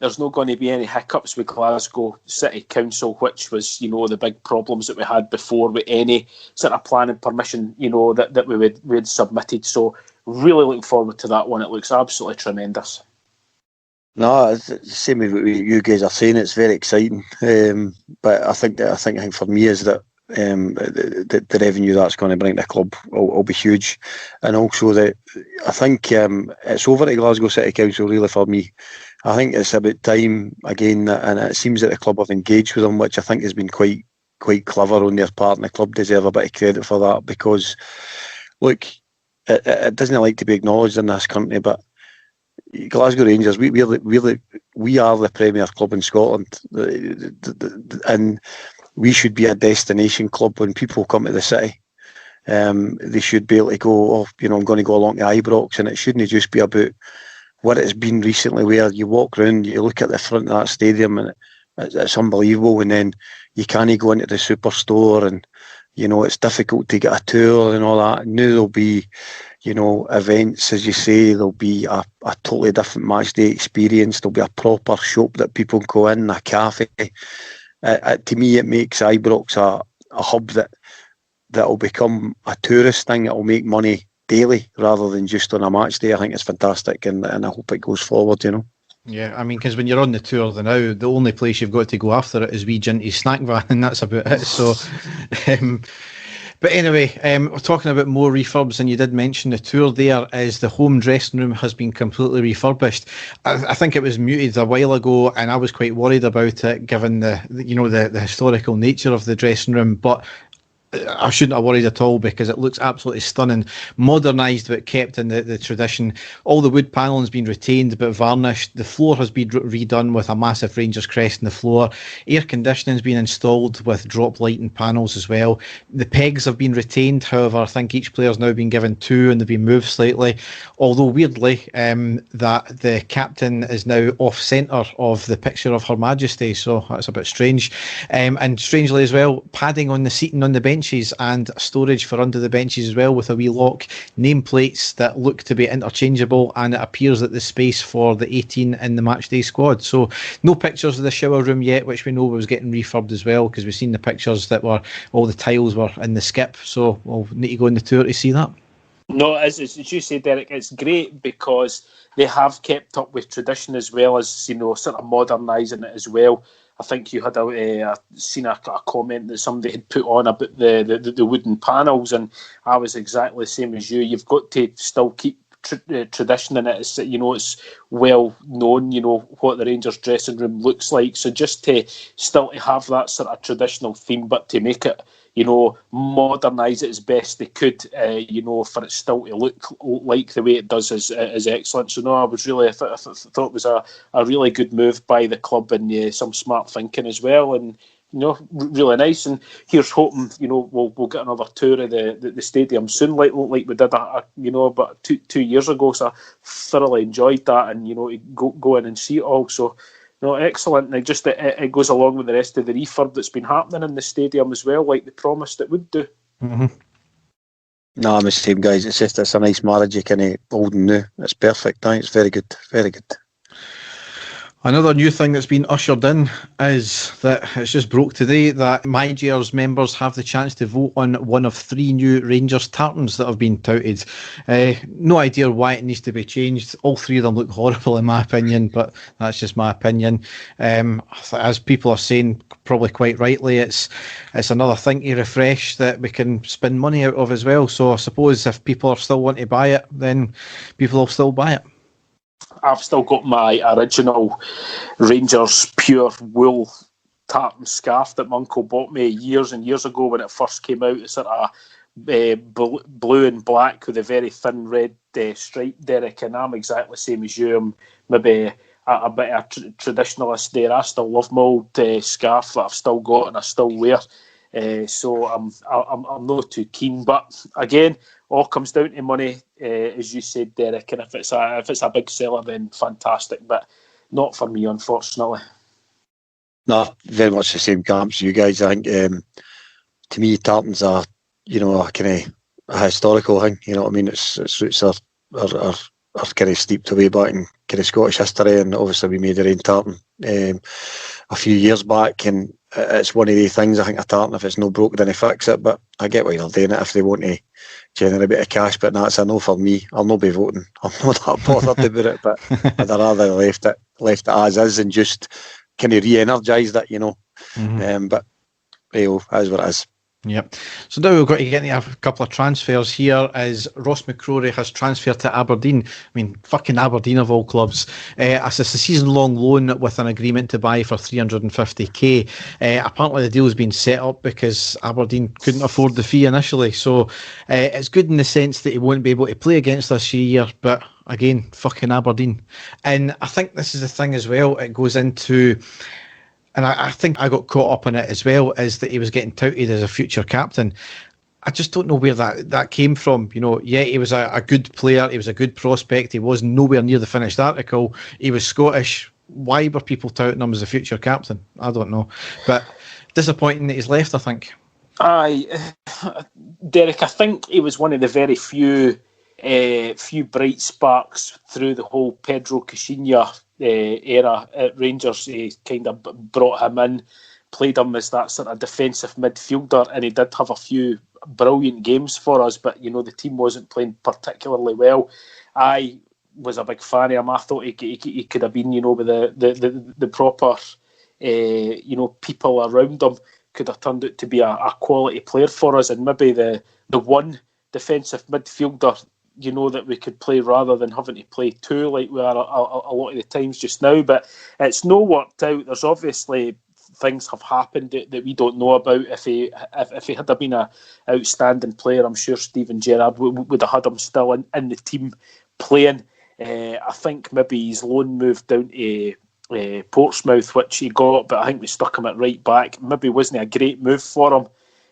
[SPEAKER 3] there's not going to be any hiccups with Glasgow City Council, which was, the big problems that we had before with any sort of planning permission, that we had submitted. So really looking forward to that one. It looks absolutely tremendous.
[SPEAKER 1] No, it's the same as what you guys are saying. It's very exciting. But I think for me is that the revenue that's going to bring to the club will be huge, and also that I think it's over to Glasgow City Council really for me. I think it's about time again, and it seems that the club have engaged with them, which I think has been quite clever on their part, and the club deserve a bit of credit for that, because look, it doesn't like to be acknowledged in this country, but Glasgow Rangers, we are the premier club in Scotland, and we should be a destination club when people come to the city. They should be able to go, I'm going to go along to Ibrox, and it shouldn't just be about what it's been recently, where you walk around, you look at the front of that stadium, and it's unbelievable, and then you can't go into the superstore, and it's difficult to get a tour and all that. Now there'll be, events, as you say. There'll be a totally different match day experience. There'll be a proper shop that people can go in, a cafe. To me, it makes Ibrox a hub that'll become a tourist thing. It'll make money daily rather than just on a match day. I think it's fantastic, and I hope it goes forward,
[SPEAKER 2] Yeah, I mean, because when you're on the tour now, the only place you've got to go after it is wee Ginty's snack van, and that's about it. So, but anyway, we're talking about more refurbs, and you did mention the tour there, is the home dressing room has been completely refurbished. I think it was muted a while ago, and I was quite worried about it, given the historical nature of the dressing room, but I shouldn't have worried at all, because it looks absolutely stunning. Modernised but kept in the tradition. All the wood panelling's been retained but varnished. The floor has been redone with a massive Rangers crest in the floor. Air conditioning's been installed with drop lighting panels as well. The pegs have been retained, however I think each player's now been given 2 and they've been moved slightly. Although weirdly, that the captain is now off centre of the picture of Her Majesty, so that's a bit strange. And strangely as well, padding on the seating on the bench and storage for under the benches as well, with a wee lock, nameplates that look to be interchangeable, and it appears that the space for the 18 in the matchday squad. So no pictures of the shower room yet, which we know was getting refurbed as well, because we've seen the pictures that were all the tiles were in the skip, so we'll need to go on the tour to see that.
[SPEAKER 3] No, as you say, Derek, it's great because they have kept up with tradition as well as, sort of modernising it as well. I think you had seen a comment that somebody had put on about the wooden panels, and I was exactly the same as you. You've got to still keep tradition in it. It's well known, what the Rangers dressing room looks like. So just to still have that sort of traditional theme, but to make it, modernise it as best they could, for it still to look like the way it does is excellent. So no, I thought it was a really good move by the club, and some smart thinking as well, and really nice. And here's hoping we'll get another tour of the stadium soon, like we did about 2 years ago. So I thoroughly enjoyed that, and go in and see it all. So no, excellent. And just it goes along with the rest of the refurb that's been happening in the stadium as well, like they promised it would do.
[SPEAKER 2] Mm-hmm.
[SPEAKER 1] No, I'm the same, guys. It's a nice marriage, kind of old and new. It's perfect. It's very good, very good.
[SPEAKER 2] Another new thing that's been ushered in is that it's just broke today that MyGR's members have the chance to vote on one of 3 new Rangers tartans that have been touted. No idea why it needs to be changed. All 3 of them look horrible in my opinion, but that's just my opinion. As people are saying, probably quite rightly, it's another thing to refresh that we can spend money out of as well. So I suppose if people still want to buy it, then people will still buy it.
[SPEAKER 3] I've still got my original Rangers pure wool tartan scarf that my uncle bought me years and years ago when it first came out. It's sort of blue and black with a very thin red stripe, Derek, and I'm exactly the same as you. I'm maybe a bit of a traditionalist there. I still love my old scarf that I've still got and I still wear. So I'm not too keen, but again, all comes down to money, as you said, Derek. And if it's a big seller, then fantastic, but not for me, unfortunately.
[SPEAKER 1] No, very much the same camp as you guys. I think to me, tartans are a kind of a historical thing. You know what I mean? Its roots are kind of steeped away back in kind of Scottish history, and obviously we made our own tartan a few years back, and it's one of the things. I think a tartan, if it's no broke, then they fix it. But I get why they're doing it if they want to generate a bit of cash. But that's a no for me. I'll not be voting. I'm not that bothered about it. But I'd rather left it as is and just kind of re-energised it,
[SPEAKER 2] Mm-hmm.
[SPEAKER 1] But as what it is.
[SPEAKER 2] Yep. So now we've got to get into a couple of transfers here, as Ross McCrory has transferred to Aberdeen. I mean, fucking Aberdeen of all clubs. It's a season-long loan with an agreement to buy for 350k. Apparently the deal's been set up because Aberdeen couldn't afford the fee initially. So it's good in the sense that he won't be able to play against us this year, but again, fucking Aberdeen. And I think this is the thing as well. It goes into... And I think I got caught up in it as well, is that he was getting touted as a future captain. I just don't know where that came from. You know, yeah, he was a good player. He was a good prospect. He was nowhere near the finished article. He was Scottish. Why were people touting him as a future captain? I don't know. But disappointing that he's left, I think.
[SPEAKER 3] Aye, Derek, I think he was one of the very few bright sparks through the whole Pedro Caixinha era at Rangers. He kind of brought him in, played him as that sort of defensive midfielder, and he did have a few brilliant games for us, but you know, the team wasn't playing particularly well. I was a big fan of him. I thought he could have been, you know, with the proper you know, people around him, could have turned out to be a quality player for us, and maybe the one defensive midfielder, you know, that we could play rather than having to play two like we are a lot of the times just now. But it's no worked out. There's obviously things have happened that we don't know about. If he had been an outstanding player, I'm sure Steven Gerrard would have had him still in the team playing. I think maybe his loan moved down to Portsmouth, which he got, but I think we stuck him at right back. Maybe wasn't a great move for him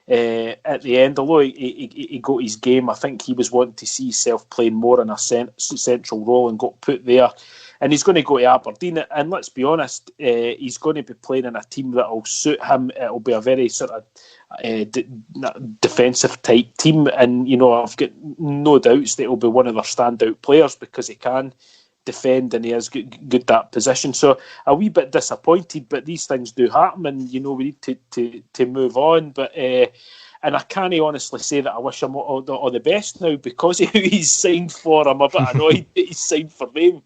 [SPEAKER 3] at the end, although he got his game. I think he was wanting to see himself playing more in a central role and got put there. And he's going to go to Aberdeen, and let's be honest, he's going to be playing in a team that will suit him. It'll be a very sort of defensive type team, and you know, I've got no doubts that he'll be one of their standout players because he can defend and he has good that position. So a wee bit disappointed, but these things do happen, and you know, we need to move on. But and I can't honestly say that I wish him all the best now because of who he's signed for. I'm a bit annoyed that he's signed for them.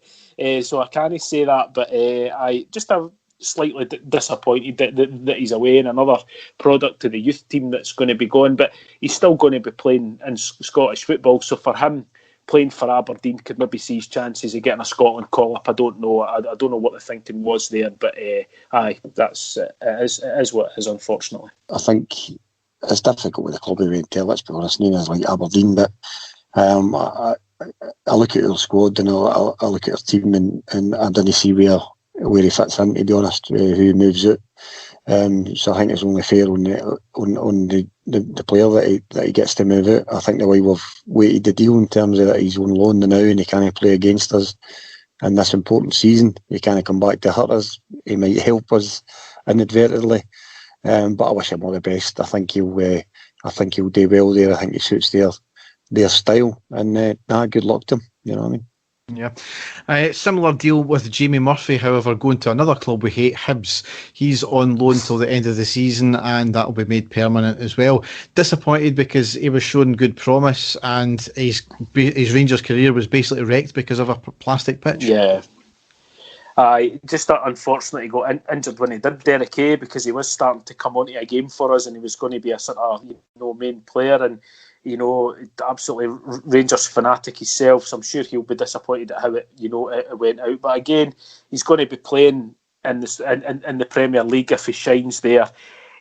[SPEAKER 3] So I can't say that, but I just have slightly disappointed that he's away, and another product to the youth team that's going to be going. But he's still going to be playing in Scottish football, so for him, playing for Aberdeen could maybe see his chances of getting a Scotland call-up. I don't know. I don't know what the thinking was there, but that's it is what it is, unfortunately.
[SPEAKER 1] I think it's difficult with the club we went to, let's be honest, names like Aberdeen, but I look at our squad and I look at our team and I don't see where he fits in, to be honest, who moves out. So I think it's only fair on the player that he gets to move out. I think the way we've weighted the deal in terms of that he's on loan now and he can't play against us in this important season. He can't come back to hurt us. He might help us inadvertently, but I wish him all the best. I think he'll do well there. I think he suits their style, and good luck to him. You know what I mean?
[SPEAKER 2] Yeah. Similar deal with Jamie Murphy, however, going to another club we hate, Hibs. He's on loan till the end of the season, and that'll be made permanent as well. Disappointed because he was showing good promise, and his Rangers career was basically wrecked because of a plastic pitch.
[SPEAKER 3] Yeah. Just unfortunately he got injured when he did, Derek, because he was starting to come onto a game for us, and he was going to be a sort of main player, and absolutely Rangers fanatic himself, so I'm sure he'll be disappointed at how it went out. But again, he's going to be playing in the Premier League if he shines there.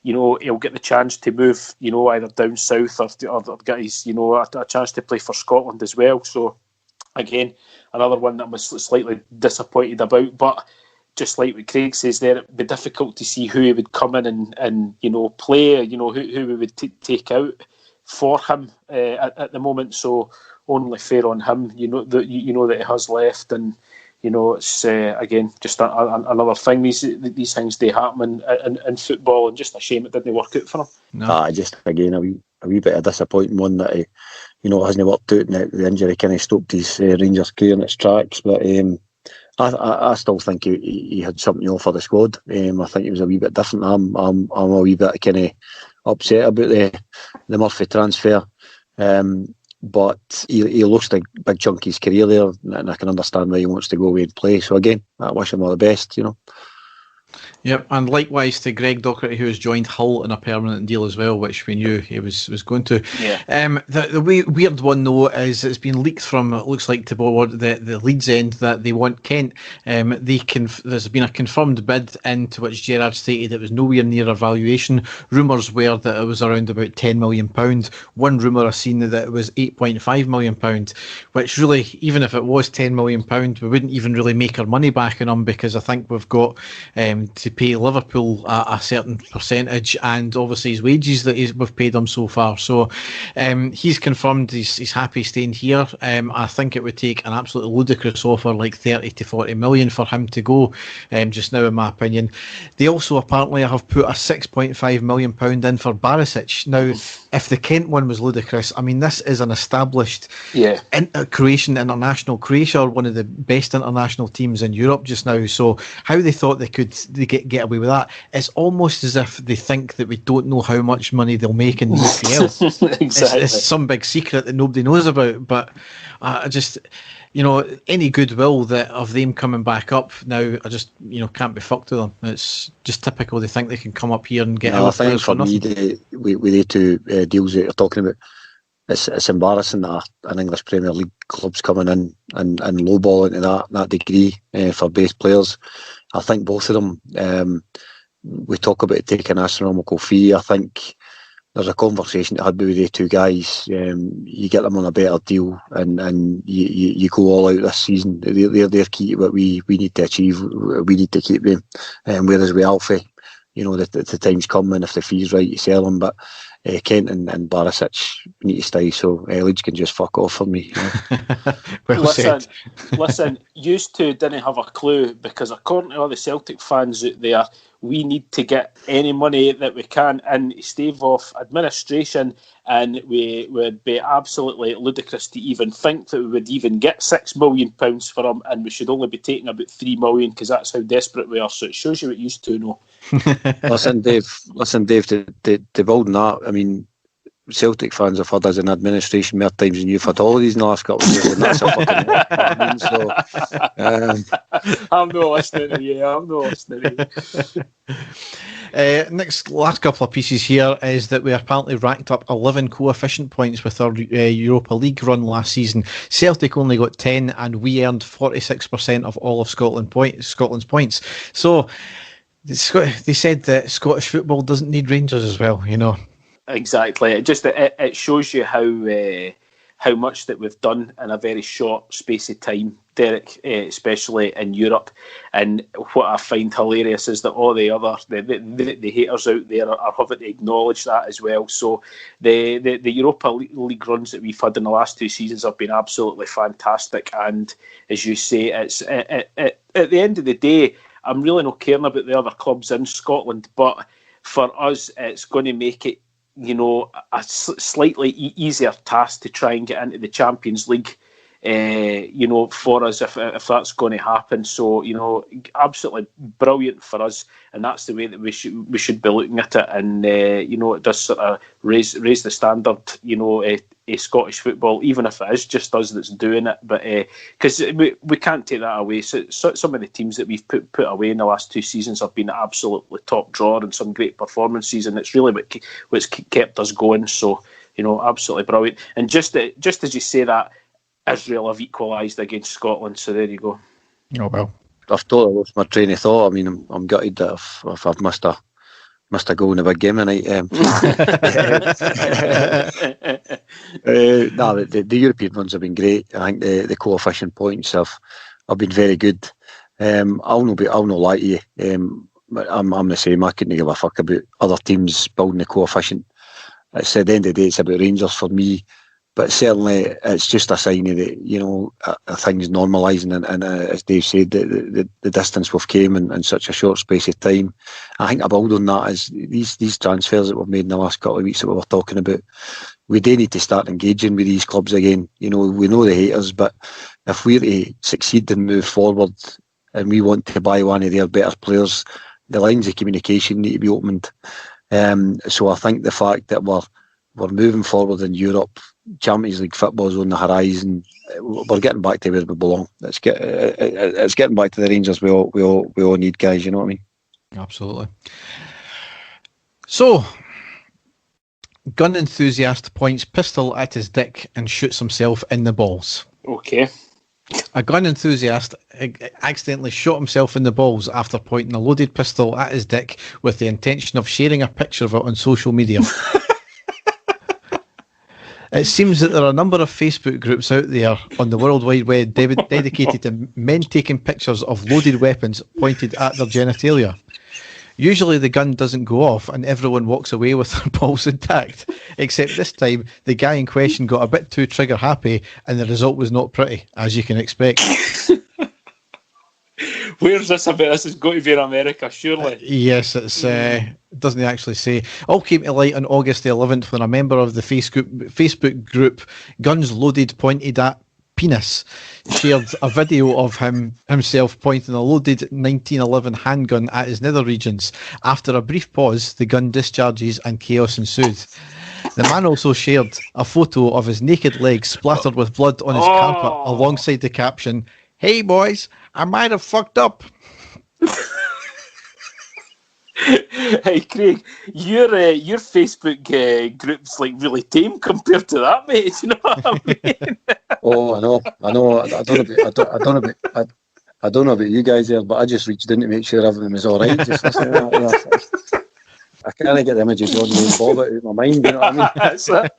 [SPEAKER 3] He'll get the chance to move, either down south or get his, a chance to play for Scotland as well. So again, another one that I'm slightly disappointed about. But just like what Craig says there, it'd be difficult to see who he would come in and play. Who we would take out for him at the moment. So only fair on him. That he has left, and it's again just another thing. These things do happen in football, and just a shame it didn't work out for him.
[SPEAKER 2] No.
[SPEAKER 1] Just again a wee bit of disappointing one that he hasn't worked out, and the injury kind of stopped his Rangers career in its tracks. But I still think he had something to offer the squad. I think he was a wee bit different. I'm a wee bit kind of upset about the Murphy transfer, but he lost a big chunk of his career there, and I can understand why he wants to go away and play. So again, I wish him all the best.
[SPEAKER 2] Yep, and likewise to Greg Docherty, who has joined Hull in a permanent deal as well, which we knew he was going to.
[SPEAKER 3] Yeah.
[SPEAKER 2] The weird one though is it's been leaked from, it looks like, to board the Leeds end that they want Kent. There's been a confirmed bid in, to which Gerrard stated it was nowhere near a valuation. Rumours were that it was around about £10 million. One rumour I've seen that it was £8.5 million, which really, even if it was £10 million, we wouldn't even really make our money back on him, because I think we've got to pay Liverpool a certain percentage, and obviously his wages that we've paid him so far. So he's confirmed he's happy staying here. I think it would take an absolutely ludicrous offer like 30 to 40 million for him to go just now, in my opinion. They also apparently have put a £6.5 million in for Barisic. Now, if the Kent one was ludicrous, I mean, this is an established Croatian international. Croatia are one of the best international teams in Europe just now, so how they thought they could get away with that, it's almost as if they think that we don't know how much money they'll make in the EPL.
[SPEAKER 3] Exactly.
[SPEAKER 2] It's some big secret that nobody knows about, but I just, any goodwill that of them coming back up now, I just, can't be fucked with them. It's just typical. They think they can come up here and get
[SPEAKER 1] I think for me, with the two deals that you're talking about, it's embarrassing that an English Premier League club's coming in and lowballing to that degree for both players. I think both of them, we talk about taking an astronomical fee. I think there's a conversation that had with the two guys. You get them on a better deal, and you go all out this season. They're key to what we need to achieve. We need to keep them. Whereas with Alfie, the time's coming. If the fee's right, you sell them. But Kent and Barisic need to stay. So Leeds can just fuck off for me.
[SPEAKER 2] Well said.
[SPEAKER 3] Listen, used to didn't have a clue, because according to all the Celtic fans out there, we need to get any money that we can and stave off administration, and we would be absolutely ludicrous to even think that we would even get £6 million for him, and we should only be taking about £3 million, because that's how desperate we are. So it shows you what you used to know.
[SPEAKER 1] Listen, Dave, to build on that, I mean, Celtic fans have had us in administration more times than you've had holidays in the last couple of years, and that's a fucking lot. I mean, so,
[SPEAKER 3] I'm not listening to you. I'm not listening to you.
[SPEAKER 2] Last couple of pieces here is that we apparently racked up 11 coefficient points with our Europa League run last season. Celtic only got 10, and we earned 46% of all of Scotland's points. So they said that Scottish football doesn't need Rangers as well,
[SPEAKER 3] Exactly. It shows you how much that we've done in a very short space of time, Derek, especially in Europe. And what I find hilarious is that all the haters out there are having to acknowledge that as well. So the Europa League runs that we've had in the last 2 seasons have been absolutely fantastic. And as you say, it's at the end of the day, I'm really not caring about the other clubs in Scotland, but for us, it's going to make it a slightly easier task to try and get into the Champions League, for us if that's going to happen. So, absolutely brilliant for us, and that's the way that we should be looking at it. And it does sort of raise the standard, Scottish football, even if it is just us that's doing it. But because we can't take that away. So some of the teams that we've put away in the last 2 seasons have been absolutely top drawer and some great performances, and it's really what's kept us going. So absolutely brilliant. And just as you say that, Israel have equalised against Scotland. So there you go.
[SPEAKER 2] Oh well.
[SPEAKER 1] I've totally lost my train of thought. I mean, I'm gutted that if I've missed a goal in a big game tonight. The European ones have been great. I think the coefficient points have been very good. I'll not lie to you. I'm the same. I couldn't give a fuck about other teams building the coefficient. It's at the end of the day, it's about Rangers for me. But certainly, it's just a sign of things normalising, and as Dave said, the distance we've came in such a short space of time. I think a build on that is these transfers that we've made in the last couple of weeks that we were talking about. We do need to start engaging with these clubs again. We know the haters, but if we're to succeed and move forward, and we want to buy one of their better players, the lines of communication need to be opened. So I think the fact that we're moving forward in Europe, Champions League football's on the horizon, we're getting back to where we belong. It's getting back to the Rangers we all need, guys. You know what I mean?
[SPEAKER 2] Absolutely. So, gun enthusiast points pistol at his dick and shoots himself in the balls.
[SPEAKER 3] Okay.
[SPEAKER 2] A gun enthusiast accidentally shot himself in the balls after pointing a loaded pistol at his dick with the intention of sharing a picture of it on social media. It seems that there are a number of Facebook groups out there on the World Wide Web dedicated to men taking pictures of loaded weapons pointed at their genitalia. Usually the gun doesn't go off and everyone walks away with their balls intact, except this time the guy in question got a bit too trigger happy and the result was not pretty, as you can expect.
[SPEAKER 3] Where's this about? This has got to be in America, surely.
[SPEAKER 2] Yes, it's doesn't actually say. All came to light on August the 11th when a member of the Facebook group Guns Loaded Pointed at Penis shared a video of himself pointing a loaded 1911 handgun at his nether regions. After a brief pause, the gun discharges and chaos ensued. The man also shared a photo of his naked legs splattered with blood on his carpet alongside the caption, "Hey boys, I might have fucked up."
[SPEAKER 3] Hey Craig, your Facebook group's like really tame compared to that, mate. Do you know what I mean?
[SPEAKER 1] Oh, I know. I don't know about you guys there, but I just reached in to make sure everything was all right. Just listening to that, I can't get the images on me and Bob out of my mind. You know what I mean?
[SPEAKER 3] That's it.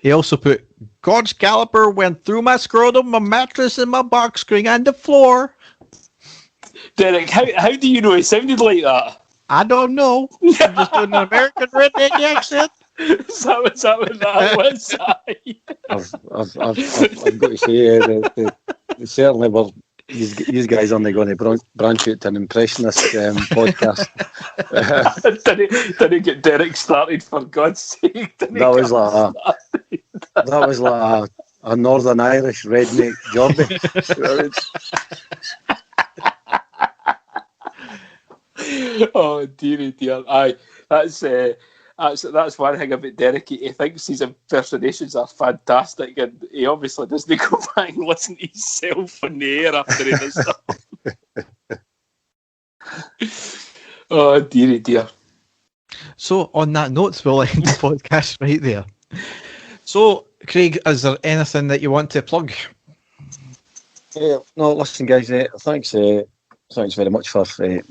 [SPEAKER 2] He also put, "God's caliper went through my scrotum, my mattress, and my box spring and the floor."
[SPEAKER 3] Derek, how do you know he sounded like that?
[SPEAKER 2] I don't know. I'm just doing an American redneck accent.
[SPEAKER 3] Is that what that was?
[SPEAKER 1] I've got to say, they certainly were. These guys aren't going to branch out to an impressionist podcast.
[SPEAKER 3] Didn't get Derek started, for God's sake.
[SPEAKER 1] That was like a Northern Irish redneck Geordie.
[SPEAKER 3] Oh dearie dear! Aye, that's one thing about Derek. He thinks his impersonations are fantastic, and he obviously doesn't go back and listen to himself on the air after he does that. Oh dearie dear!
[SPEAKER 2] So on that note, we'll end the podcast right there. So, Craig, is there anything that you want to plug?
[SPEAKER 1] No, listen, guys. Thanks very much for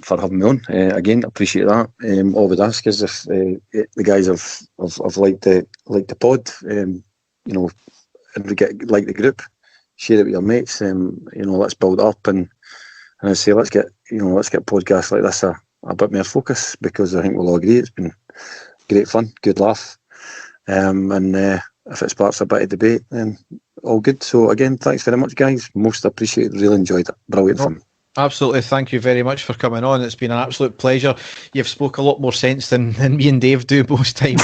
[SPEAKER 1] having me on. Again, appreciate that. All I would ask is if the guys have liked the pod, and we get like the group, share it with your mates. Let's build it up and I say let's get podcasts like this a bit more focus, because I think we'll all agree it's been great fun, good laugh, and if it sparks a bit of debate, then all good. So again, thanks very much, guys. Most appreciated. Really enjoyed it. Brilliant fun.
[SPEAKER 2] Absolutely, thank you very much for coming on. It's been an absolute pleasure. You've spoke a lot more sense than me and Dave do most times.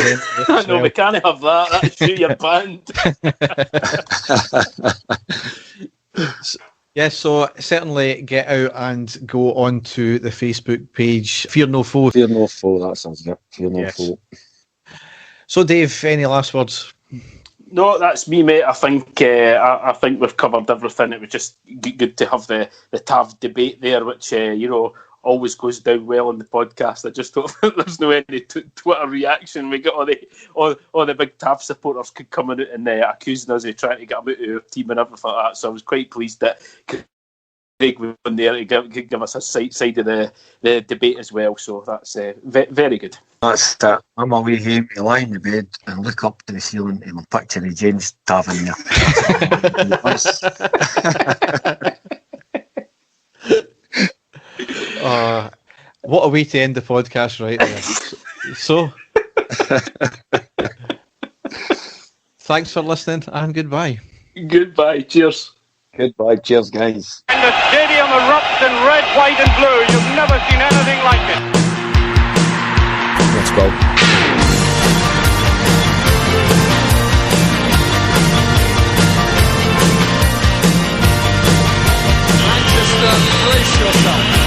[SPEAKER 3] No, we can't have that. That's true, you're banned.
[SPEAKER 2] Yes, so certainly get out and go on to the Facebook page, Fear No Foe.
[SPEAKER 1] Fear No Foe, that sounds good. Fear No Foe.
[SPEAKER 2] So Dave, any last words?
[SPEAKER 3] No, that's me, mate. I think we've covered everything. It was just good to have the TAV debate there, which always goes down well on the podcast. I just hope there's no any Twitter reaction. We got all the big TAV supporters could come out and accusing us of trying to get them out of our team and everything like that. So I was quite pleased that Craig was on there to give us a side of the debate as well. So that's very good.
[SPEAKER 1] That's that. I'm away here, I lie in the bed and look up to the ceiling and a picture of James Tavernier.
[SPEAKER 2] What a way to end the podcast right there. So, thanks for listening and goodbye.
[SPEAKER 3] Goodbye. Cheers.
[SPEAKER 1] Goodbye. Cheers, guys.
[SPEAKER 4] And the stadium erupts in red, white and blue. You've never seen anything like it.
[SPEAKER 1] Let's go.
[SPEAKER 7] Manchester, brace yourself.